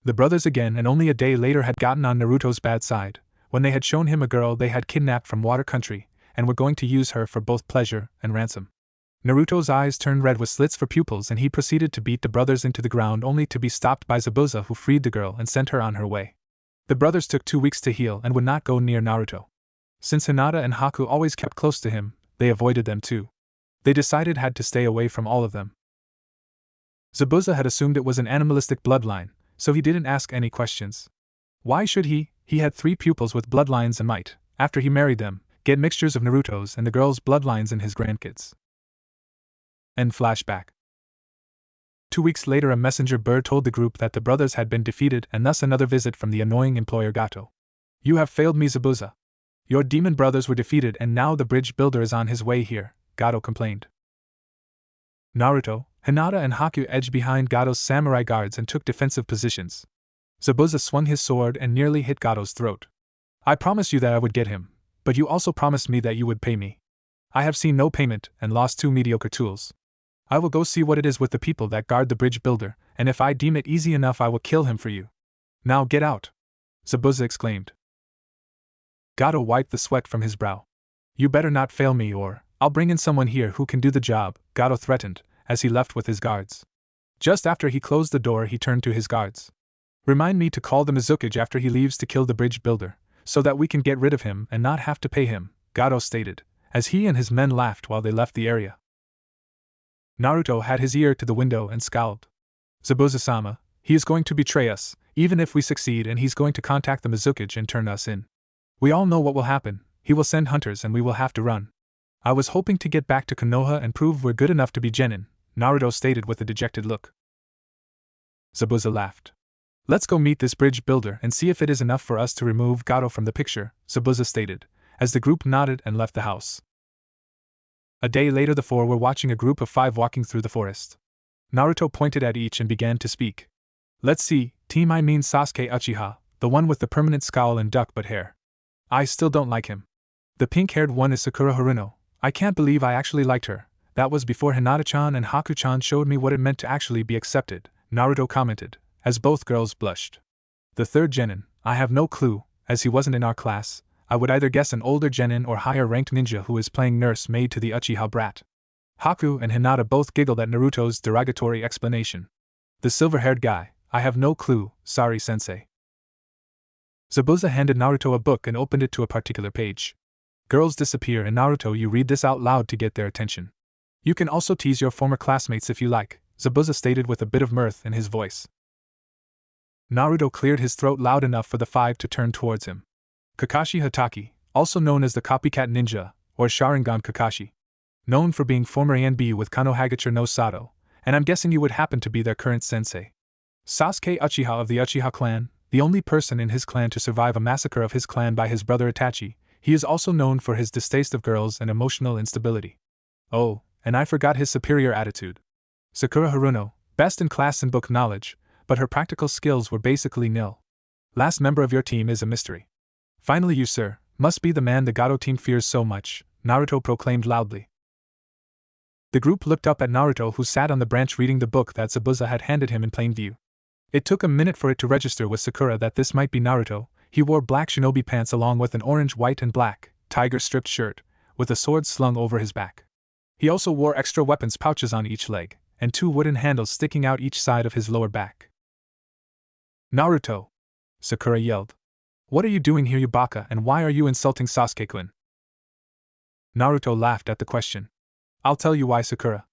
The brothers again and only a day later had gotten on Naruto's bad side, when they had shown him a girl they had kidnapped from Water Country, and were going to use her for both pleasure and ransom. Naruto's eyes turned red with slits for pupils and he proceeded to beat the brothers into the ground only to be stopped by Zabuza, who freed the girl and sent her on her way. The brothers took 2 weeks to heal and would not go near Naruto. Since Hinata and Haku always kept close to him, they avoided them too. They decided had to stay away from all of them. Zabuza had assumed it was an animalistic bloodline, so he didn't ask any questions. Why should he? He had 3 pupils with bloodlines and might, after he married them, get mixtures of Naruto's and the girl's bloodlines in his grandkids. End flashback. 2 weeks later, a messenger bird told the group that the brothers had been defeated and thus another visit from the annoying employer Gato. You have failed me, Zabuza. Your demon brothers were defeated and now the bridge builder is on his way here, Gato complained. Naruto, Hinata and Haku edged behind Gato's samurai guards and took defensive positions. Zabuza swung his sword and nearly hit Gato's throat. I promised you that I would get him, but you also promised me that you would pay me. I have seen no payment and lost 2 mediocre tools. I will go see what it is with the people that guard the bridge builder, and if I deem it easy enough I will kill him for you. Now get out! Zabuza exclaimed. Gato wiped the sweat from his brow. You better not fail me or I'll bring in someone here who can do the job, Gato threatened, as he left with his guards. Just after he closed the door he turned to his guards. Remind me to call the Mizukage after he leaves to kill the bridge builder, so that we can get rid of him and not have to pay him, Gato stated, as he and his men laughed while they left the area. Naruto had his ear to the window and scowled. Zabuza-sama, he is going to betray us, even if we succeed, and he's going to contact the Mizukage and turn us in. We all know what will happen, he will send hunters and we will have to run. I was hoping to get back to Konoha and prove we're good enough to be genin, Naruto stated with a dejected look. Zabuza laughed. Let's go meet this bridge builder and see if it is enough for us to remove Gato from the picture, Zabuza stated, as the group nodded and left the house. A day later the 4 were watching a group of 5 walking through the forest. Naruto pointed at each and began to speak. Let's see, team, I mean Sasuke Uchiha, the one with the permanent scowl and duck-butt hair. I still don't like him. The pink-haired one is Sakura Haruno. I can't believe I actually liked her. That was before Hinata-chan and Haku-chan showed me what it meant to actually be accepted, Naruto commented, as both girls blushed. The 3rd genin, I have no clue, as he wasn't in our class. I would either guess an older genin or higher-ranked ninja who is playing nursemaid to the Uchiha brat. Haku and Hinata both giggled at Naruto's derogatory explanation. The silver-haired guy, I have no clue, sorry sensei. Zabuza handed Naruto a book and opened it to a particular page. Girls disappear and Naruto, you read this out loud to get their attention. You can also tease your former classmates if you like, Zabuza stated with a bit of mirth in his voice. Naruto cleared his throat loud enough for the 5 to turn towards him. Kakashi Hatake, also known as the Copycat Ninja, or Sharingan Kakashi. Known for being former ANB with Konohagachure no Sato, and I'm guessing you would happen to be their current sensei. Sasuke Uchiha of the Uchiha clan, the only person in his clan to survive a massacre of his clan by his brother Itachi. He is also known for his distaste of girls and emotional instability. Oh, and I forgot his superior attitude. Sakura Haruno, best in class in book knowledge, but her practical skills were basically nil. Last member of your team is a mystery. Finally you, sir, must be the man the Gato team fears so much, Naruto proclaimed loudly. The group looked up at Naruto, who sat on the branch reading the book that Zabuza had handed him in plain view. It took a minute for it to register with Sakura that this might be Naruto. He wore black shinobi pants along with an orange, white and black, tiger-striped shirt, with a sword slung over his back. He also wore extra weapons pouches on each leg, and 2 wooden handles sticking out each side of his lower back. Naruto! Sakura yelled. What are you doing here, you baka, and why are you insulting Sasuke-kun? Naruto laughed at the question. I'll tell you why, Sakura.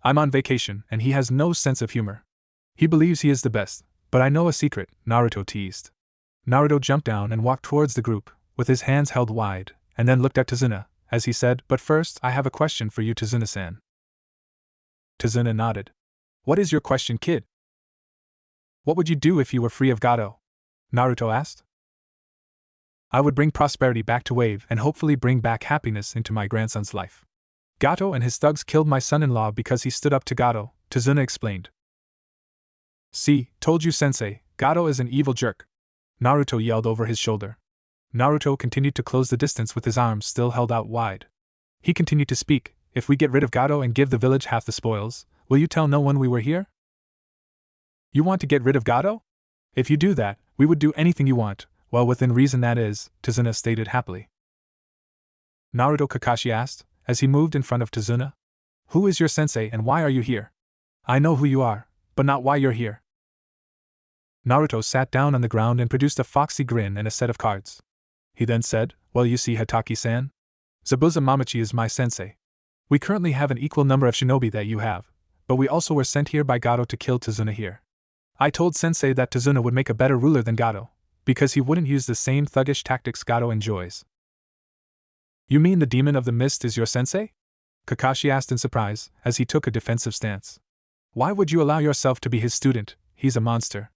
I'm on vacation, and he has no sense of humor. He believes he is the best, but I know a secret, Naruto teased. Naruto jumped down and walked towards the group, with his hands held wide, and then looked at Tazuna, as he said, but first, I have a question for you, Tazuna-san. Tazuna nodded. What is your question, kid? What would you do if you were free of Gato? Naruto asked. I would bring prosperity back to Wave and hopefully bring back happiness into my grandson's life. Gato and his thugs killed my son-in-law because he stood up to Gato, Tazuna explained. See, told you sensei, Gato is an evil jerk. Naruto yelled over his shoulder. Naruto continued to close the distance with his arms still held out wide. He continued to speak, if we get rid of Gato and give the village half the spoils, will you tell no one we were here? You want to get rid of Gato? If you do that, we would do anything you want, well within reason that is, Tazuna stated happily. Naruto, Kakashi asked, as he moved in front of Tazuna. Who is your sensei and why are you here? I know who you are, but not why you're here. Naruto sat down on the ground and produced a foxy grin and a set of cards. He then said, well you see Hataki-san? Zabuza Mamachi is my sensei. We currently have an equal number of shinobi that you have, but we also were sent here by Gato to kill Tazuna here. I told sensei that Tazuna would make a better ruler than Gato, because he wouldn't use the same thuggish tactics Gato enjoys. You mean the demon of the mist is your sensei? Kakashi asked in surprise, as he took a defensive stance. Why would you allow yourself to be his student? He's a monster.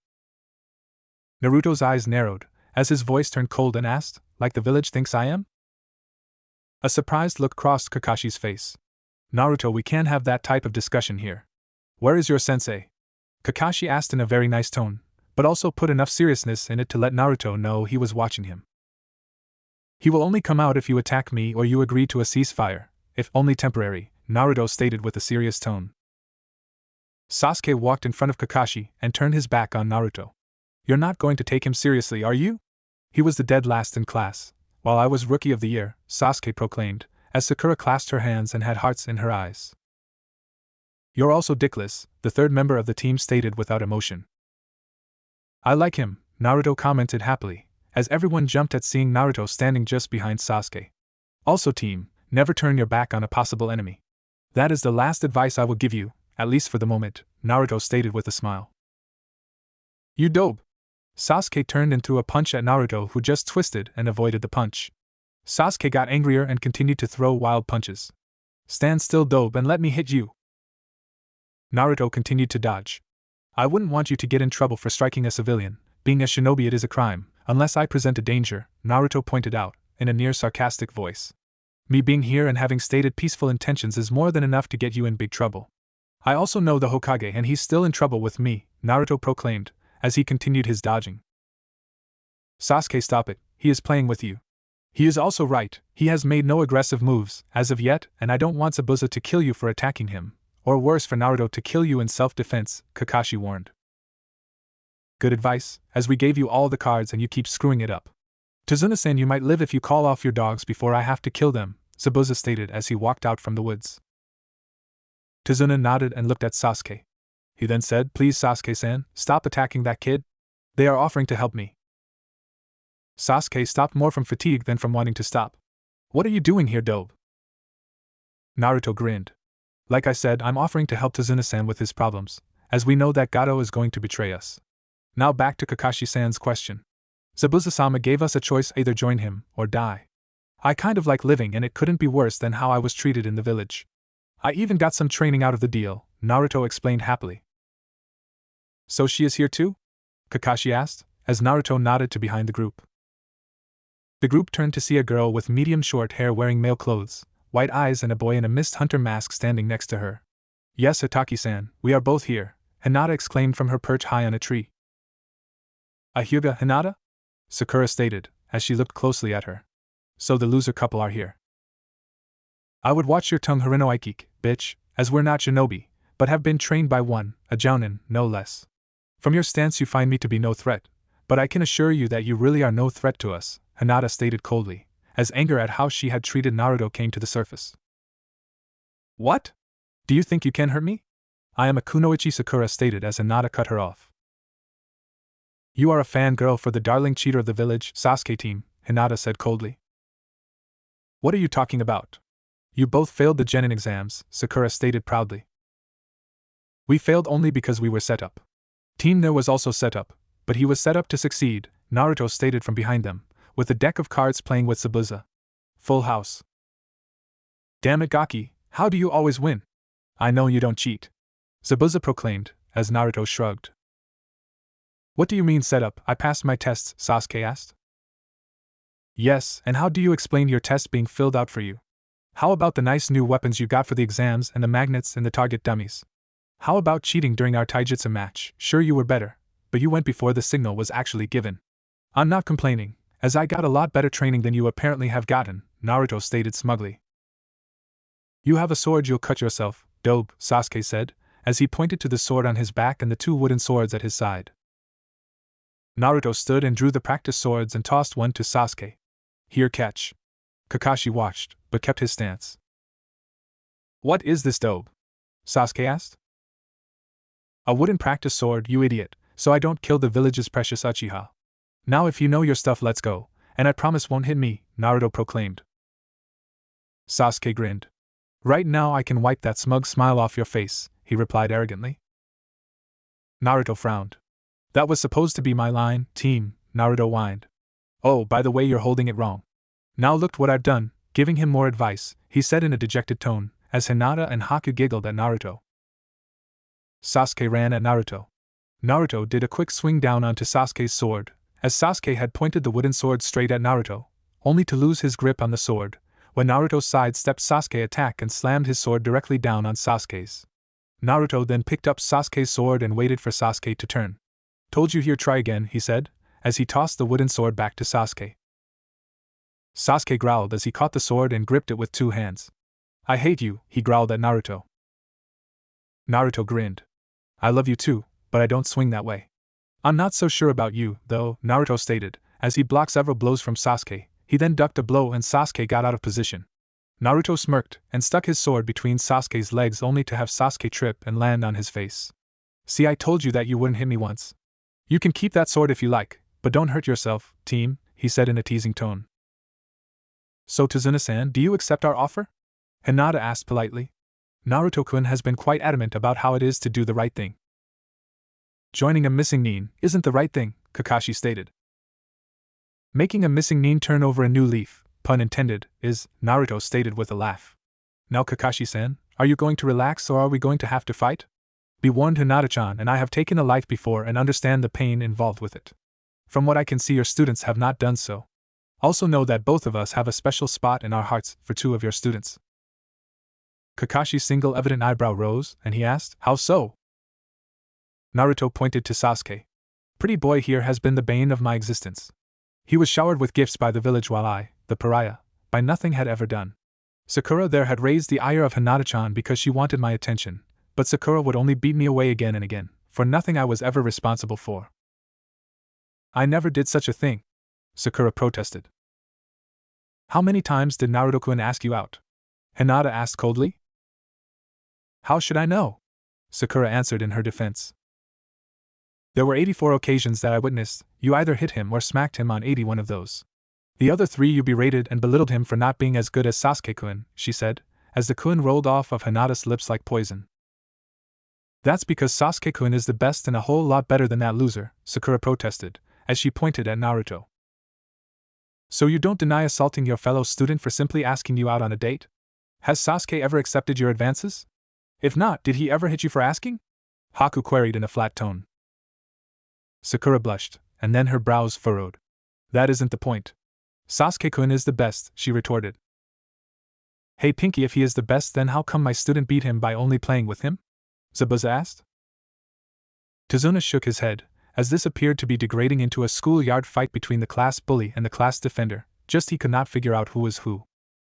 Naruto's eyes narrowed, as his voice turned cold and asked, like the village thinks I am? A surprised look crossed Kakashi's face. Naruto, we can't have that type of discussion here. Where is your sensei? Kakashi asked in a very nice tone, but also put enough seriousness in it to let Naruto know he was watching him. He will only come out if you attack me or you agree to a ceasefire, if only temporary, Naruto stated with a serious tone. Sasuke walked in front of Kakashi and turned his back on Naruto. You're not going to take him seriously, are you? He was the dead last in class, while I was Rookie of the Year, Sasuke proclaimed, as Sakura clasped her hands and had hearts in her eyes. You're also dickless, the third member of the team stated without emotion. I like him, Naruto commented happily, as everyone jumped at seeing Naruto standing just behind Sasuke. Also team, never turn your back on a possible enemy. That is the last advice I will give you, at least for the moment, Naruto stated with a smile. You dope! Sasuke turned and threw a punch at Naruto, who just twisted and avoided the punch. Sasuke got angrier and continued to throw wild punches. Stand still, dope, and let me hit you. Naruto continued to dodge. I wouldn't want you to get in trouble for striking a civilian. Being a shinobi, it is a crime, unless I present a danger, Naruto pointed out, in a near sarcastic voice. Me being here and having stated peaceful intentions is more than enough to get you in big trouble. I also know the Hokage and he's still in trouble with me, Naruto proclaimed, as he continued his dodging. Sasuke, stop it, he is playing with you. He is also right, he has made no aggressive moves, as of yet, and I don't want Zabuza to kill you for attacking him, or worse for Naruto to kill you in self-defense, Kakashi warned. Good advice, as we gave you all the cards and you keep screwing it up. Tazuna-san, you might live if you call off your dogs before I have to kill them, Zabuza stated as he walked out from the woods. Tazuna nodded and looked at Sasuke. He then said, please Sasuke-san, stop attacking that kid. They are offering to help me. Sasuke stopped more from fatigue than from wanting to stop. What are you doing here, dope? Naruto grinned. Like I said, I'm offering to help Tazuna-san with his problems, as we know that Gato is going to betray us. Now back to Kakashi-san's question. Zabuza-sama gave us a choice, either join him or die. I kind of like living and it couldn't be worse than how I was treated in the village. I even got some training out of the deal, Naruto explained happily. So she is here too? Kakashi asked, as Naruto nodded to behind the group. The group turned to see a girl with medium short hair wearing male clothes, white eyes and a boy in a mist hunter mask standing next to her. Yes, Hataki-san, we are both here, Hinata exclaimed from her perch high on a tree. A Hyuga, Hinata? Sakura stated, as she looked closely at her. So the loser couple are here. I would watch your tongue, Harino Aikik, bitch, as we're not shinobi, but have been trained by one, a jounin, no less. From your stance you find me to be no threat, but I can assure you that you really are no threat to us, Hinata stated coldly, as anger at how she had treated Naruto came to the surface. What? Do you think you can hurt me? I am a kunoichi, Sakura stated as Hinata cut her off. You are a fangirl for the darling cheater of the village, Sasuke team, Hinata said coldly. What are you talking about? You both failed the genin exams, Sakura stated proudly. We failed only because we were set up. Team Nair was also set up, but he was set up to succeed, Naruto stated from behind them, with a deck of cards playing with Zabuza. Full house. Damn it, Gaki, how do you always win? I know you don't cheat, Zabuza proclaimed, as Naruto shrugged. What do you mean set up? I passed my tests, Sasuke asked. Yes, and how do you explain your tests being filled out for you? How about the nice new weapons you got for the exams and the magnets and the target dummies? How about cheating during our taijutsu match? Sure, you were better, but you went before the signal was actually given. I'm not complaining, as I got a lot better training than you apparently have gotten, Naruto stated smugly. You have a sword, you'll cut yourself, dope, Sasuke said, as he pointed to the sword on his back and the two wooden swords at his side. Naruto stood and drew the practice swords and tossed one to Sasuke. Here, catch. Kakashi watched, but kept his stance. What is this dope? Sasuke asked. A wooden practice sword, you idiot, so I don't kill the village's precious Uchiha. Now if you know your stuff, let's go, and I promise won't hit me, Naruto proclaimed. Sasuke grinned. Right now I can wipe that smug smile off your face, he replied arrogantly. Naruto frowned. That was supposed to be my line, team, Naruto whined. Oh, by the way, you're holding it wrong. Now look what I've done, giving him more advice, he said in a dejected tone, as Hinata and Haku giggled at Naruto. Sasuke ran at Naruto. Naruto did a quick swing down onto Sasuke's sword, as Sasuke had pointed the wooden sword straight at Naruto, only to lose his grip on the sword, when Naruto sidestepped Sasuke's attack and slammed his sword directly down on Sasuke's. Naruto then picked up Sasuke's sword and waited for Sasuke to turn. Told you, here, try again, he said, as he tossed the wooden sword back to Sasuke. Sasuke growled as he caught the sword and gripped it with two hands. I hate you, he growled at Naruto. Naruto grinned. I love you too, but I don't swing that way. I'm not so sure about you, though, Naruto stated, as he blocked several blows from Sasuke. He then ducked a blow and Sasuke got out of position. Naruto smirked and stuck his sword between Sasuke's legs only to have Sasuke trip and land on his face. See, I told you that you wouldn't hit me once. You can keep that sword if you like, but don't hurt yourself, team, he said in a teasing tone. So Tazuna-san, do you accept our offer? Hinata asked politely. Naruto-kun has been quite adamant about how it is to do the right thing. Joining a missing nin isn't the right thing, Kakashi stated. Making a missing nin turn over a new leaf, pun intended, is, Naruto stated with a laugh. Now Kakashi-san, are you going to relax or are we going to have to fight? Be warned, Hinata-chan and I have taken a life before and understand the pain involved with it. From what I can see, your students have not done so. Also know that both of us have a special spot in our hearts for two of your students. Kakashi's single evident eyebrow rose, and he asked, how so? Naruto pointed to Sasuke. Pretty boy here has been the bane of my existence. He was showered with gifts by the village while I, the pariah, by nothing had ever done. Sakura there had raised the ire of Hinata-chan because she wanted my attention, but Sakura would only beat me away again and again, for nothing I was ever responsible for. I never did such a thing, Sakura protested. How many times did Naruto-kun ask you out? Hinata asked coldly. How should I know? Sakura answered in her defense. There were 84 occasions that I witnessed. You either hit him or smacked him on 81 of those. The other 3 you berated and belittled him for not being as good as Sasuke-kun, she said, as the kun rolled off of Hinata's lips like poison. That's because Sasuke-kun is the best and a whole lot better than that loser, Sakura protested, as she pointed at Naruto. So you don't deny assaulting your fellow student for simply asking you out on a date? Has Sasuke ever accepted your advances? If not, did he ever hit you for asking? Haku queried in a flat tone. Sakura blushed, and then her brows furrowed. That isn't the point. Sasuke-kun is the best, she retorted. Hey Pinky, if he is the best, then how come my student beat him by only playing with him? Zabuza asked. Tazuna shook his head, as this appeared to be degrading into a schoolyard fight between the class bully and the class defender, just he could not figure out who was who.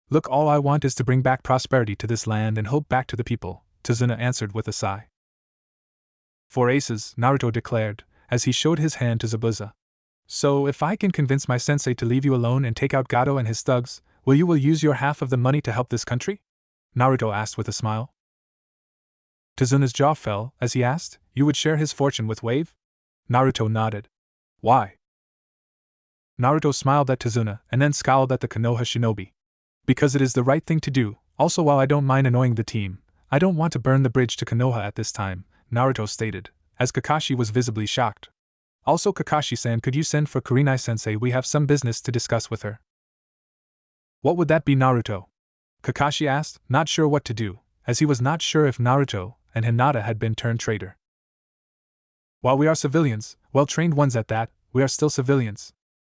Look, all I want is to bring back prosperity to this land and hope back to the people, Tazuna answered with a sigh. 4 aces, Naruto declared, as he showed his hand to Zabuza. So, if I can convince my sensei to leave you alone and take out Gato and his thugs, will you use your half of the money to help this country? Naruto asked with a smile. Tazuna's jaw fell, as he asked, you would share his fortune with Wave? Naruto nodded. Why? Naruto smiled at Tazuna and then scowled at the Konoha shinobi. Because it is the right thing to do. Also, while I don't mind annoying the team, I don't want to burn the bridge to Konoha at this time, Naruto stated, as Kakashi was visibly shocked. Also, Kakashi-san, could you send for Kurenai-sensei? We have some business to discuss with her. What would that be, Naruto? Kakashi asked, not sure what to do, as he was not sure if Naruto and Hinata had been turned traitor. While we are civilians, well-trained ones at that, we are still civilians.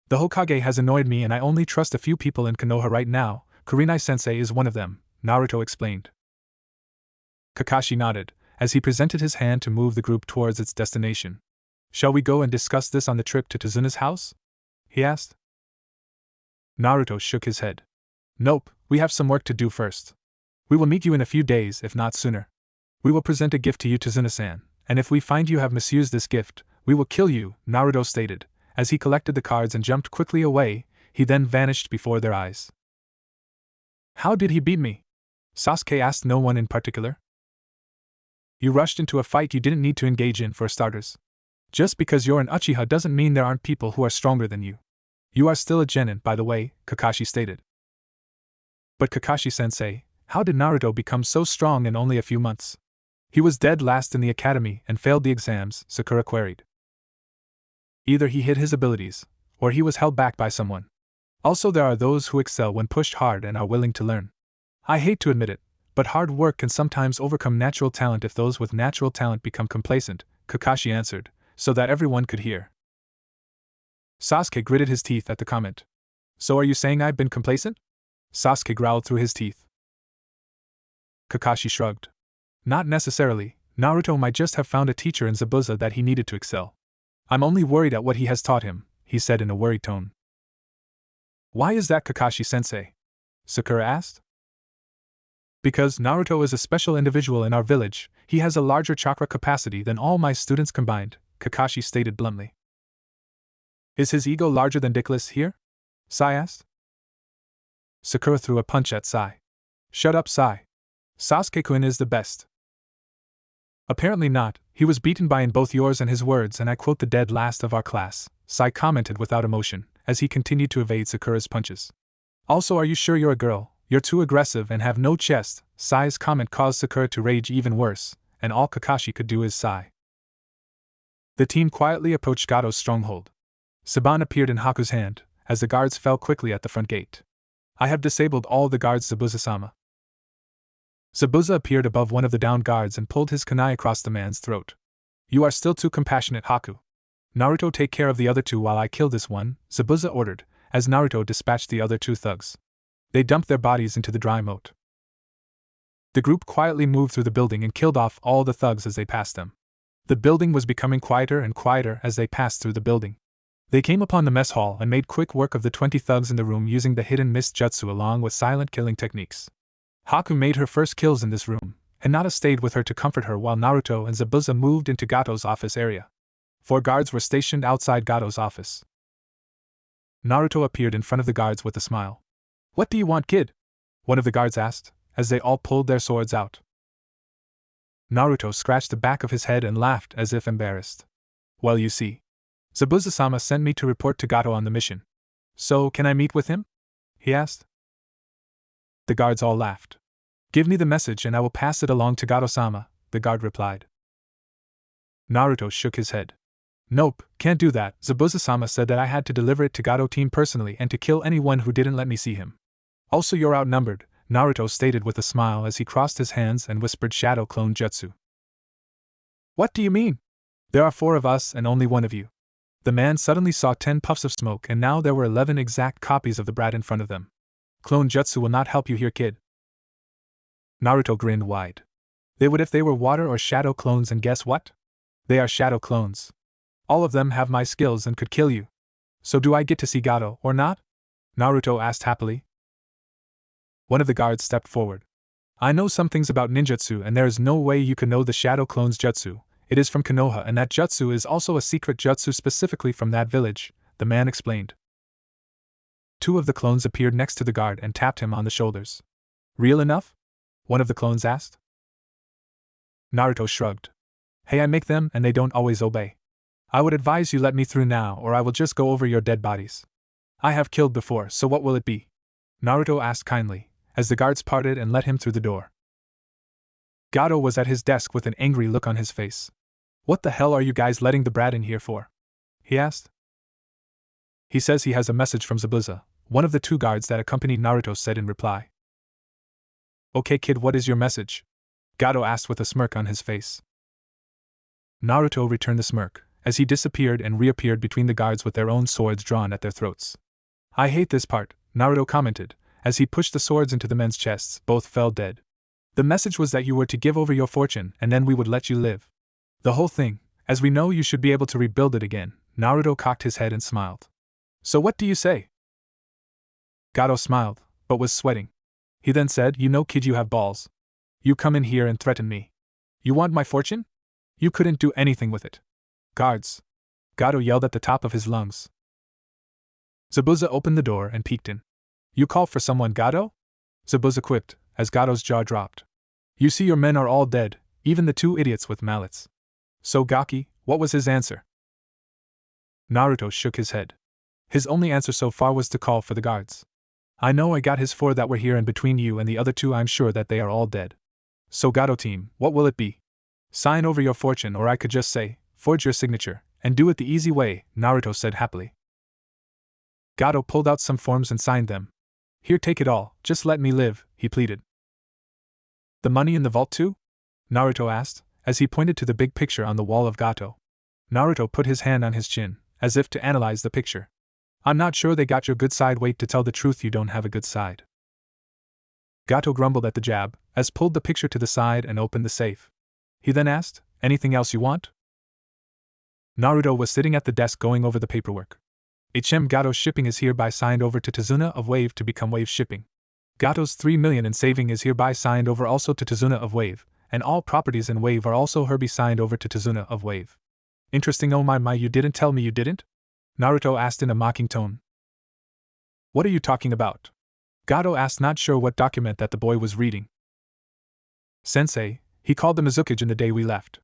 The Hokage has annoyed me and I only trust a few people in Konoha right now. Kurenai-sensei is one of them, Naruto explained. Kakashi nodded, as he presented his hand to move the group towards its destination. Shall we go and discuss this on the trip to Tazuna's house? He asked. Naruto shook his head. Nope, we have some work to do first. We will meet you in a few days, if not sooner. We will present a gift to you, Tazuna-san, and if we find you have misused this gift, we will kill you, Naruto stated. As he collected the cards and jumped quickly away, he then vanished before their eyes. How did he beat me? Sasuke asked no one in particular. You rushed into a fight you didn't need to engage in for starters. Just because you're an Uchiha doesn't mean there aren't people who are stronger than you. You are still a genin, by the way, Kakashi stated. But Kakashi-sensei, how did Naruto become so strong in only a few months? He was dead last in the academy and failed the exams, Sakura queried. Either he hid his abilities, or he was held back by someone. Also, there are those who excel when pushed hard and are willing to learn. I hate to admit it, but hard work can sometimes overcome natural talent if those with natural talent become complacent, Kakashi answered, so that everyone could hear. Sasuke gritted his teeth at the comment. So are you saying I've been complacent? Sasuke growled through his teeth. Kakashi shrugged. Not necessarily, Naruto might just have found a teacher in Zabuza that he needed to excel. I'm only worried at what he has taught him, he said in a worried tone. Why is that, Kakashi-sensei? Sakura asked. Because Naruto is a special individual in our village, he has a larger chakra capacity than all my students combined, Kakashi stated bluntly. Is his ego larger than Dickless here? Sai asked. Sakura threw a punch at Sai. Shut up, Sai. Sasuke-kun is the best. Apparently not, he was beaten by in both yours and his words, and I quote the dead last of our class, Sai commented without emotion, as he continued to evade Sakura's punches. Also, are you sure you're a girl? You're too aggressive and have no chest. Sai's comment caused Sakura to rage even worse, and all Kakashi could do is sigh. The team quietly approached Gato's stronghold. Saban appeared in Haku's hand, as the guards fell quickly at the front gate. I have disabled all the guards, Zabuza-sama. Zabuza appeared above one of the downed guards and pulled his kunai across the man's throat. You are still too compassionate, Haku. Naruto, take care of the other two while I kill this one, Zabuza ordered, as Naruto dispatched the other two thugs. They dumped their bodies into the dry moat. The group quietly moved through the building and killed off all the thugs as they passed them. The building was becoming quieter and quieter as they passed through the building. They came upon the mess hall and made quick work of the 20 thugs in the room using the hidden mist jutsu along with silent killing techniques. Haku made her first kills in this room, and Nada stayed with her to comfort her while Naruto and Zabuza moved into Gato's office area. 4 guards were stationed outside Gato's office. Naruto appeared in front of the guards with a smile. What do you want, kid? One of the guards asked, as they all pulled their swords out. Naruto scratched the back of his head and laughed as if embarrassed. Well, you see, Zabuza-sama sent me to report to Gato on the mission. So, can I meet with him? He asked. The guards all laughed. Give me the message and I will pass it along to Gato-sama, the guard replied. Naruto shook his head. Nope, can't do that. Zabuza-sama said that I had to deliver it to Gato team personally and to kill anyone who didn't let me see him. Also, you're outnumbered, Naruto stated with a smile as he crossed his hands and whispered shadow clone jutsu. What do you mean? There are 4 of us and only 1 of you. The man suddenly saw 10 puffs of smoke and now there were 11 exact copies of the brat in front of them. Clone jutsu will not help you here, kid. Naruto grinned wide. They would if they were water or shadow clones, and guess what? They are shadow clones. All of them have my skills and could kill you. So do I get to see Gato or not? Naruto asked happily. One of the guards stepped forward. I know some things about ninjutsu and there is no way you could know the shadow clone's jutsu. It is from Konoha and that jutsu is also a secret jutsu specifically from that village, the man explained. 2 of the clones appeared next to the guard and tapped him on the shoulders. Real enough? One of the clones asked. Naruto shrugged. Hey, I make them and they don't always obey. I would advise you let me through now or I will just go over your dead bodies. I have killed before, so what will it be? Naruto asked kindly, as the guards parted and let him through the door. Gato was at his desk with an angry look on his face. What the hell are you guys letting the brat in here for? He asked. He says he has a message from Zabuza, one of the 2 guards that accompanied Naruto said in reply. Okay, kid, what is your message? Gato asked with a smirk on his face. Naruto returned the smirk, as he disappeared and reappeared between the guards with their own swords drawn at their throats. I hate this part, Naruto commented, as he pushed the swords into the men's chests. Both fell dead. The message was that you were to give over your fortune and then we would let you live. The whole thing, as we know you should be able to rebuild it again. Naruto cocked his head and smiled. So what do you say? Gato smiled, but was sweating. He then said, you know kid, you have balls. You come in here and threaten me. You want my fortune? You couldn't do anything with it. Guards! Gato yelled at the top of his lungs. Zabuza opened the door and peeked in. You call for someone, Gato? Zabuza quipped, as Gato's jaw dropped. You see your men are all dead, even the two idiots with mallets. So Gaki, what was his answer? Naruto shook his head. His only answer so far was to call for the guards. I know I got his four that were here, and between you and the other two I'm sure that they are all dead. So Gato team, what will it be? Sign over your fortune, or I could just say, forge your signature, and do it the easy way, Naruto said happily. Gato pulled out some forms and signed them. Here, take it all, just let me live, he pleaded. The money in the vault too? Naruto asked, as he pointed to the big picture on the wall of Gato. Naruto put his hand on his chin, as if to analyze the picture. I'm not sure they got your good side. Wait, to tell the truth, you don't have a good side. Gato grumbled at the jab, as pulled the picture to the side and opened the safe. He then asked, anything else you want? Naruto was sitting at the desk going over the paperwork. HM Gato's shipping is hereby signed over to Tazuna of Wave to become Wave shipping. Gato's 3 million in saving is hereby signed over also to Tazuna of Wave, and all properties in Wave are also hereby signed over to Tazuna of Wave. Interesting. Oh my, you didn't tell me you didn't? Naruto asked in a mocking tone. What are you talking about? Gato asked, not sure what document that the boy was reading. Sensei, he called the Mizukage in the day we left.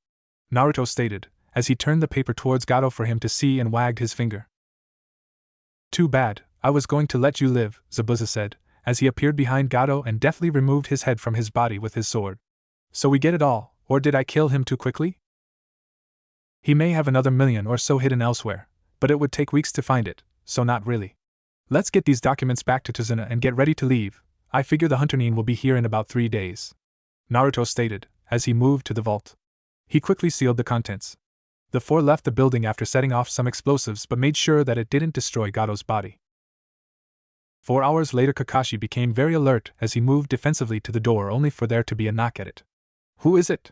Naruto stated, as he turned the paper towards Gato for him to see and wagged his finger. Too bad, I was going to let you live, Zabuza said, as he appeared behind Gato and deftly removed his head from his body with his sword. So we get it all, or did I kill him too quickly? He may have another million or so hidden elsewhere, but it would take weeks to find it, so not really. Let's get these documents back to Tazuna and get ready to leave. I figure the Hunterine will be here in about 3 days. Naruto stated, as he moved to the vault. He quickly sealed the contents. The four left the building after setting off some explosives but made sure that it didn't destroy Gato's body. 4 hours later, Kakashi became very alert as he moved defensively to the door only for there to be a knock at it. Who is it?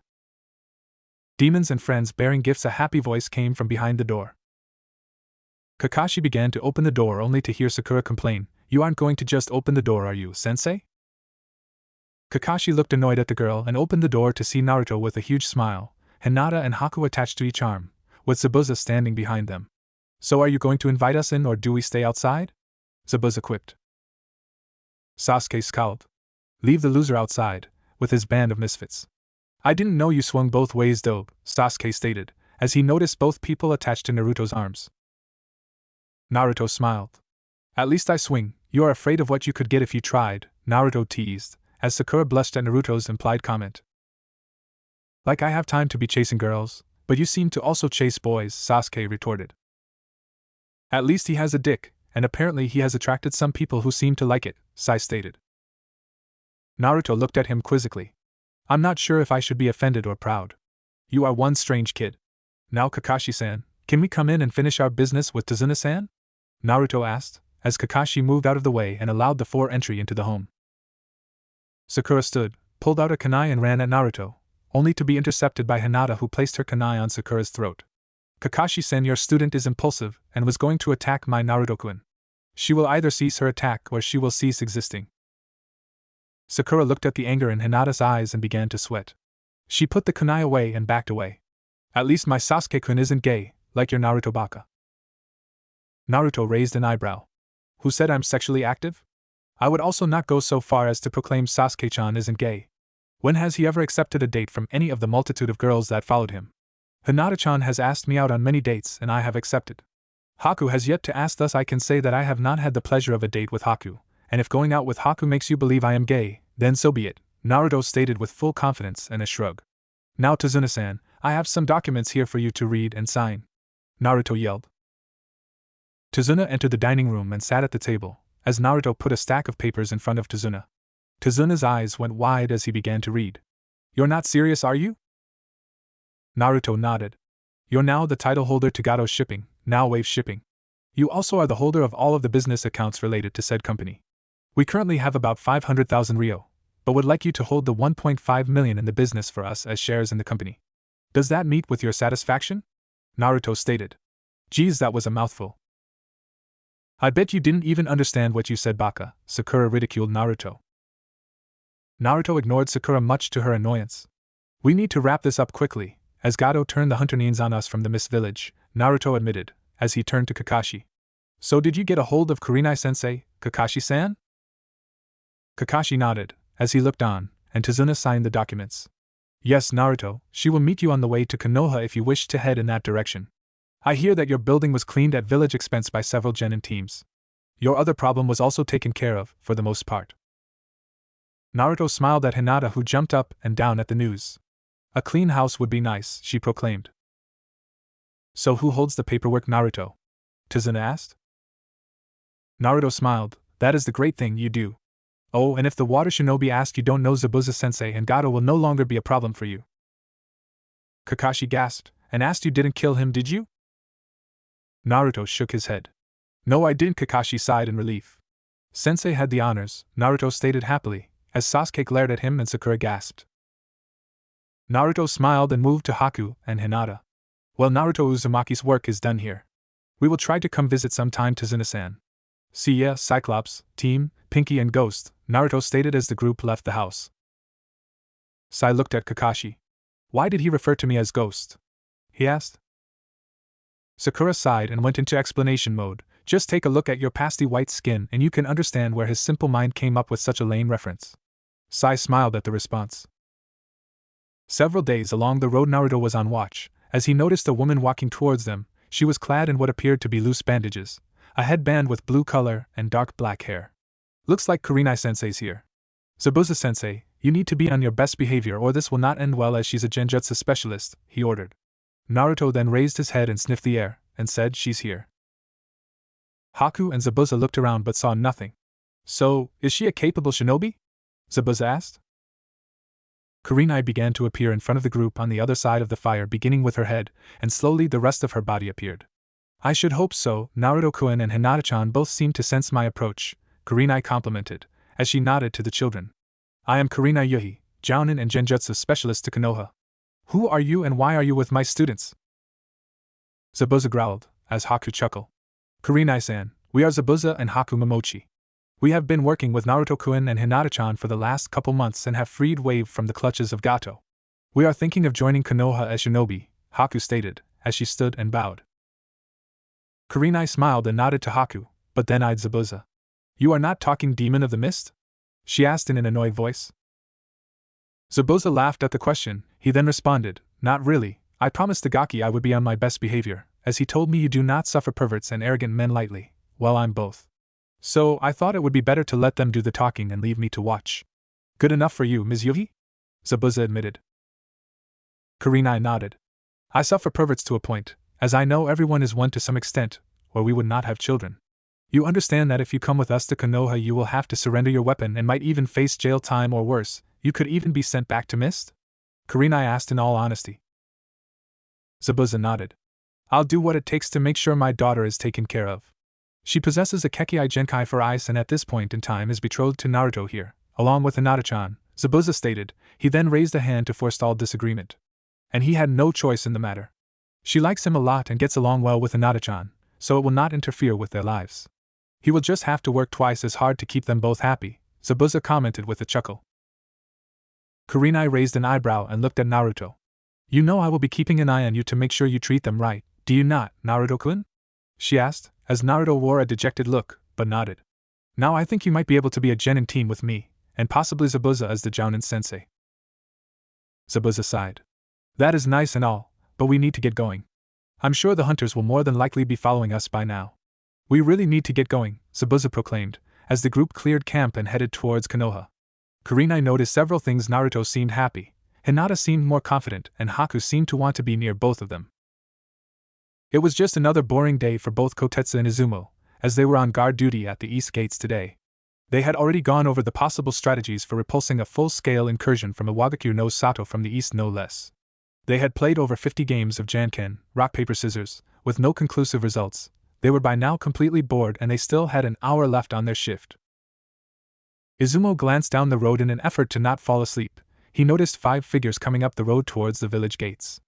Demons and friends bearing gifts. A happy voice came from behind the door. Kakashi began to open the door only to hear Sakura complain, You aren't going to just open the door, are you, sensei? Kakashi looked annoyed at the girl and opened the door to see Naruto with a huge smile, Hinata and Haku attached to each arm, with Zabuza standing behind them. So are you going to invite us in or do we stay outside? Zabuza quipped. Sasuke scowled. Leave the loser outside, with his band of misfits. I didn't know you swung both ways though, Sasuke stated, as he noticed both people attached to Naruto's arms. Naruto smiled. At least I swing, you are afraid of what you could get if you tried, Naruto teased, as Sakura blushed at Naruto's implied comment. Like I have time to be chasing girls, but you seem to also chase boys, Sasuke retorted. At least he has a dick, and apparently he has attracted some people who seem to like it, Sai stated. Naruto looked at him quizzically. I'm not sure if I should be offended or proud. You are one strange kid. Now Kakashi-san, can we come in and finish our business with Tazuna-san? Naruto asked, as Kakashi moved out of the way and allowed the four entry into the home. Sakura stood, pulled out a kunai and ran at Naruto, only to be intercepted by Hinata, who placed her kunai on Sakura's throat. Kakashi-san, your student is impulsive and was going to attack my Naruto-kun. She will either cease her attack or she will cease existing. Sakura looked at the anger in Hinata's eyes and began to sweat. She put the kunai away and backed away. At least my Sasuke-kun isn't gay, like your Naruto baka. Naruto raised an eyebrow. Who said I'm sexually active? I would also not go so far as to proclaim Sasuke-chan isn't gay. When has he ever accepted a date from any of the multitude of girls that followed him? Hinata-chan has asked me out on many dates and I have accepted. Haku has yet to ask, thus I can say that I have not had the pleasure of a date with Haku, and if going out with Haku makes you believe I am gay, then so be it, Naruto stated with full confidence and a shrug. Now Tazuna-san, I have some documents here for you to read and sign. Naruto yelled. Tazuna entered the dining room and sat at the table, as Naruto put a stack of papers in front of Tazuna. Tazuna's eyes went wide as he began to read. You're not serious, are you? Naruto nodded. You're now the title holder to Gato Shipping, now Wave Shipping. You also are the holder of all of the business accounts related to said company. We currently have about 500,000 Rio, but would like you to hold the 1.5 million in the business for us as shares in the company. Does that meet with your satisfaction? Naruto stated. Geez, that was a mouthful. I bet you didn't even understand what you said, Baka, Sakura ridiculed Naruto. Naruto ignored Sakura much to her annoyance. We need to wrap this up quickly, as Gato turned the hunter nians on us from the Mist Village, Naruto admitted, as he turned to Kakashi. So did you get a hold of Kurenai-sensei, Kakashi-san? Kakashi nodded, as he looked on, and Tazuna signed the documents. Yes, Naruto, she will meet you on the way to Konoha if you wish to head in that direction. I hear that your building was cleaned at village expense by several genin teams. Your other problem was also taken care of, for the most part. Naruto smiled at Hinata, who jumped up and down at the news. A clean house would be nice, she proclaimed. So who holds the paperwork, Naruto? Tazuna asked. Naruto smiled. That is the great thing you do. Oh, and if the water shinobi asks, you don't know Zabuza-sensei, and Gato will no longer be a problem for you. Kakashi gasped, and asked, you didn't kill him, did you? Naruto shook his head. No, I didn't, Kakashi sighed in relief. Sensei had the honors, Naruto stated happily, as Sasuke glared at him and Sakura gasped. Naruto smiled and moved to Haku and Hinata. Well, Naruto Uzumaki's work is done here. We will try to come visit sometime, Tazuna-san. See ya, Cyclops, Team, Pinky and Ghost, Naruto stated as the group left the house. Sai looked at Kakashi. Why did he refer to me as Ghost? He asked. Sakura sighed and went into explanation mode. Just take a look at your pasty white skin and you can understand where his simple mind came up with such a lame reference. Sai smiled at the response. Several days along the road, Naruto was on watch, as he noticed a woman walking towards them. She was clad in what appeared to be loose bandages, a headband with blue color and dark black hair. Looks like Kurenai-sensei's here. Zabuza-sensei, you need to be on your best behavior or this will not end well, as she's a genjutsu specialist, he ordered. Naruto then raised his head and sniffed the air, and said, she's here. Haku and Zabuza looked around but saw nothing. So, is she a capable shinobi? Zabuza asked. Kurenai began to appear in front of the group on the other side of the fire, beginning with her head, and slowly the rest of her body appeared. I should hope so, Naruto-kun and Hinata-chan both seemed to sense my approach, Kurenai complimented, as she nodded to the children. I am Kurenai Yuhi, Jounin and Genjutsu specialist to Konoha. Who are you and why are you with my students? Zabuza growled, as Haku chuckled. Kurenai-san, we are Zabuza and Haku Momochi. We have been working with Naruto-kun and Hinata-chan for the last couple months and have freed Wave from the clutches of Gato. We are thinking of joining Konoha as shinobi, Haku stated, as she stood and bowed. Kurenai smiled and nodded to Haku, but then eyed Zabuza. You are not talking Demon of the Mist? She asked in an annoyed voice. Zabuza laughed at the question. He then responded, not really, I promised Tagaki I would be on my best behavior, as he told me you do not suffer perverts and arrogant men lightly. Well, I'm both. So, I thought it would be better to let them do the talking and leave me to watch. Good enough for you, Ms. Yuhi? Zabuza admitted. Kurenai nodded. I suffer perverts to a point, as I know everyone is one to some extent, or we would not have children. You understand that if you come with us to Konoha you will have to surrender your weapon and might even face jail time or worse, you could even be sent back to Mist? Kurenai asked in all honesty. Zabuza nodded. I'll do what it takes to make sure my daughter is taken care of. She possesses a Kekkei Genkai for ice and at this point in time is betrothed to Naruto here, along with Hinata-chan, Zabuza stated. He then raised a hand to forestall disagreement. And he had no choice in the matter. She likes him a lot and gets along well with Hinata-chan, so it will not interfere with their lives. He will just have to work twice as hard to keep them both happy, Zabuza commented with a chuckle. Kurenai raised an eyebrow and looked at Naruto. You know I will be keeping an eye on you to make sure you treat them right, do you not, Naruto-kun? She asked, as Naruto wore a dejected look, but nodded. Now I think you might be able to be a genin team with me, and possibly Zabuza as the Jounin sensei. Zabuza sighed. That is nice and all, but we need to get going. I'm sure the hunters will more than likely be following us by now. We really need to get going, Zabuza proclaimed, as the group cleared camp and headed towards Konoha. Kurenai noticed several things. Naruto seemed happy, Hinata seemed more confident, and Haku seemed to want to be near both of them. It was just another boring day for both Kotetsu and Izumo, as they were on guard duty at the east gates today. They had already gone over the possible strategies for repulsing a full-scale incursion from Iwagakure no Sato from the east, no less. They had played over 50 games of Janken, rock, paper, scissors, with no conclusive results. They were by now completely bored and they still had an hour left on their shift. Izumo glanced down the road in an effort to not fall asleep. He noticed 5 figures coming up the road towards the village gates.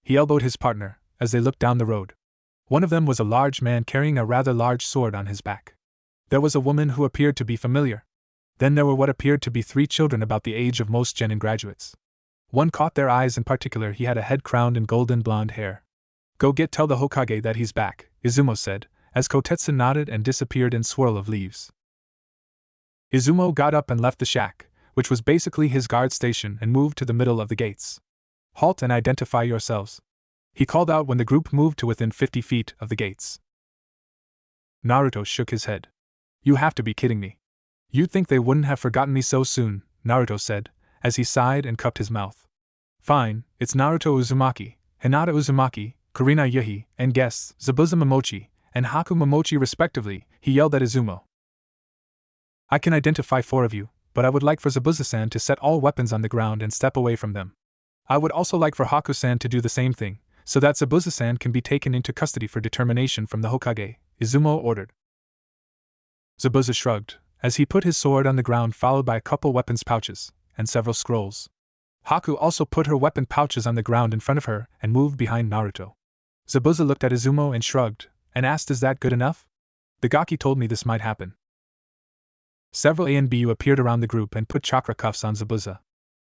He elbowed his partner as they looked down the road. One of them was a large man carrying a rather large sword on his back. There was a woman who appeared to be familiar. Then there were what appeared to be 3 children about the age of most genin graduates. One caught their eyes in particular. He had a head crowned in golden blonde hair. "Go tell the Hokage that he's back," Izumo said, as Kotetsu nodded and disappeared in swirl of leaves. Izumo got up and left the shack, which was basically his guard station, and moved to the middle of the gates. "Halt and identify yourselves," he called out when the group moved to within 50 feet of the gates. Naruto shook his head. "You have to be kidding me. You'd think they wouldn't have forgotten me so soon," Naruto said, as he sighed and cupped his mouth. "Fine, it's Naruto Uzumaki, Hinata Uzumaki, Kurenai Yuhi, and guests, Zabuza Momochi, and Haku Momochi respectively," he yelled at Izumo. "I can identify 4 of you, but I would like for Zabuza-san to set all weapons on the ground and step away from them. I would also like for Haku-san to do the same thing, so that Zabuza-san can be taken into custody for determination from the Hokage," Izumo ordered. Zabuza shrugged, as he put his sword on the ground, followed by a couple weapons pouches and several scrolls. Haku also put her weapon pouches on the ground in front of her and moved behind Naruto. Zabuza looked at Izumo and shrugged, and asked, "Is that good enough? The Gaki told me this might happen." Several ANBU appeared around the group and put chakra cuffs on Zabuza.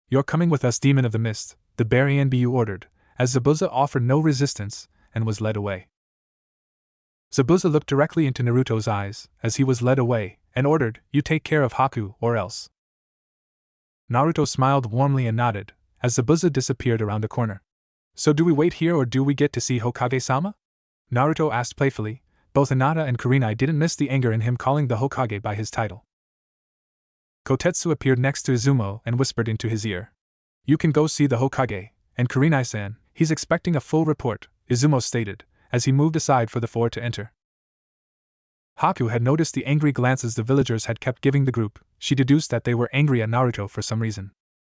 "You're coming with us, Demon of the Mist," the bear ANBU ordered, as Zabuza offered no resistance and was led away. Zabuza looked directly into Naruto's eyes as he was led away and ordered, "You take care of Haku or else." Naruto smiled warmly and nodded as Zabuza disappeared around a corner. "So do we wait here or do we get to see Hokage-sama?" Naruto asked playfully. Both Hinata and Kurenai didn't miss the anger in him calling the Hokage by his title. Kotetsu appeared next to Izumo and whispered into his ear. "You can go see the Hokage, and Kurenai-san, he's expecting a full report," Izumo stated, as he moved aside for the 4 to enter. Haku had noticed the angry glances the villagers had kept giving the group. She deduced that they were angry at Naruto for some reason.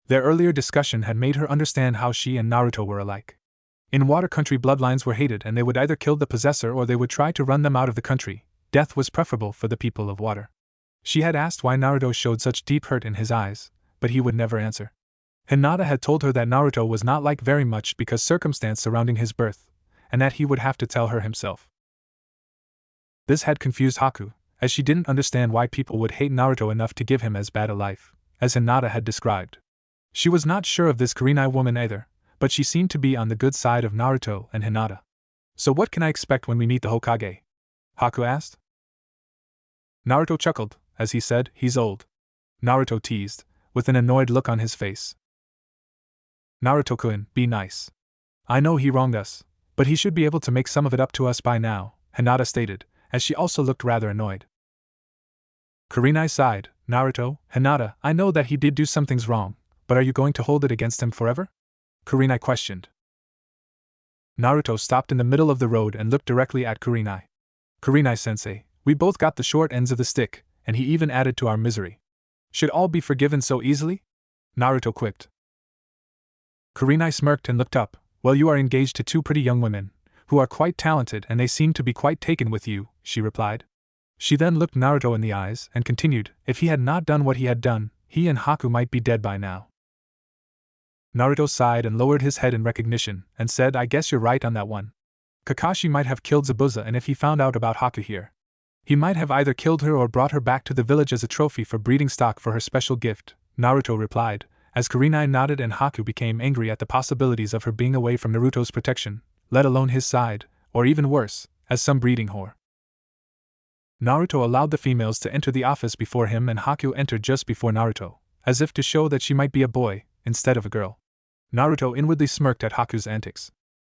Their earlier discussion had made her understand how she and Naruto were alike. In Water Country, bloodlines were hated and they would either kill the possessor or they would try to run them out of the country. Death was preferable for the people of water. She had asked why Naruto showed such deep hurt in his eyes, but he would never answer. Hinata had told her that Naruto was not liked very much because circumstance surrounding his birth, and that he would have to tell her himself. This had confused Haku, as she didn't understand why people would hate Naruto enough to give him as bad a life, as Hinata had described. She was not sure of this Kurenai woman either, but she seemed to be on the good side of Naruto and Hinata. "So what can I expect when we meet the Hokage?" Haku asked. Naruto chuckled, as he said, "He's old." Naruto teased, with an annoyed look on his face. "Naruto-kun, be nice. I know he wronged us, but he should be able to make some of it up to us by now," Hinata stated, as she also looked rather annoyed. Kurenai sighed. "Naruto, Hinata, I know that he did do some things wrong, but are you going to hold it against him forever?" Kurenai questioned. Naruto stopped in the middle of the road and looked directly at Kurenai. "Kurenai-sensei, we both got the short ends of the stick, and he even added to our misery. Should all be forgiven so easily?" Naruto quipped. Kurenai smirked and looked up. "Well, you are engaged to 2 pretty young women, who are quite talented and they seem to be quite taken with you," she replied. She then looked Naruto in the eyes and continued, "If he had not done what he had done, he and Haku might be dead by now." Naruto sighed and lowered his head in recognition, and said, "I guess you're right on that one. Kakashi might have killed Zabuza, and if he found out about Haku here, he might have either killed her or brought her back to the village as a trophy for breeding stock for her special gift," Naruto replied, as Kurenai nodded and Haku became angry at the possibilities of her being away from Naruto's protection, let alone his side, or even worse, as some breeding whore. Naruto allowed the females to enter the office before him and Haku entered just before Naruto, as if to show that she might be a boy, instead of a girl. Naruto inwardly smirked at Haku's antics.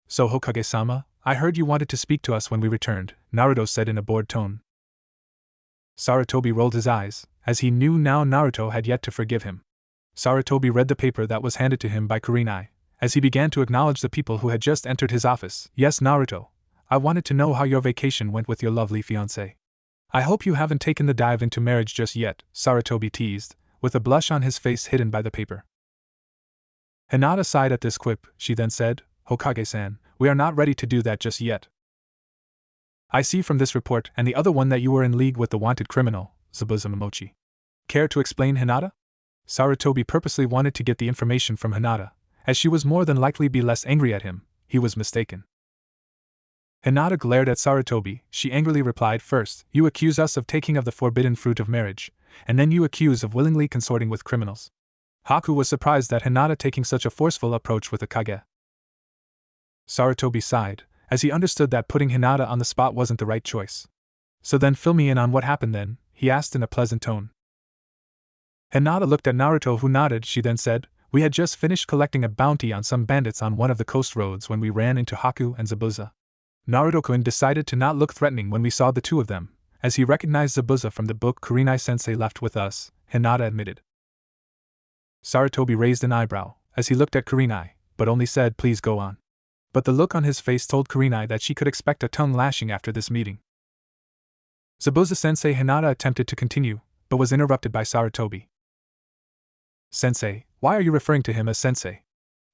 "So Hokage-sama, I heard you wanted to speak to us when we returned," Naruto said in a bored tone. Sarutobi rolled his eyes, as he knew now Naruto had yet to forgive him. Sarutobi read the paper that was handed to him by Kurenai, as he began to acknowledge the people who had just entered his office. "Yes, Naruto, I wanted to know how your vacation went with your lovely fiancée. I hope you haven't taken the dive into marriage just yet," Sarutobi teased, with a blush on his face hidden by the paper. Hinata sighed at this quip. She then said, Hokage-san, we are not ready to do that just yet. I see from this report and the other one that you were in league with the wanted criminal, Zabuza Momochi. Care to explain, Hinata? Sarutobi purposely wanted to get the information from Hinata, as she was more than likely be less angry at him. He was mistaken. Hinata glared at Sarutobi. She angrily replied, First, you accuse us of taking of the forbidden fruit of marriage, and then you accuse of willingly consorting with criminals. Haku was surprised at Hinata taking such a forceful approach with the Kage. Sarutobi sighed, as he understood that putting Hinata on the spot wasn't the right choice. So then fill me in on what happened then, he asked in a pleasant tone. Hinata looked at Naruto, who nodded. She then said, We had just finished collecting a bounty on some bandits on one of the coast roads when we ran into Haku and Zabuza. Naruto-kun decided to not look threatening when we saw the two of them, as he recognized Zabuza from the book Kurenai-sensei left with us, Hinata admitted. Sarutobi raised an eyebrow, as he looked at Kurenai, but only said, Please go on. But the look on his face told Kurenai that she could expect a tongue lashing after this meeting. Zabuza-sensei, Hinata attempted to continue, but was interrupted by Sarutobi. Sensei, why are you referring to him as sensei?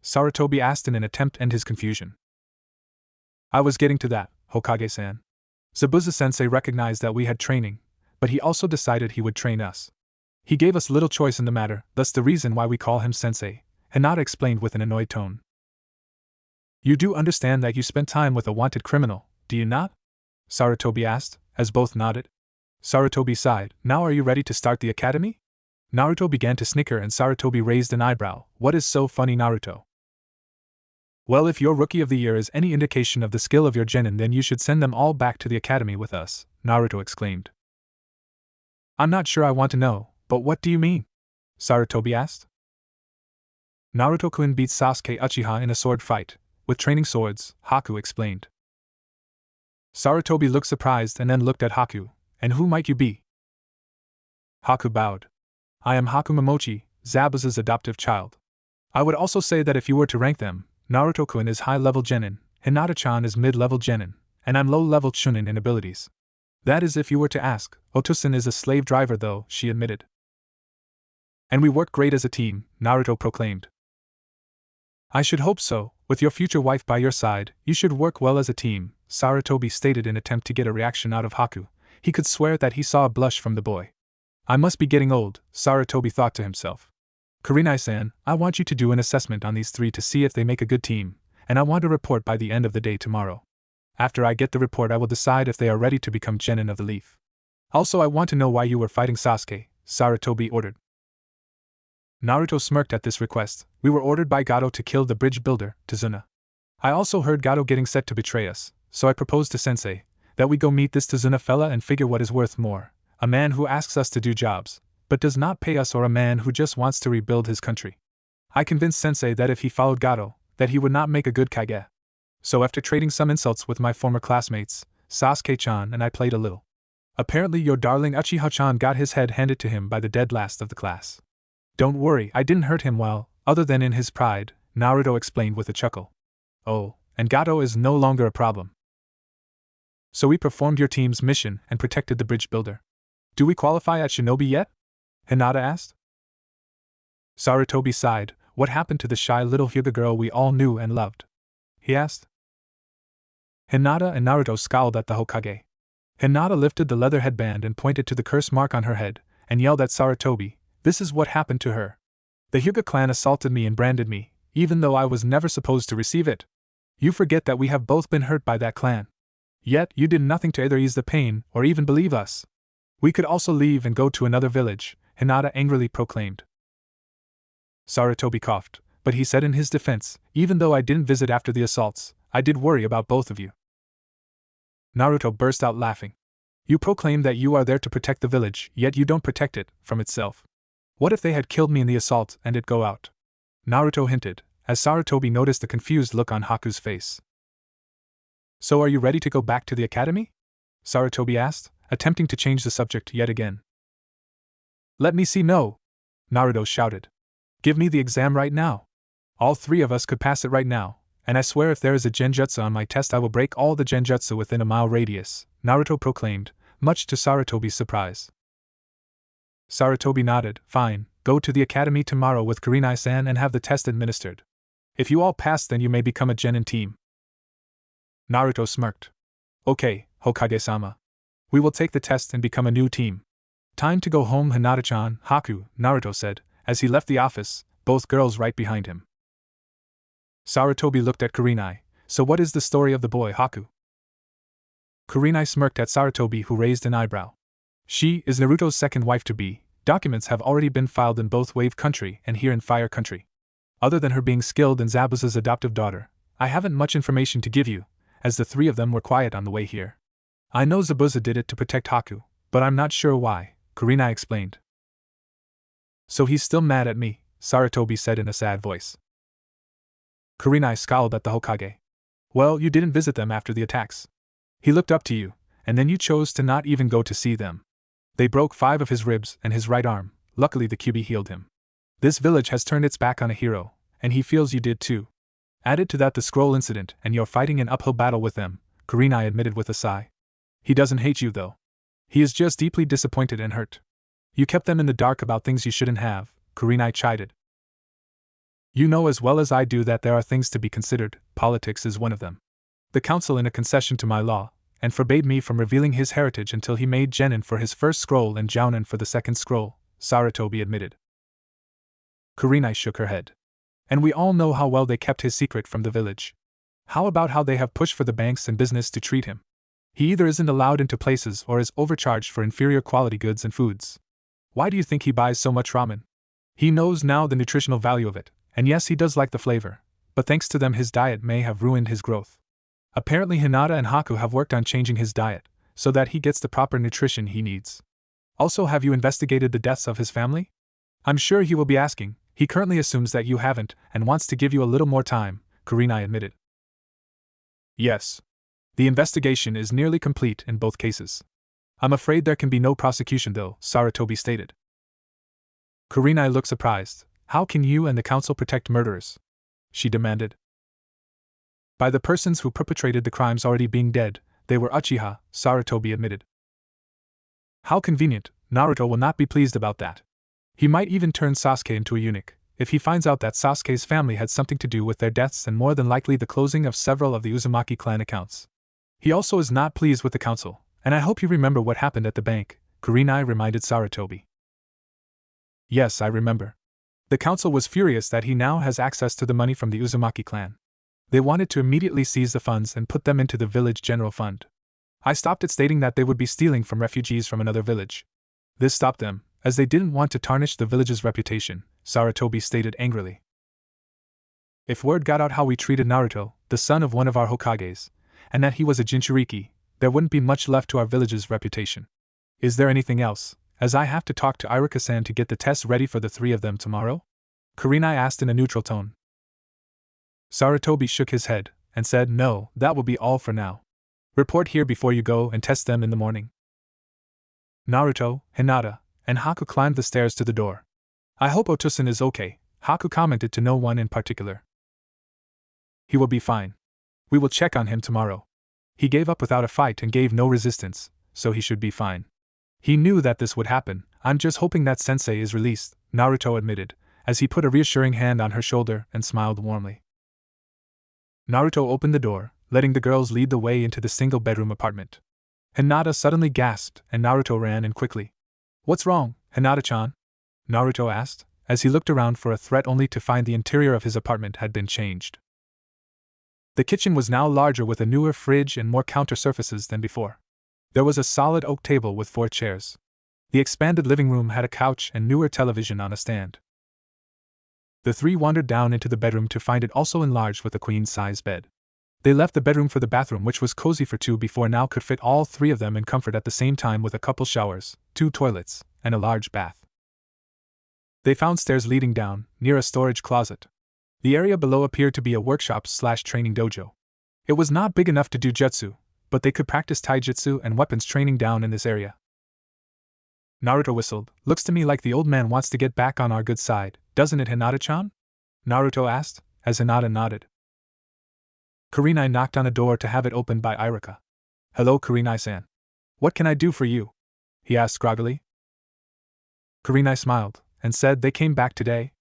Sarutobi asked in an attempt to end his confusion. I was getting to that, Hokage-san. Zabuza-sensei recognized that we had training, but he also decided he would train us. He gave us little choice in the matter, thus the reason why we call him sensei, Hinata explained with an annoyed tone. You do understand that you spent time with a wanted criminal, do you not? Sarutobi asked, as both nodded. Sarutobi sighed. Now are you ready to start the academy? Naruto began to snicker and Sarutobi raised an eyebrow. What is so funny, Naruto? Well, if your Rookie of the Year is any indication of the skill of your genin, then you should send them all back to the academy with us, Naruto exclaimed. I'm not sure I want to know, but what do you mean? Sarutobi asked. Naruto-kun beat Sasuke Uchiha in a sword fight, with training swords, Haku explained. Sarutobi looked surprised and then looked at Haku. And who might you be? Haku bowed. I am Haku Momochi, Zabuza's adoptive child. I would also say that if you were to rank them, Naruto-kun is high-level genin, Hinata-chan is mid-level genin, and I'm low-level chunin in abilities. That is if you were to ask. Otosan is a slave driver though, she admitted. And we work great as a team, Naruto proclaimed. I should hope so. With your future wife by your side, you should work well as a team, Sarutobi stated in an attempt to get a reaction out of Haku. He could swear that he saw a blush from the boy. I must be getting old, Sarutobi thought to himself. Kurenai-san, I want you to do an assessment on these three to see if they make a good team, and I want a report by the end of the day tomorrow. After I get the report, I will decide if they are ready to become genin of the leaf. Also, I want to know why you were fighting Sasuke, Sarutobi ordered. Naruto smirked at this request. We were ordered by Gato to kill the bridge builder, Tazuna. I also heard Gato getting set to betray us, so I proposed to Sensei that we go meet this Tazuna fella and figure what is worth more, a man who asks us to do jobs, but does not pay us, or a man who just wants to rebuild his country. I convinced Sensei that if he followed Gato, that he would not make a good Kage. So after trading some insults with my former classmates, Sasuke-chan and I played a little. Apparently your darling Uchiha-chan got his head handed to him by the dead last of the class. Don't worry, I didn't hurt him well, other than in his pride, Naruto explained with a chuckle. Oh, and Gato is no longer a problem. So we performed your team's mission and protected the bridge builder. Do we qualify at Shinobi yet? Hinata asked. Sarutobi sighed. What happened to the shy little Hyuga girl we all knew and loved? He asked. Hinata and Naruto scowled at the Hokage. Hinata lifted the leather headband and pointed to the curse mark on her head, and yelled at Sarutobi, This is what happened to her. The Hyuga clan assaulted me and branded me, even though I was never supposed to receive it. You forget that we have both been hurt by that clan. Yet, you did nothing to either ease the pain or even believe us. We could also leave and go to another village, Hinata angrily proclaimed. Sarutobi coughed, but he said in his defense, Even though I didn't visit after the assaults, I did worry about both of you. Naruto burst out laughing. You proclaim that you are there to protect the village, yet you don't protect it from itself. What if they had killed me in the assault and it go out? Naruto hinted, as Sarutobi noticed the confused look on Haku's face. So are you ready to go back to the academy? Sarutobi asked, attempting to change the subject yet again. Let me see. No! Naruto shouted. Give me the exam right now. All three of us could pass it right now, and I swear if there is a genjutsu on my test I will break all the genjutsu within a mile radius, Naruto proclaimed, much to Sarutobi's surprise. Sarutobi nodded. Fine, go to the academy tomorrow with Kurenai-san and have the test administered. If you all pass, then you may become a genin team. Naruto smirked. Okay, Hokage-sama. We will take the test and become a new team. Time to go home, Hinata-chan, Haku, Naruto said, as he left the office, both girls right behind him. Sarutobi looked at Kurenai. So what is the story of the boy, Haku? Kurenai smirked at Sarutobi, who raised an eyebrow. She is Naruto's second wife-to-be. Documents have already been filed in both Wave Country and here in Fire Country. Other than her being skilled in Zabuza's adoptive daughter, I haven't much information to give you, as the three of them were quiet on the way here. I know Zabuza did it to protect Haku, but I'm not sure why, Kurenai explained. So he's still mad at me, Sarutobi said in a sad voice. Kurenai scowled at the Hokage. Well, you didn't visit them after the attacks. He looked up to you, and then you chose to not even go to see them. They broke 5 of his ribs and his right arm. Luckily the Kyuubi healed him. This village has turned its back on a hero, and he feels you did too. Added to that the scroll incident and you're fighting an uphill battle with them, Kurenai admitted with a sigh. He doesn't hate you though. He is just deeply disappointed and hurt. You kept them in the dark about things you shouldn't have, Kurenai chided. You know as well as I do that there are things to be considered, politics is one of them. The council, in a concession to my law, and forbade me from revealing his heritage until he made genin for his first scroll and jounin for the second scroll, Sarutobi admitted. Kurenai shook her head. And we all know how well they kept his secret from the village. How about how they have pushed for the banks and business to treat him? He either isn't allowed into places or is overcharged for inferior quality goods and foods. Why do you think he buys so much ramen? He knows now the nutritional value of it, and yes, he does like the flavor, but thanks to them his diet may have ruined his growth. Apparently Hinata and Haku have worked on changing his diet, so that he gets the proper nutrition he needs. Also, have you investigated the deaths of his family? I'm sure he will be asking. He currently assumes that you haven't, and wants to give you a little more time, Kurenai admitted. Yes. The investigation is nearly complete in both cases. I'm afraid there can be no prosecution though, Sarutobi stated. Kurenai looked surprised. How can you and the council protect murderers? She demanded. By the persons who perpetrated the crimes already being dead, they were Uchiha, Sarutobi admitted. How convenient, Naruto will not be pleased about that. He might even turn Sasuke into a eunuch, if he finds out that Sasuke's family had something to do with their deaths and more than likely the closing of several of the Uzumaki clan accounts. He also is not pleased with the council, and I hope you remember what happened at the bank, Kurenai reminded Sarutobi. Yes, I remember. The council was furious that he now has access to the money from the Uzumaki clan. They wanted to immediately seize the funds and put them into the village general fund. I stopped it, stating that they would be stealing from refugees from another village. This stopped them, as they didn't want to tarnish the village's reputation, Sarutobi stated angrily. If word got out how we treated Naruto, the son of one of our Hokages, and that he was a Jinchuriki, there wouldn't be much left to our village's reputation. Is there anything else, as I have to talk to Iruka-san to get the test ready for the 3 of them tomorrow? Kurenai asked in a neutral tone. Sarutobi shook his head, and said no, that will be all for now. Report here before you go and test them in the morning. Naruto, Hinata, and Haku climbed the stairs to the door. I hope Otosan is okay, Haku commented to no one in particular. He will be fine. We will check on him tomorrow. He gave up without a fight and gave no resistance, so he should be fine. He knew that this would happen. I'm just hoping that sensei is released, Naruto admitted, as he put a reassuring hand on her shoulder and smiled warmly. Naruto opened the door, letting the girls lead the way into the single-bedroom apartment. Hinata suddenly gasped, and Naruto ran in quickly. What's wrong, Hinata-chan? Naruto asked, as he looked around for a threat only to find the interior of his apartment had been changed. The kitchen was now larger with a newer fridge and more counter surfaces than before. There was a solid oak table with 4 chairs. The expanded living room had a couch and newer television on a stand. The 3 wandered down into the bedroom to find it also enlarged with a queen-size bed. They left the bedroom for the bathroom, which was cozy for 2 before now could fit all 3 of them in comfort at the same time, with a couple showers, 2 toilets, and a large bath. They found stairs leading down, near a storage closet. The area below appeared to be a workshop/training dojo. It was not big enough to do jutsu, but they could practice taijutsu and weapons training down in this area. Naruto whistled. Looks to me like the old man wants to get back on our good side, doesn't it, Hinata-chan? Naruto asked, as Hinata nodded. Kurenai knocked on a door to have it opened by Iruka. Hello, Kurenai-san. What can I do for you? He asked groggily. Kurenai smiled, and said they came back today?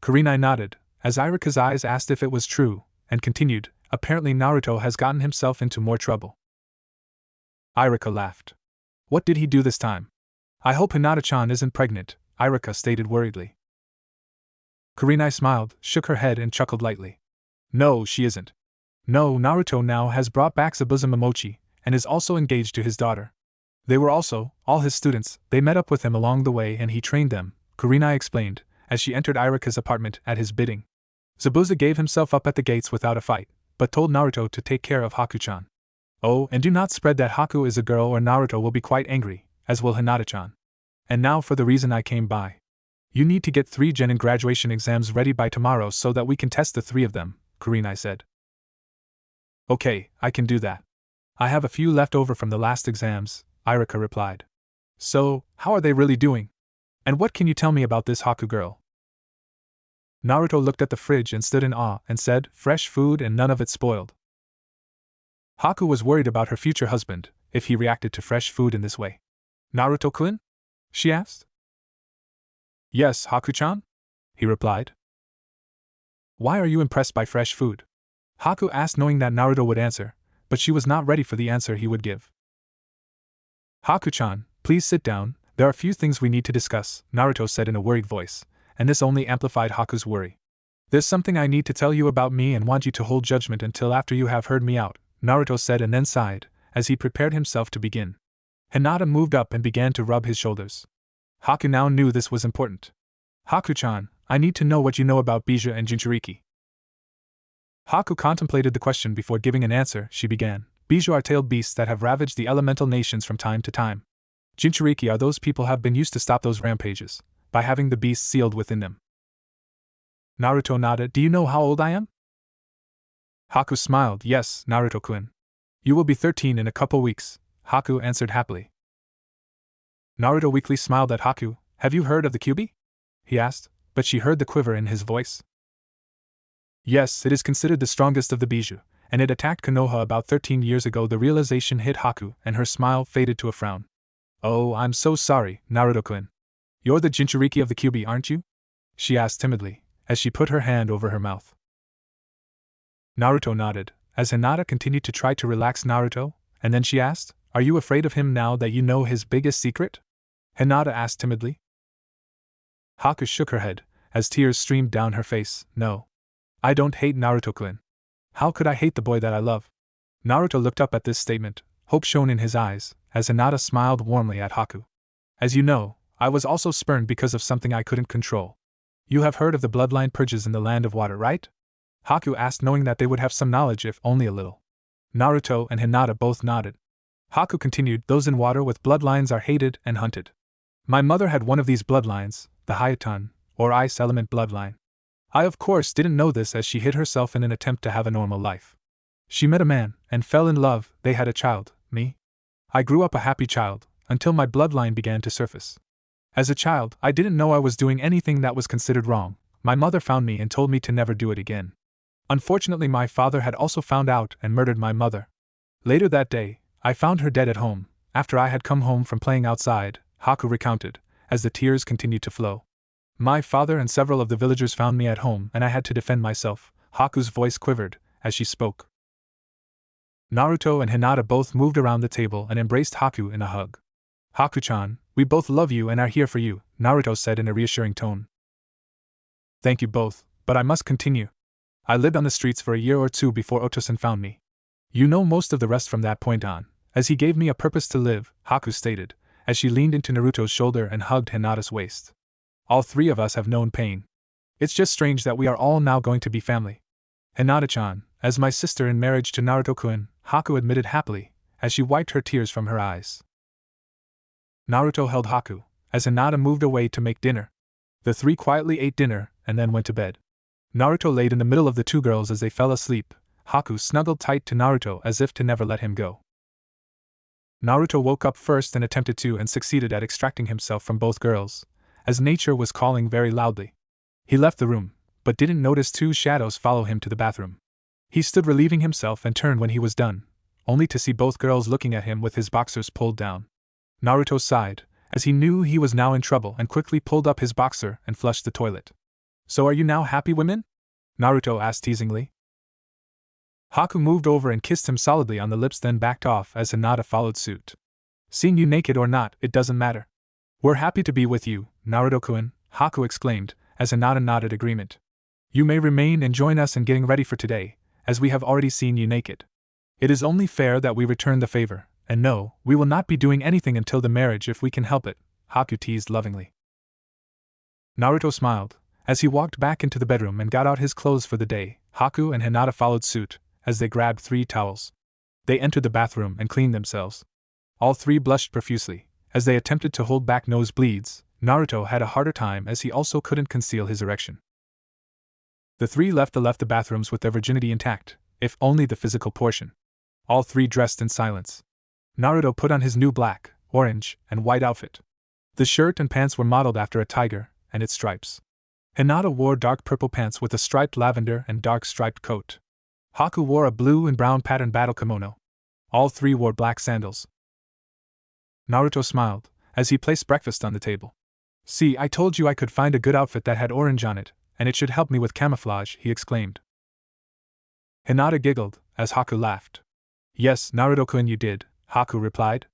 Kurenai nodded, as Irika's eyes asked if it was true, and continued, apparently Naruto has gotten himself into more trouble. Irika laughed. What did he do this time? I hope Hinata-chan isn't pregnant, Irika stated worriedly. Kurenai smiled, shook her head and chuckled lightly. No, she isn't. No, Naruto now has brought back Zabuza Momochi, and is also engaged to his daughter. They were also, all his students, they met up with him along the way and he trained them, Kurenai explained, as she entered Irika's apartment at his bidding. Zabuza gave himself up at the gates without a fight, but told Naruto to take care of Haku-chan. Oh, and do not spread that Haku is a girl or Naruto will be quite angry, as will Hinata-chan. And now for the reason I came by. You need to get 3 genin graduation exams ready by tomorrow so that we can test the 3 of them, Kurenai said. Okay, I can do that. I have a few left over from the last exams, Irika replied. So, how are they really doing? And what can you tell me about this Haku girl? Naruto looked at the fridge and stood in awe and said, fresh food and none of it spoiled. Haku was worried about her future husband, if he reacted to fresh food in this way. Naruto-kun? She asked. Yes, Haku-chan? He replied. Why are you impressed by fresh food? Haku asked, knowing that Naruto would answer, but she was not ready for the answer he would give. Haku-chan, please sit down, there are few things we need to discuss, Naruto said in a worried voice, and this only amplified Haku's worry. There's something I need to tell you about me and want you to hold judgment until after you have heard me out, Naruto said and then sighed, as he prepared himself to begin. Hinata moved up and began to rub his shoulders. Haku now knew this was important. Haku-chan, I need to know what you know about Bija and Jinchuriki. Haku contemplated the question before giving an answer. She began. Bija are tailed beasts that have ravaged the elemental nations from time to time. Jinchuriki are those people who have been used to stop those rampages, by having the beasts sealed within them. Naruto nodded. Do you know how old I am? Haku smiled. Yes, Naruto-kun. You will be 13 in a couple weeks, Haku answered happily. Naruto weakly smiled at Haku. Have you heard of the Kyuubi? He asked, but she heard the quiver in his voice. Yes, it is considered the strongest of the Biju, and it attacked Konoha about 13 years ago. The realization hit Haku, and her smile faded to a frown. Oh, I'm so sorry, Naruto-kun. You're the Jinchuriki of the Kyuubi, aren't you? She asked timidly, as she put her hand over her mouth. Naruto nodded, as Hinata continued to try to relax Naruto, and then she asked, Are you afraid of him now that you know his biggest secret? Hinata asked timidly. Haku shook her head, as tears streamed down her face. No. I don't hate Naruto-kun. How could I hate the boy that I love? Naruto looked up at this statement, hope shone in his eyes, as Hinata smiled warmly at Haku. As you know, I was also spurned because of something I couldn't control. You have heard of the bloodline purges in the Land of Water, right? Haku asked, knowing that they would have some knowledge if only a little. Naruto and Hinata both nodded. Haku continued, those in water with bloodlines are hated and hunted. My mother had one of these bloodlines, the Hayatan, or ice element bloodline. I of course didn't know this as she hid herself in an attempt to have a normal life. She met a man, and fell in love. They had a child, me. I grew up a happy child, until my bloodline began to surface. As a child, I didn't know I was doing anything that was considered wrong. My mother found me and told me to never do it again. Unfortunately, my father had also found out and murdered my mother. Later that day, I found her dead at home, after I had come home from playing outside, Haku recounted, as the tears continued to flow. My father and several of the villagers found me at home and I had to defend myself. Haku's voice quivered, as she spoke. Naruto and Hinata both moved around the table and embraced Haku in a hug. Haku-chan, we both love you and are here for you, Naruto said in a reassuring tone. Thank you both, but I must continue. I lived on the streets for a year or two before Otosan found me. You know most of the rest from that point on, as he gave me a purpose to live, Haku stated, as she leaned into Naruto's shoulder and hugged Hinata's waist. All 3 of us have known pain. It's just strange that we are all now going to be family. Hinata-chan, as my sister in marriage to Naruto-kun, Haku admitted happily, as she wiped her tears from her eyes. Naruto held Haku, as Hinata moved away to make dinner. The 3 quietly ate dinner, and then went to bed. Naruto laid in the middle of the 2 girls as they fell asleep. Haku snuggled tight to Naruto as if to never let him go. Naruto woke up first and attempted to and succeeded at extracting himself from both girls, as nature was calling very loudly. He left the room, but didn't notice 2 shadows follow him to the bathroom. He stood relieving himself and turned when he was done, only to see both girls looking at him with his boxers pulled down. Naruto sighed, as he knew he was now in trouble and quickly pulled up his boxer and flushed the toilet. So are you now happy, women? Naruto asked teasingly. Haku moved over and kissed him solidly on the lips, then backed off as Hinata followed suit. Seeing you naked or not, it doesn't matter. We're happy to be with you, Naruto-kun, Haku exclaimed, as Hinata nodded agreement. You may remain and join us in getting ready for today, as we have already seen you naked. It is only fair that we return the favor, and no, we will not be doing anything until the marriage if we can help it, Haku teased lovingly. Naruto smiled, as he walked back into the bedroom and got out his clothes for the day. Haku and Hinata followed suit, as they grabbed 3 towels. They entered the bathroom and cleaned themselves. All 3 blushed profusely, as they attempted to hold back nosebleeds. Naruto had a harder time as he also couldn't conceal his erection. The 3 left the bathrooms with their virginity intact, if only the physical portion. All 3 dressed in silence. Naruto put on his new black, orange, and white outfit. The shirt and pants were modeled after a tiger and its stripes. Hinata wore dark purple pants with a striped lavender and dark striped coat. Haku wore a blue and brown patterned battle kimono. All 3 wore black sandals. Naruto smiled, as he placed breakfast on the table. See, I told you I could find a good outfit that had orange on it, and it should help me with camouflage, he exclaimed. Hinata giggled, as Haku laughed. Yes, Naruto-kun, you did, Haku replied.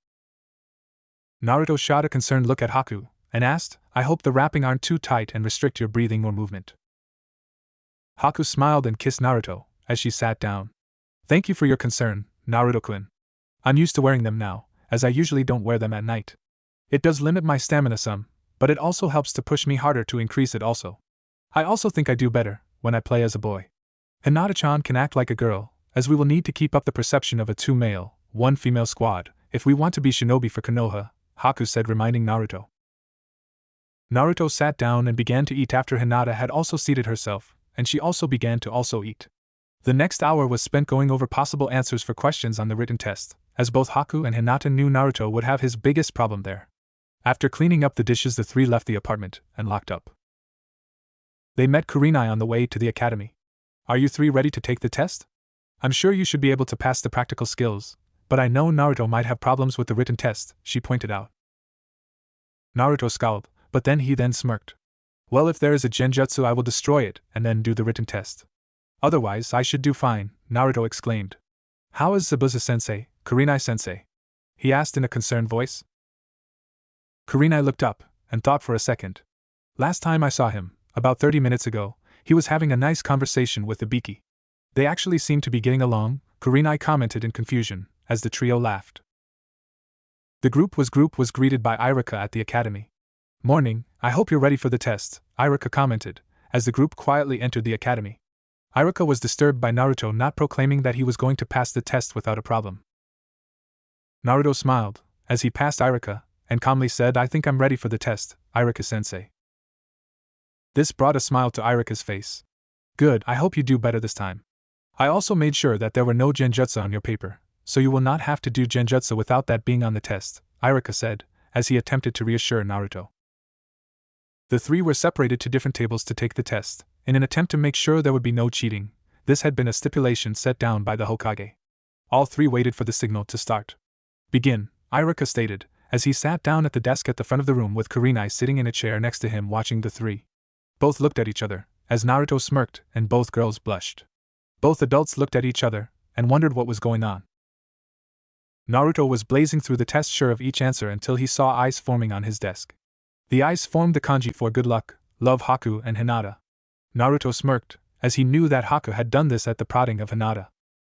Naruto shot a concerned look at Haku, and asked, I hope the wrapping aren't too tight and restrict your breathing or movement. Haku smiled and kissed Naruto, as she sat down. Thank you for your concern, Naruto-kun. I'm used to wearing them now, as I usually don't wear them at night. It does limit my stamina some, but it also helps to push me harder to increase it also. I also think I do better when I play as a boy. Hinata-chan can act like a girl, as we will need to keep up the perception of a 2 male, 1 female squad, if we want to be shinobi for Konoha, Haku said, reminding Naruto. Naruto sat down and began to eat after Hinata had also seated herself, and she also began to also eat. The next hour was spent going over possible answers for questions on the written test, as both Haku and Hinata knew Naruto would have his biggest problem there. After cleaning up the dishes, the 3 left the apartment and locked up. They met Kurenai on the way to the academy. Are you 3 ready to take the test? I'm sure you should be able to pass the practical skills, but I know Naruto might have problems with the written test, she pointed out. Naruto scowled, but then he smirked. Well, if there is a genjutsu, I will destroy it and then do the written test. Otherwise, I should do fine, Naruto exclaimed. How is Zabuza-sensei, Kurenai-sensei? He asked in a concerned voice. Kurenai looked up and thought for a second. Last time I saw him, about 30 minutes ago, he was having a nice conversation with Ibiki. They actually seemed to be getting along, Kurenai commented in confusion, as the trio laughed. The group was greeted by Irika at the academy. Morning, I hope you're ready for the test, Irika commented, as the group quietly entered the academy. Irika was disturbed by Naruto not proclaiming that he was going to pass the test without a problem. Naruto smiled, as he passed Irika, and calmly said, I think I'm ready for the test, Irika-sensei. This brought a smile to Irika's face. Good, I hope you do better this time. I also made sure that there were no genjutsu on your paper, so you will not have to do genjutsu without that being on the test, Irika said, as he attempted to reassure Naruto. The 3 were separated to different tables to take the test, in an attempt to make sure there would be no cheating. This had been a stipulation set down by the Hokage. All 3 waited for the signal to start. Begin, Irika stated, as he sat down at the desk at the front of the room with Kurenai sitting in a chair next to him watching the 3. Both looked at each other, as Naruto smirked, and both girls blushed. Both adults looked at each other, and wondered what was going on. Naruto was blazing through the test, sure of each answer, until he saw eyes forming on his desk. The eyes formed the kanji for good luck, love, Haku and Hinata. Naruto smirked, as he knew that Haku had done this at the prodding of Hinata.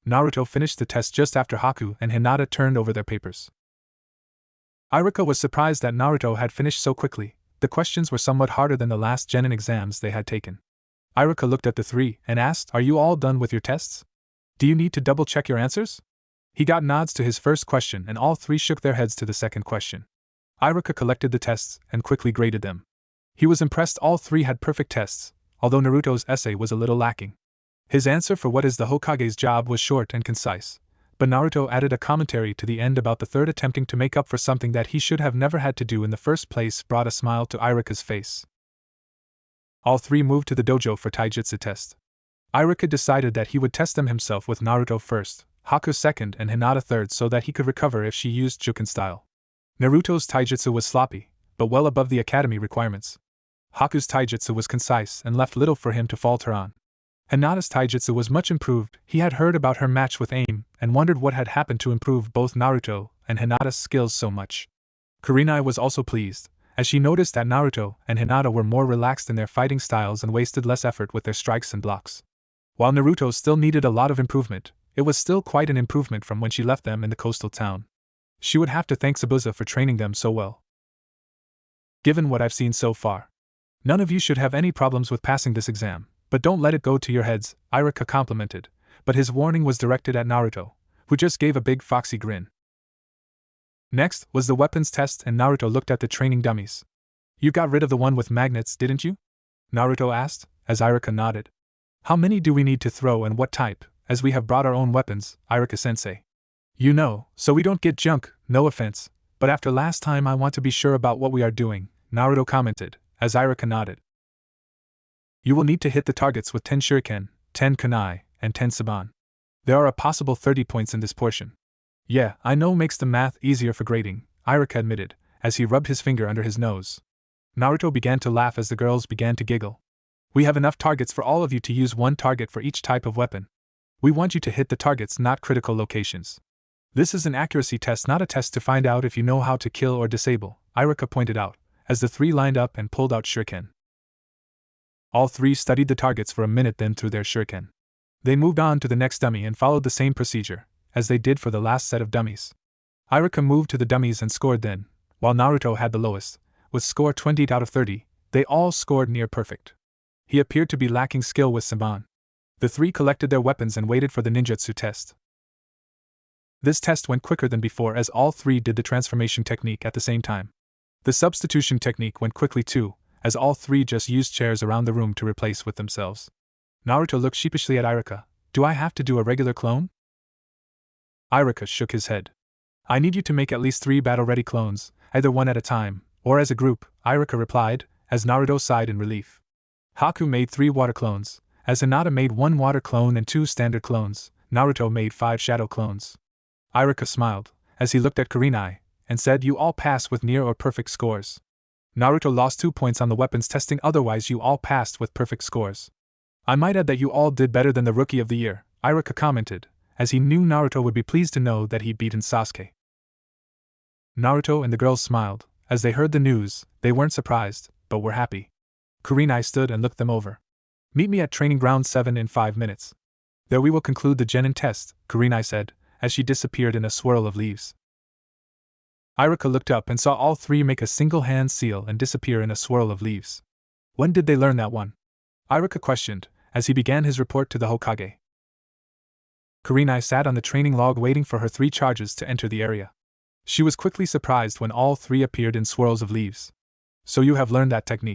Naruto finished the test just after Haku and Hinata turned over their papers. Irika was surprised that Naruto had finished so quickly. The questions were somewhat harder than the last genin exams they had taken. Irika looked at the 3 and asked, Are you all done with your tests? Do you need to double-check your answers? He got nods to his first question and all 3 shook their heads to the second question. Irika collected the tests and quickly graded them. He was impressed all 3 had perfect tests, although Naruto's essay was a little lacking. His answer for what is the Hokage's job was short and concise, but Naruto added a commentary to the end about the 3rd attempting to make up for something that he should have never had to do in the first place brought a smile to Irika's face. All 3 moved to the dojo for taijutsu test. Irika decided that he would test them himself with Naruto first, Haku second and Hinata third so that he could recover if she used Juken style. Naruto's taijutsu was sloppy, but well above the academy requirements. Haku's taijutsu was concise and left little for him to falter on. Hinata's taijutsu was much improved. He had heard about her match with AIM and wondered what had happened to improve both Naruto and Hinata's skills so much. Kurenai was also pleased, as she noticed that Naruto and Hinata were more relaxed in their fighting styles and wasted less effort with their strikes and blocks. While Naruto still needed a lot of improvement, it was still quite an improvement from when she left them in the coastal town. She would have to thank Zabuza for training them so well. Given what I've seen so far, none of you should have any problems with passing this exam, but don't let it go to your heads, Iruka complimented, but his warning was directed at Naruto, who just gave a big foxy grin. Next was the weapons test, and Naruto looked at the training dummies. You got rid of the one with magnets, didn't you? Naruto asked, as Iruka nodded. How many do we need to throw and what type, as we have brought our own weapons, Iruka-sensei? You know, so we don't get junk, no offense, but after last time I want to be sure about what we are doing, Naruto commented, as Iruka nodded. You will need to hit the targets with 10 shuriken, 10 kunai, and 10 saban. There are a possible 30 points in this portion. Yeah, I know makes the math easier for grading, Iruka admitted, as he rubbed his finger under his nose. Naruto began to laugh as the girls began to giggle. We have enough targets for all of you to use one target for each type of weapon. We want you to hit the targets, not critical locations. This is an accuracy test, not a test to find out if you know how to kill or disable, Iruka pointed out, as the three lined up and pulled out shuriken. All three studied the targets for a minute, then threw their shuriken. They moved on to the next dummy and followed the same procedure, as they did for the last set of dummies. Iruka moved to the dummies and scored then, while Naruto had the lowest, with score 20 out of 30, they all scored near perfect. He appeared to be lacking skill with saban. The three collected their weapons and waited for the ninjutsu test. This test went quicker than before as all three did the transformation technique at the same time. The substitution technique went quickly too, as all three just used chairs around the room to replace with themselves. Naruto looked sheepishly at Iruka. Do I have to do a regular clone? Iruka shook his head. I need you to make at least 3 battle-ready clones, either one at a time, or as a group, Iruka replied, as Naruto sighed in relief. Haku made 3 water clones, as Hinata made 1 water clone and 2 standard clones. Naruto made 5 shadow clones. Iruka smiled, as he looked at Kurenai, and said, you all pass with near or perfect scores. Naruto lost 2 points on the weapons testing, otherwise you all passed with perfect scores. I might add that you all did better than the Rookie of the Year, Iruka commented, as he knew Naruto would be pleased to know that he'd beaten Sasuke. Naruto and the girls smiled. As they heard the news, they weren't surprised, but were happy. Kurenai stood and looked them over. Meet me at training ground 7 in 5 minutes. There we will conclude the genin test, Kurenai said, as she disappeared in a swirl of leaves. Iruka looked up and saw all three make a single hand seal and disappear in a swirl of leaves. When did they learn that one? Iruka questioned, as he began his report to the Hokage. Kurenai sat on the training log waiting for her 3 charges to enter the area. She was quickly surprised when all 3 appeared in swirls of leaves. So you have learned that technique.